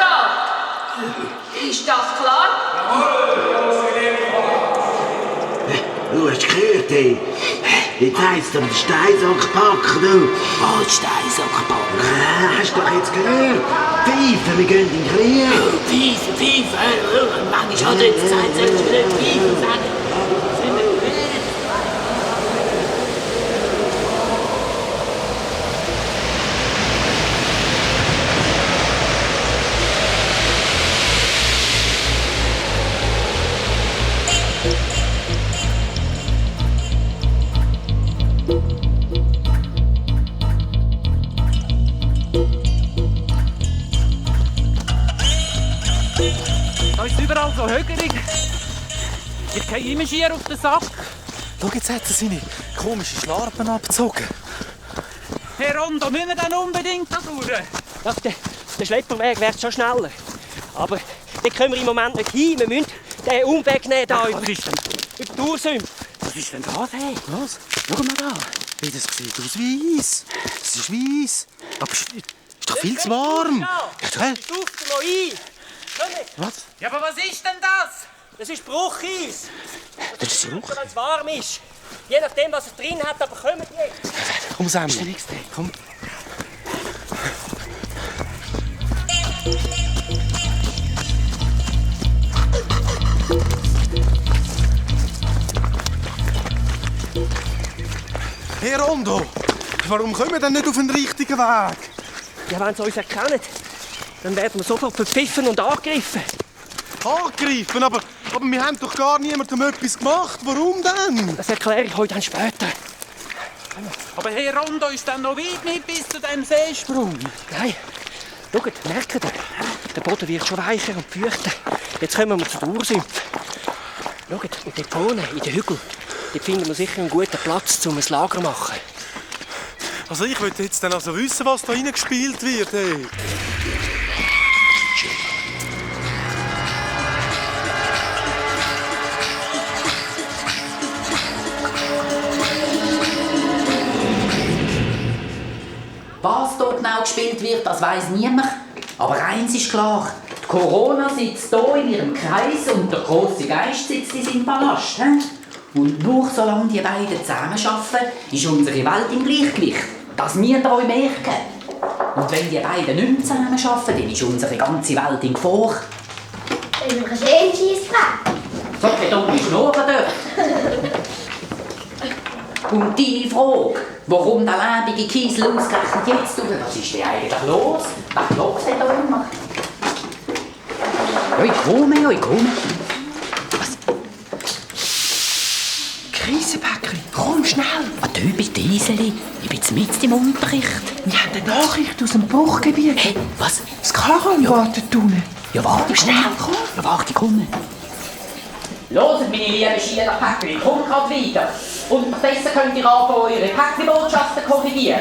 Ist das klar? Du hast gehört, ey. Jetzt heisst es aber den Steinsack packen, du. Was, Steinsack packen? Hast du doch jetzt gehört? Pfeifen, wir gehen in den Krieg. Pfeifen. Manchmal hat jetzt Zeit, sollst du wieder Pfeifen sagen. Da ist überall so högerig. Ich gehe immer schier auf den Sack. Schau, jetzt hat er seine komischen Schlarpen abgezogen. Herr Rondo, müssen wir dann unbedingt da durch? Ja, der Schlepperweg wäre schon schneller. Aber da können wir im Moment nicht hin. Wir müssen den Umweg nehmen da über die Ursümpfe. Was ist denn das, hey? Was? Schau mal da. Hey, das sieht aus wie Eis. Das ist wie Eis. Aber es ist doch viel zu warm. Ja, hä? Stuft mal ein. Was? Ja, aber was ist denn das? Das ist Brucheis. Das ist Bruch? Wenn es warm ist. Je nachdem, was es drin hat, aber kommt jetzt. Komm, Sam. Komm. Hey Rondo, warum kommen wir denn nicht auf den richtigen Weg? Ja, wenn sie uns erkennen, dann werden wir sofort verpfiffen und angegriffen. Angegriffen? Aber wir haben doch gar niemandem etwas gemacht. Warum denn? Das erkläre ich heute dann später. Aber Herr Rondo ist dann noch weit nicht bis zu diesem Seesprung. Nein. Schaut, merkt ihr? Der Boden wird schon weicher und feuchter. Jetzt kommen wir zu der Ursümpfe. Schaut, und dort vorne, in den Hügeln, dort finden wir sicher einen guten Platz, um ein Lager zu machen. Also ich will jetzt dann also wissen, was da reingespielt wird. Hey. Was hier genau gespielt wird, das weiss niemand. Aber eins ist klar, die Corona sitzt hier in ihrem Kreis und der grosse Geist sitzt in seinem Palast. Und nur solange die beiden zusammenarbeiten, ist unsere Welt im Gleichgewicht. Das müsst ihr euch merken. Und wenn die beiden nicht mehr zusammenarbeiten, dann ist unsere ganze Welt in Gefahr. Wenn wir Schlehenscheissfrage. So, eine dumme Schnurren dort. Und deine Frage, warum der lebende Kiesel ausgerechnet jetzt tut, was ist denn eigentlich los? Was klopft denn da immer? Ja, ich komme. Krisenpäckchen, komm schnell! Du bist Iseli, ich bin mitten im Unterricht. Wir haben eine Nachricht aus dem Bruchgebiet. Hey, was? Das Karan wartet unten. Ja, warte, schnell, komm! Ja, warte, ich komme. Hört, meine lieben Schülerpäckchen, kommt gerade weiter. Und besser könnt ihr anfangen, eure Päckchenbotschaften korrigieren.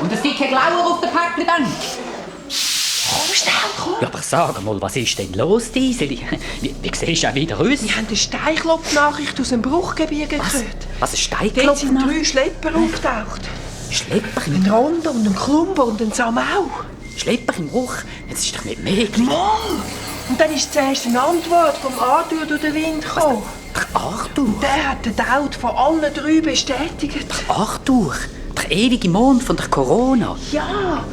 Und es gibt kein Glauer auf den Päckchen dann. Komm schnell, komm! Ja, aber sag mal, was ist denn los, Iseli? Wie siehst du auch wieder aus? Wir haben eine Steinklopf-Nachricht aus dem Bruchgebiet gehört. Was, ein Steinklopf? Dort sind 3 Schlepper aufgetaucht. Schlepper im... Ein Rondo und ein Klumber und ein Samau. Schlepper im Bruch? Das ist doch nicht möglich. Mal! Und dann ist zuerst eine Antwort vom Arthur durch den Wind gekommen. Arthur? Und der hat den Tod von allen 3 bestätigt. Arthur? Der ewige Mond von der Corona? Ja,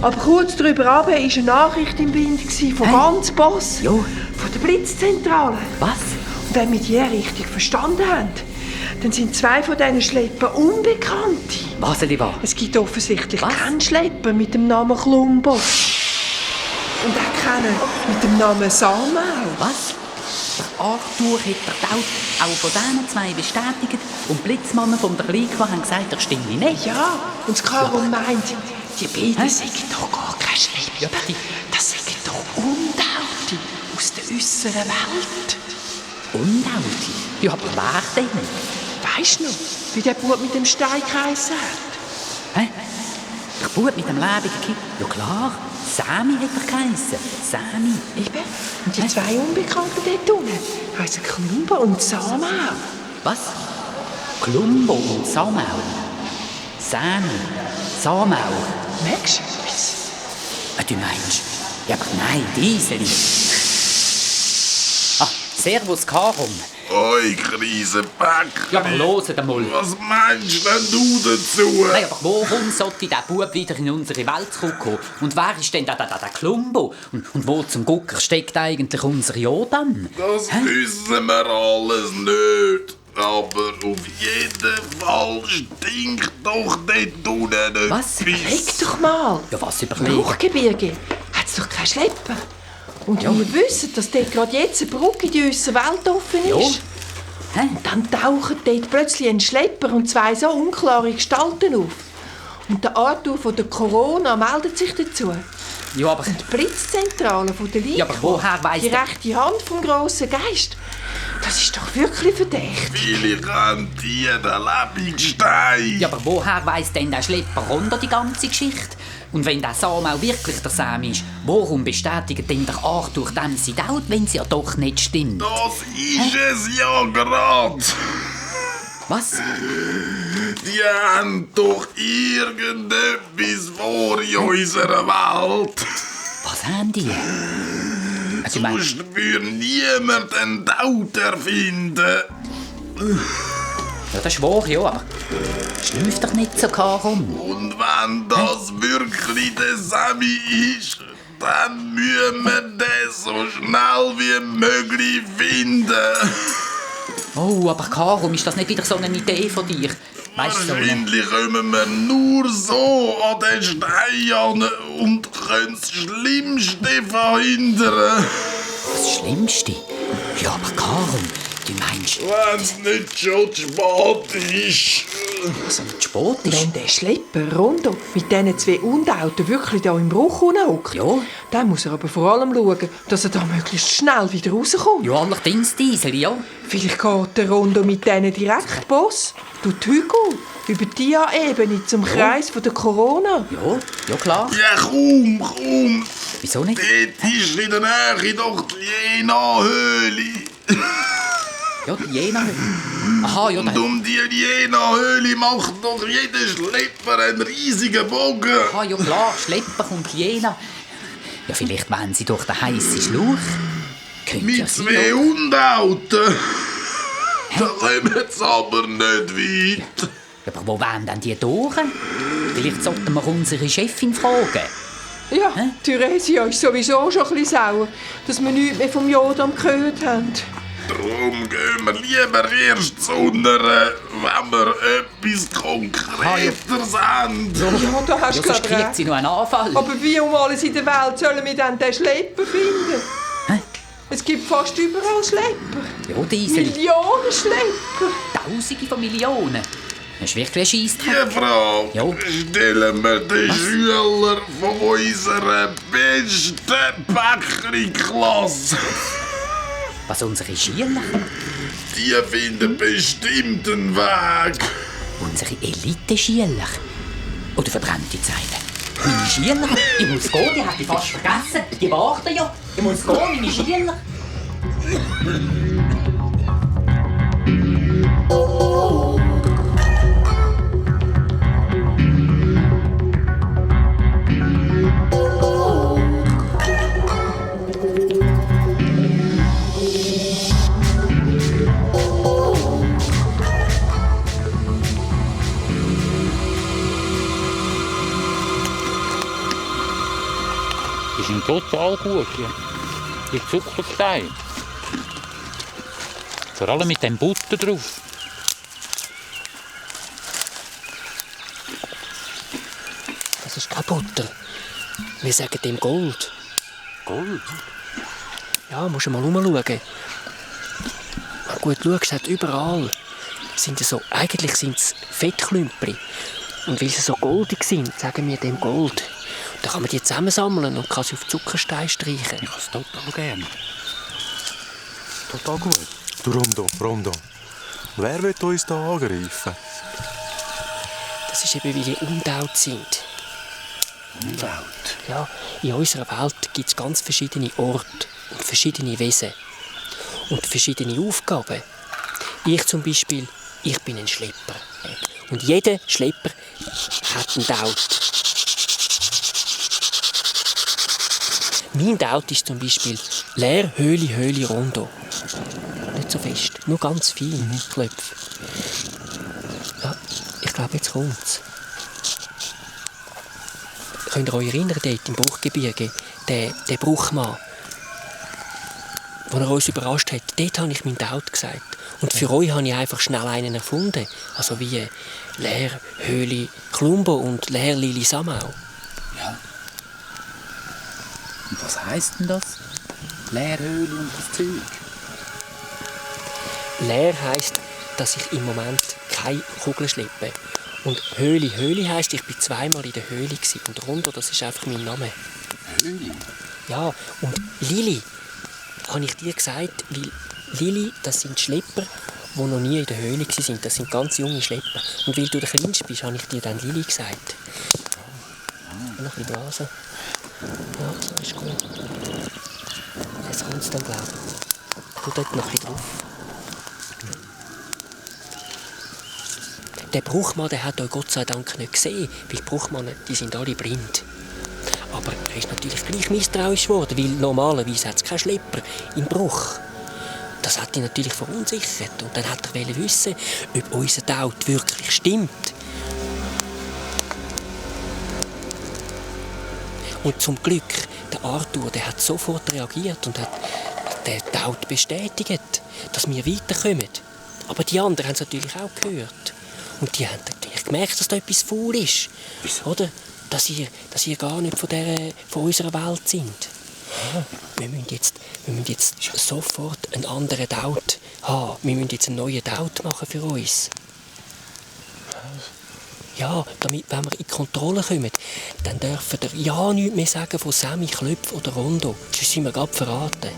aber kurz darüber war eine Nachricht im Wind von ganz Boss. Ja. Von der Blitzzentrale. Was? Und wenn wir die richtig verstanden haben, dann sind 2 von diesen Schleppern Unbekannte. Was, Eliva? Es gibt offensichtlich keinen Schlepper mit dem Namen Klumbo. Und auch keinen mit dem Namen Samau. Was? Der Arthur hat der Tod auch von diesen 2 bestätigt. Und die Blitzmannen von der Gliko haben gesagt, das stimme nicht. Ja, und das Karon meint, die beiden seien doch gar keine Schlepper. Ja, das seien doch Untaute aus der äußeren Welt. Untaute? Ja, aber wer denn? Weisst du noch, wie der Bub mit dem Steinkreis sagt? Hä? Der Bub mit dem lebenden Kind? Ja klar, Sami hat er geheissen. Sami. Eben. Und die 2 Unbekannten dort unten heissen Klumbo und Samau. Was? Klumbo und Samau? Sami, Samau. Merkst du etwas? Du meinst? Ja, aber nein, Iseli. Ah, servus, Karum. Oi, Krisenpäckchen. Ja, aber hört einmal. Was meinst denn du dazu? Nein, aber warum sollte dieser Bub wieder in unsere Welt zurückkommen? Und wer ist denn der Klumbo? Und wo zum Gucker steckt eigentlich unser Jodan? Das wissen wir alles nicht. Aber auf jeden Fall stinkt doch dort unten etwas. Was? Überleg doch mal. Ja, was überlegen? Bruchgebirge hat es doch keinen Schlepper. Und wir wissen, dass dort gerade jetzt eine Brücke in die äußere Welt offen ist. Ja. Und dann tauchen dort plötzlich ein Schlepper und 2 so unklare Gestalten auf. Und der Arthur von der Corona meldet sich dazu. Ja, aber... Und die Blitzzentrale von der Liga, ja, aber woher weiss die rechte Hand vom grossen Geist, das ist doch wirklich verdächtig. Vielleicht haben die den lebenden Stein. Ja, aber woher weiss denn der Schlepper Rondo die ganze Geschichte? Und wenn der Samau wirklich der Sam ist, warum bestätigt denn der Arthur dem sie Tod, wenn sie ja doch nicht stimmt? Das ist es ja grad. Was? Die haben doch irgendetwas vor in unserer Welt. Was haben die? Sonst würde niemand einen Tod erfinden. Ja, das ist wahr, ja, aber schlüpft doch nicht so Karum. Und wenn das wirklich der Sami ist, dann müssen wir den so schnell wie möglich finden. Oh, aber Karum, ist das nicht wieder so eine Idee von dir? Weißt du, wahrscheinlich kommen wir nur so an den Stein an und können das Schlimmste verhindern. Das Schlimmste? Ja, aber Karum, Du meinst... Wenn es nicht schon zu spät ist. Also zu spät ist? Wenn der Schlepper Rondo mit diesen 2 Undauten wirklich da im Bruch hockt, dann muss er aber vor allem schauen, dass er da möglichst schnell wieder rauskommt. Ja, allerdings, Diesel, ja. Vielleicht geht der Rondo mit denen direkt, Boss. Durch die Hügel, über die Dia-Ebene zum Kreis von der Corona. Ja, klar. Ja, komm. Wieso nicht? Dort ist in der Nähe doch die Jena-Höhle. Ja, die Jena-Höhle. Aha, ja. Und um die Jena-Höhle macht doch jeder Schlepper einen riesigen Bogen. Aha, ja klar, Schlepper und Jena. Ja, vielleicht wollen sie durch den heißen Schlauch. Mit 2 Undauten. Da kommen sie aber nicht weit. Aber wo wollen denn die durch? Vielleicht sollten wir unsere Chefin fragen. Ja, Theresia ist sowieso schon ein bisschen sauer, dass wir nichts mehr vom Jodam gehört haben. Darum gehen wir lieber erst zu einer, wenn wir etwas Konkreteres haben. Ja, da hast du sonst gerade kriegt sie noch einen Anfall. Aber wie um alles in der Welt sollen wir dann den Schlepper finden? Es gibt fast überall Schlepper. Ja, Diesel. Millionen Schlepper. Tausende von Millionen. Das ist wirklich ein Scheissdreck. Die Frage stellen wir den Schülern von unserer besten Päckli-Klasse. Was, unsere Schüler? Die finden bestimmt einen Weg. Unsere Elite-Schüler? Oder verbrannte Zeiten? Meine Schüler? Ich muss gehen, die hätte ich fast vergessen. Die warten ja. Ich muss gehen, meine Schüler. Die sind total gut, die Zuckersteine. Vor allem mit dem Butter drauf. Das ist keine Butter. Wir sagen dem Gold. Gold? Ja, musst du mal umschauen. Wenn du gut schaust, hat überall eigentlich sind es Fettklümpel. Und weil sie so goldig sind, sagen wir dem Gold. Dann kann man die zusammensammeln und kann sie auf Zuckerstein streichen. Ich habe es total gerne. Total gut. Du Rondo. Wer will uns da angreifen? Das ist eben, weil die undaut sind. Undaut? Ja, in unserer Welt gibt es ganz verschiedene Orte und verschiedene Wesen. Und verschiedene Aufgaben. Ich zum Beispiel, ich bin ein Schlepper. Und jeder Schlepper hat einen Daut. Mein Daut ist zum Beispiel leer, Höhle, Rondo. Nicht so fest, nur ganz fein, Klöpfe. Ja, ich glaube, jetzt kommt's. Könnt ihr euch erinnern, dort im Bruchgebirge, der Bruchmann, als er uns überrascht hat, dort habe ich meinen Daut gesagt. Und für euch habe ich einfach schnell einen erfunden. Also wie Leer, Höhle, Klumbo und Leer, Lili, Samau. Ja. Und was heisst denn das? Leerhöhle und das Zeug? Leer heisst, dass ich im Moment keine Kugel schleppe. Und Höhle heisst, ich war zweimal in der Höhle gewesen. Und Rondo, das ist einfach mein Name. Höhle? Ja, und Lili, habe ich dir gesagt, weil Lili, das sind Schlepper, die noch nie in der Höhle waren. Das sind ganz junge Schlepper. Und weil du der Kleinste bist, habe ich dir dann Lili gesagt. Noch ein bisschen blasen. Ja, so ist gut. Jetzt kommt es dann, glaube ich. Tu dort noch ein bisschen drauf. Der Bruchmann, der hat euch Gott sei Dank nicht gesehen, weil die Bruchmannen, die sind alle blind. Aber er ist natürlich gleich misstrauisch geworden, weil normalerweise hat es keinen Schlepper im Bruch. Das hat ihn natürlich verunsichert. Und dann hat er wissen, ob unser Daut wirklich stimmt. Und zum Glück, der Arthur, der hat sofort reagiert und hat den Daut bestätigt, dass wir weiterkommen. Aber die anderen haben es natürlich auch gehört. Und die haben natürlich gemerkt, dass da etwas faul ist. Oder? Dass ihr gar nicht von unserer Welt sind. Ja. wir müssen jetzt sofort einen anderen Taut haben. Wir müssen jetzt einen neuen Taut machen für uns. Ja, damit, wenn wir in die Kontrolle kommen, dann dürfen wir ja nichts mehr sagen von Sammy, Klöpf oder Rondo. Sonst sind wir gerade verraten.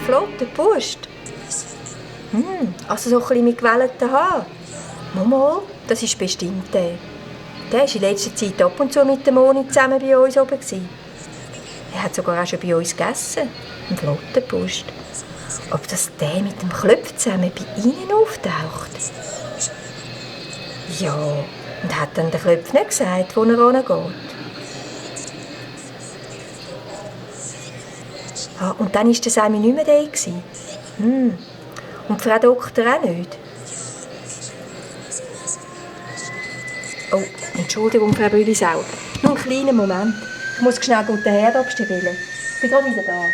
Flotter Bursch. Also so ein bisschen mit gewellten Haaren. Mama, das ist bestimmt der. Der war in letzter Zeit ab und zu mit der Moni zusammen bei uns oben. Er hat sogar auch schon bei uns gegessen. Ein flotter Bursch. Ob das der mit dem Klöpf zusammen bei Ihnen auftaucht? Ja, und hat dann der Klöpf nicht gesagt, wo er hingeht? Ah, und dann war der Sammy nicht mehr da. Und Frau Doktor auch nicht. Oh, Entschuldigung, Frau Brüllisauer. Nur einen kleinen Moment. Ich muss schnell den Herd abstellen. Ich bin gerade wieder da.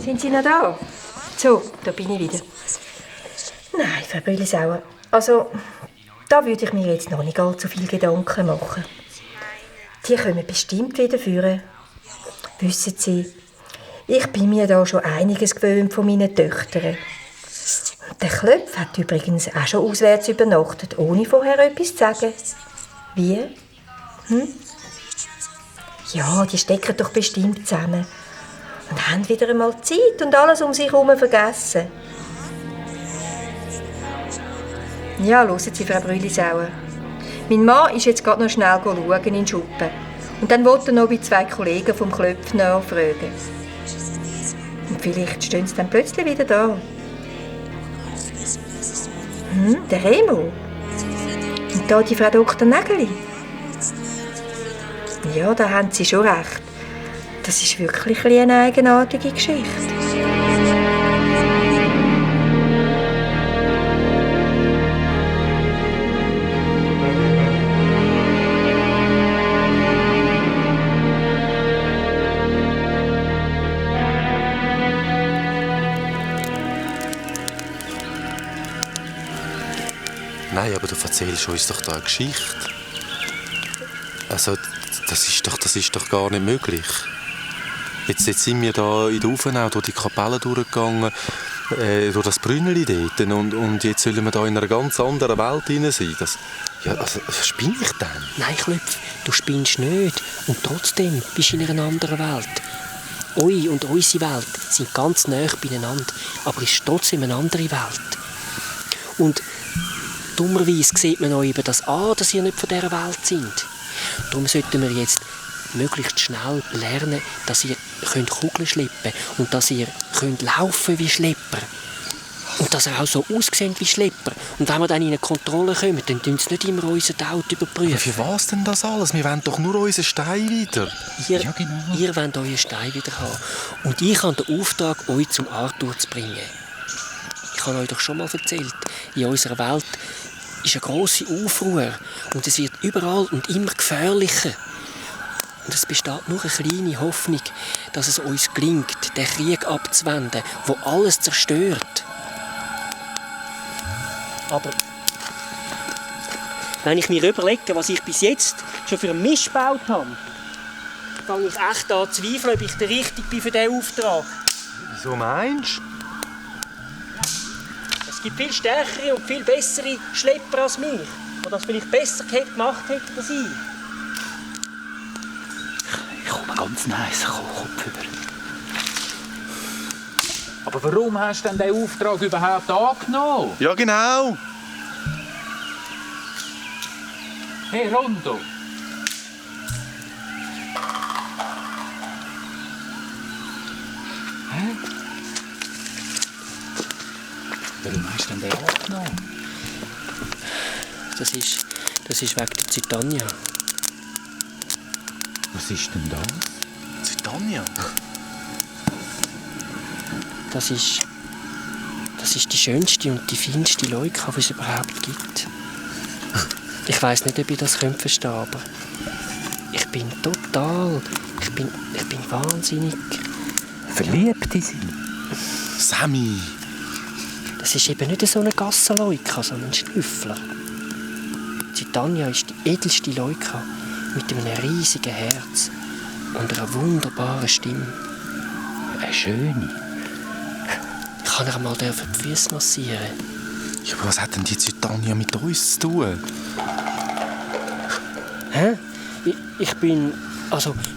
Sind Sie noch da? So, da bin ich wieder. Nein, Frau Brüllisauer, also, da würde ich mir jetzt noch nicht allzu viel Gedanken machen. Die kommen bestimmt wieder führen. Wissen Sie, ich bin mir da schon einiges gewöhnt von meinen Töchtern. Und der Klöpf hat übrigens auch schon auswärts übernachtet, ohne vorher etwas zu sagen. Wie? Ja, die stecken doch bestimmt zusammen. Und haben wieder einmal Zeit und alles um sich herum vergessen. Ja, hören Sie, Frau Brüllisauer. Mein Mann ist jetzt gerade noch schnell schauen in den Schuppen. Und dann wollte er noch bei 2 Kollegen vom Klöpf nachfragen. Und vielleicht stehen sie dann plötzlich wieder da. Der Remo. Und da die Frau Dr. Nägeli. Ja, da haben Sie schon recht. Das ist wirklich eine eigenartige Geschichte. Nein, aber du erzählst uns doch da eine Geschichte. Also, das ist doch gar nicht möglich. Jetzt sind wir da in der Ufenau durch die Kapelle durchgegangen, durch das Brünneli dort. Und jetzt sollen wir da in einer ganz anderen Welt hinein sein. Spinne ich denn? Nein, Klöpf, du spinnst nicht. Und trotzdem bist du in einer anderen Welt. Eure und unsere Welt sind ganz nah beieinander, aber es ist trotzdem eine andere Welt. Und dummerweise sieht man euch eben das an, dass ihr nicht von dieser Welt seid. Darum sollten wir jetzt möglichst schnell lernen, dass ihr Kugeln schleppen könnt und dass ihr laufen wie Schlepper. Und dass ihr auch so aussehen wie Schlepper. Und wenn wir dann in eine Kontrolle kommen, dann tun sie nicht immer unseren Auto überprüfen. Aber für was denn das alles? Wir wollen doch nur unseren Stein wieder. Ihr wollt euren Stein wieder haben. Und ich habe den Auftrag, euch zum Arthur zu bringen. Ich habe euch doch schon mal erzählt, in unserer Welt ist eine grosse Aufruhr. Und es wird überall und immer gefährlicher. Und es besteht nur eine kleine Hoffnung, dass es uns gelingt, den Krieg abzuwenden, der alles zerstört. Aber wenn ich mir überlege, was ich bis jetzt schon für einen Mist gebaut habe, fange ich echt an zu zweifeln, ob ich der Richtige bin für diesen Auftrag. Wieso meinst du? Es gibt viel stärkere und viel bessere Schlepper als mich, die das vielleicht besser gemacht hätten als ich. Ich komme ganz nice Kopf über. Aber warum hast du denn diesen Auftrag überhaupt angenommen? Ja, genau. Hey, Rondo. Warum hast du denn den abgenommen? Das ist wegen der Zitania. Was ist denn das? Zitania? Das ist die schönste und die feinste Leuka, die es überhaupt gibt. Ich weiss nicht, ob ich das verstehen könnte, aber ich bin wahnsinnig... Verliebt in sie? Sammy! Das ist eben nicht so eine Gassenleuka, sondern ein Schnüffler. Zitania ist die edelste Leuka mit einem riesigen Herz und einer wunderbaren Stimme. Eine schöne. Ich kann ihr mal die Füße massieren. Ja, aber was hat denn die Zitania mit uns zu tun? Hä?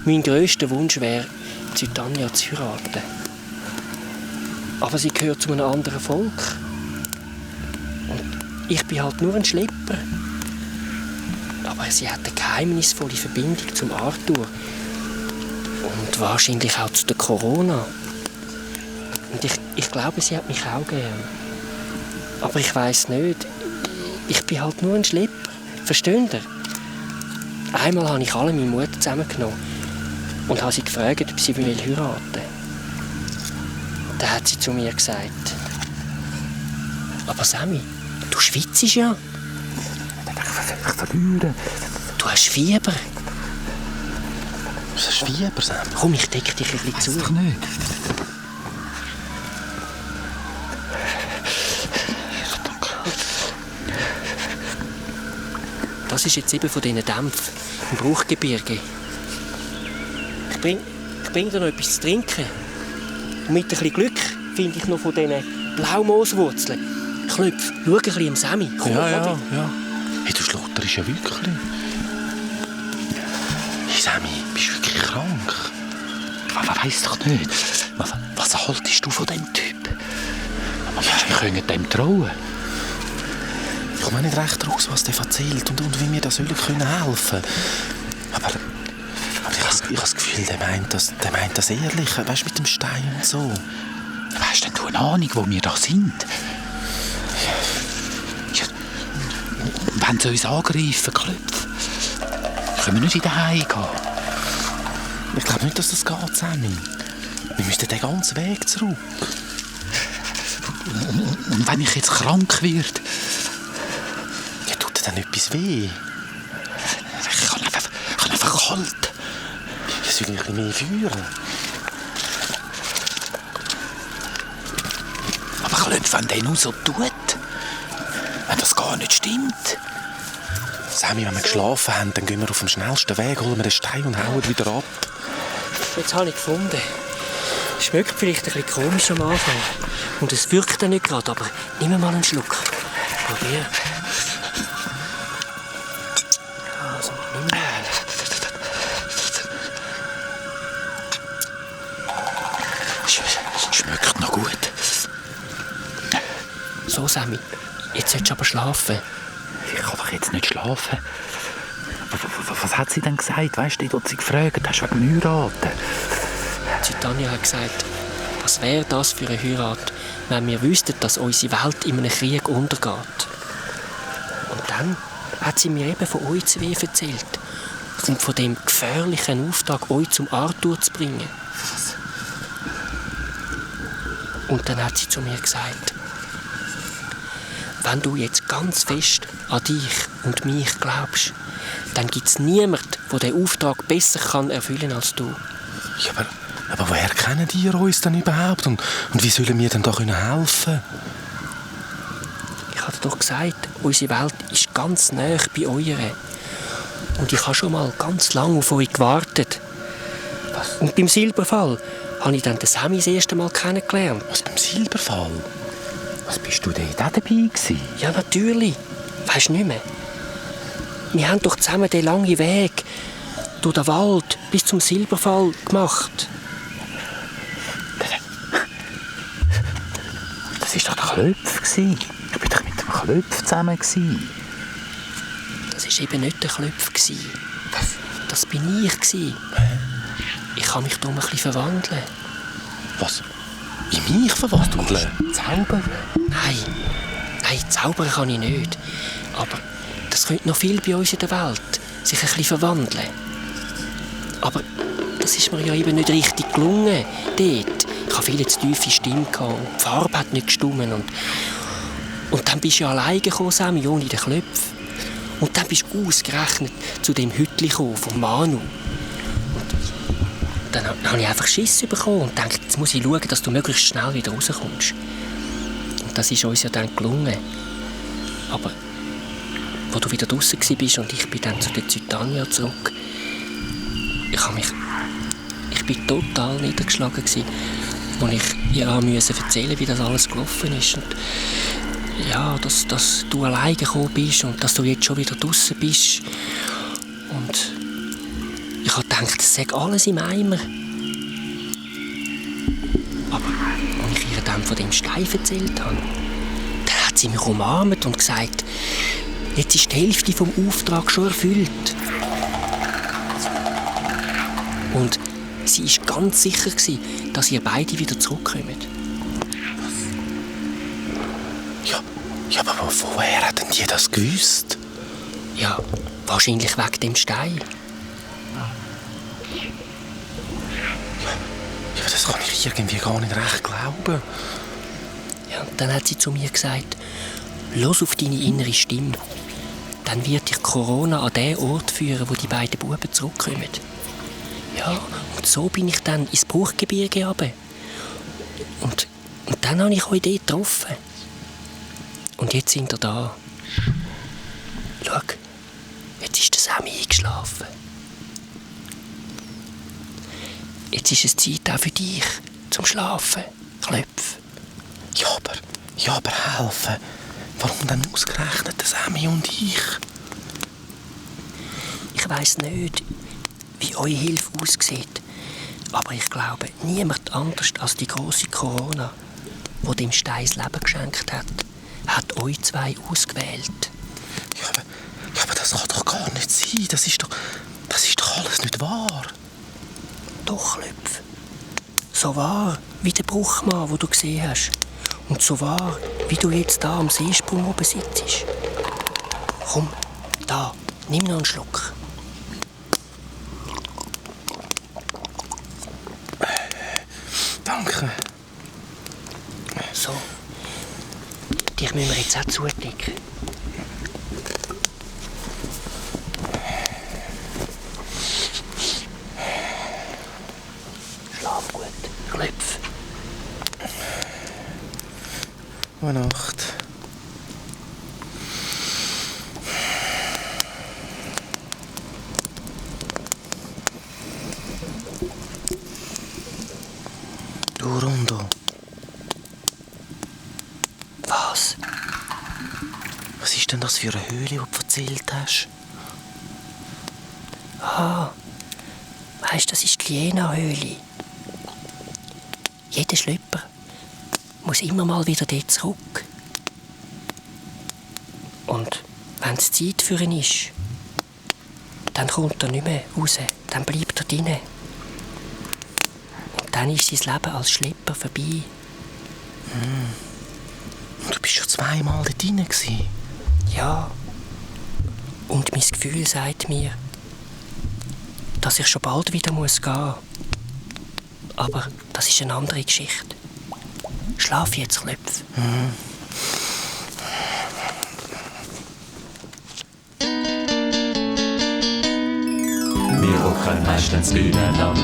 Mein grösster Wunsch wäre, Zitania zu heiraten. Aber sie gehört zu einem anderen Volk. Und ich bin halt nur ein Schlepper. Aber sie hat eine geheimnisvolle Verbindung zum Arthur. Und wahrscheinlich auch zu der Corona. Und ich glaube, sie hat mich auch gern. Aber ich weiss nicht. Ich bin halt nur ein Schlepper. Versteht ihr? Einmal habe ich alle meine Mut zusammengenommen und habe sie gefragt, ob sie heiraten will. Dann hat sie zu mir gesagt: «Aber Sammy, du schwitzt ja.» Ich verliere. «Du hast Fieber.» Was ist Fieber, Sammy? «Komm, ich decke dich ein bisschen zu.» Doch nicht. Das ist jetzt eben von diesen Dämpfen im Bruchgebirge. Ich bring dir noch etwas zu trinken. Und mit ein bisschen Glück finde ich noch von diesen Blaumooswurzeln. Klopf, schau ein bisschen am Sammy. Komm, Ja. Hey, du schlotterst ja wirklich. Hey, Sammy, bist du wirklich krank? Weiss doch nicht. Was haltest du von dem Typ? Wir können dem trauen. Ich komme nicht recht raus, was der erzählt und wie wir da helfen können. Aber ich habe das Gefühl, der meint das ehrlich, weißt du, mit dem Stein und so. Hast denn du eine Ahnung, wo wir da sind? Ja, wenn sie uns angreifen, Klopf, können wir nicht in den Heim gehen. Ich glaube nicht, dass das geht, Sammy. Wir müssen den ganzen Weg zurück. Und wenn ich jetzt krank werde? Ja, tut dir dann etwas weh? Ich kann einfach kalt. Ja, soll ich ein bisschen mehr führen? Aber Klopf, wenn der nur so tut, wenn das gar nicht stimmt. Sammy, wenn wir geschlafen haben, dann gehen wir auf dem schnellsten Weg, holen wir den Stein und hauen wieder ab. Jetzt habe ich gefunden. Es schmeckt vielleicht ein bisschen komisch am Anfang. Und es wirkt dann nicht gerade, aber nimm mal einen Schluck. Probier. Also, nimm mal. Schmeckt noch gut. So, Sammy, jetzt solltest du aber schlafen. Ich kann doch jetzt nicht schlafen. Was hat sie denn gesagt? Weißt du, dort sie gefragt, hast du wegen Heiraten? Zitania hat gesagt, was wäre das für eine Heirat, wenn wir wüssten, dass unsere Welt in einem Krieg untergeht. Und dann hat sie mir eben von euch zwei erzählt und von dem gefährlichen Auftrag, euch zum Arthur zu bringen. Und dann hat sie zu mir gesagt: «Wenn du jetzt ganz fest an dich und mich glaubst, dann gibt es niemanden, der diesen Auftrag besser erfüllen kann als du.» Ja, aber woher kennen die uns denn überhaupt? Und wie sollen wir denn da helfen? Ich habe doch gesagt, unsere Welt ist ganz nahe bei eurer. Und ich habe schon mal ganz lange auf euch gewartet. Und beim Silberfall habe ich dann den Sammy das erste Mal kennengelernt. Was, beim Silberfall? Was, bist du dort auch dabei gewesen? Ja, natürlich. Weisst du nicht mehr? Wir haben doch zusammen den langen Weg durch den Wald bis zum Silberfall gemacht. Das war doch der Klopf. Ich war doch mit dem Klopf zusammen. Das war eben nicht der Klopf. Das bin ich. Ich kann mich darum ein bisschen verwandeln. Was? In mich verwandeln? Zaubern? Nein, Zaubern kann ich nicht. Aber das könnte noch viel bei uns in der Welt sich ein bisschen verwandeln. Aber das ist mir ja eben nicht richtig gelungen dort. Ich hatte viel zu tiefe Stimme und die Farbe hat nicht gestimmt. Und dann bist du ja alleine gekommen, Sammy, ohne den Klöpf. Und dann bist du ausgerechnet zu dem Hütli gekommen, von Manu. Und dann habe ich einfach Schiss bekommen und dachte, jetzt muss ich schauen, dass du möglichst schnell wieder rauskommst. Und das ist uns ja dann gelungen. Aber als du wieder draussen warst und ich bin dann zu der Zitania zurück, ich bin total niedergeschlagen gewesen, als ich ihr erzählen musste, wie das alles gelaufen ist. Und ja, dass du alleine gekommen bist und dass du jetzt schon wieder draussen bist. Und ich habe gedacht, das sei alles im Eimer. Aber als ich ihr dann von dem Stein erzählt habe, dann hat sie mich umarmt und gesagt, jetzt ist die Hälfte vom Auftrag schon erfüllt. Und sie war ganz sicher, dass ihr beide wieder zurückkommen. Ja, aber woher hat denn die das gewusst? Ja, wahrscheinlich wegen dem Stein. Ja, das kann ich irgendwie gar nicht recht glauben. Ja, und dann hat sie zu mir gesagt, los auf deine innere Stimme. Dann wird dich Corona an den Ort führen, wo die beiden Buben zurückkommen. Ja, und so bin ich dann ins Bruchgebirge runter. Und dann habe ich euch dort getroffen. Und jetzt sind ihr da. Schau, jetzt ist der Sammy eingeschlafen. Jetzt ist es Zeit auch für dich zum Schlafen, Klöpf. Ja, aber helfen. Warum denn ausgerechnet der Sammy und ich? Ich weiss nicht, wie eure Hilfe aussieht. Aber ich glaube, niemand anders als die grosse Corona, die dem Stein das Leben geschenkt hat euch zwei ausgewählt. Ja, aber das kann doch gar nicht sein. Das ist doch alles nicht wahr. Doch, Klöpf. So wahr wie der Bruchmann, den du gesehen hast. Und so wahr, wie du jetzt da am Seesprung oben sitzt. Komm, da, nimm noch einen Schluck. Danke. So. Dich müssen wir jetzt auch zudecken. Schlaf gut, Klöpf. Gute Nacht. Du Rondo. Was? Was ist denn das für eine Höhle, die du erzählt hast? Ah, weisst, das ist die Liena-Höhle. Jeder Schlöpper muss immer mal wieder dort zurück. Und wenn es Zeit für ihn ist, dann kommt er nicht mehr raus, dann bleibt er drinnen. Und dann ist sein Leben als Schlepper vorbei. Und du bist schon zweimal dort drin gewesen? Ja. Und mein Gefühl sagt mir, dass ich schon bald wieder gehen muss. Aber das ist eine andere Geschichte. Schlaf jetzt, Klöpf. Wir rocken meistens Bühnenland.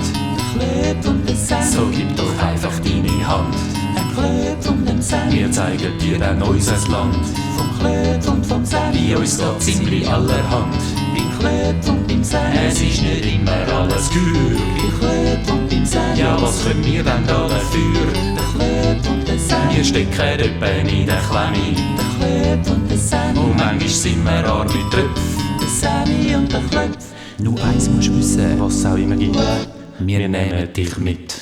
Klöp und der Sam, so gib doch einfach deine Hand. Ein Klöp und dem Sam, wir zeigen dir dann unser Land. Vom Klöp und vom Sam, bei uns geht ziemlich allerhand. Beim Klöp und beim Sam, es ist nicht immer alles gut. Beim Klöp und beim Sam, ja was können wir denn da dafür? Der Klöp und der Sam, wir stecken etwa in der Klemme. Der Klöp und der Sam, und manchmal sind wir arme Tröpfe. Der Sammy und der Klöpf. Nur eins musst du wissen, was es auch immer gibt. Wir nehmen dich mit.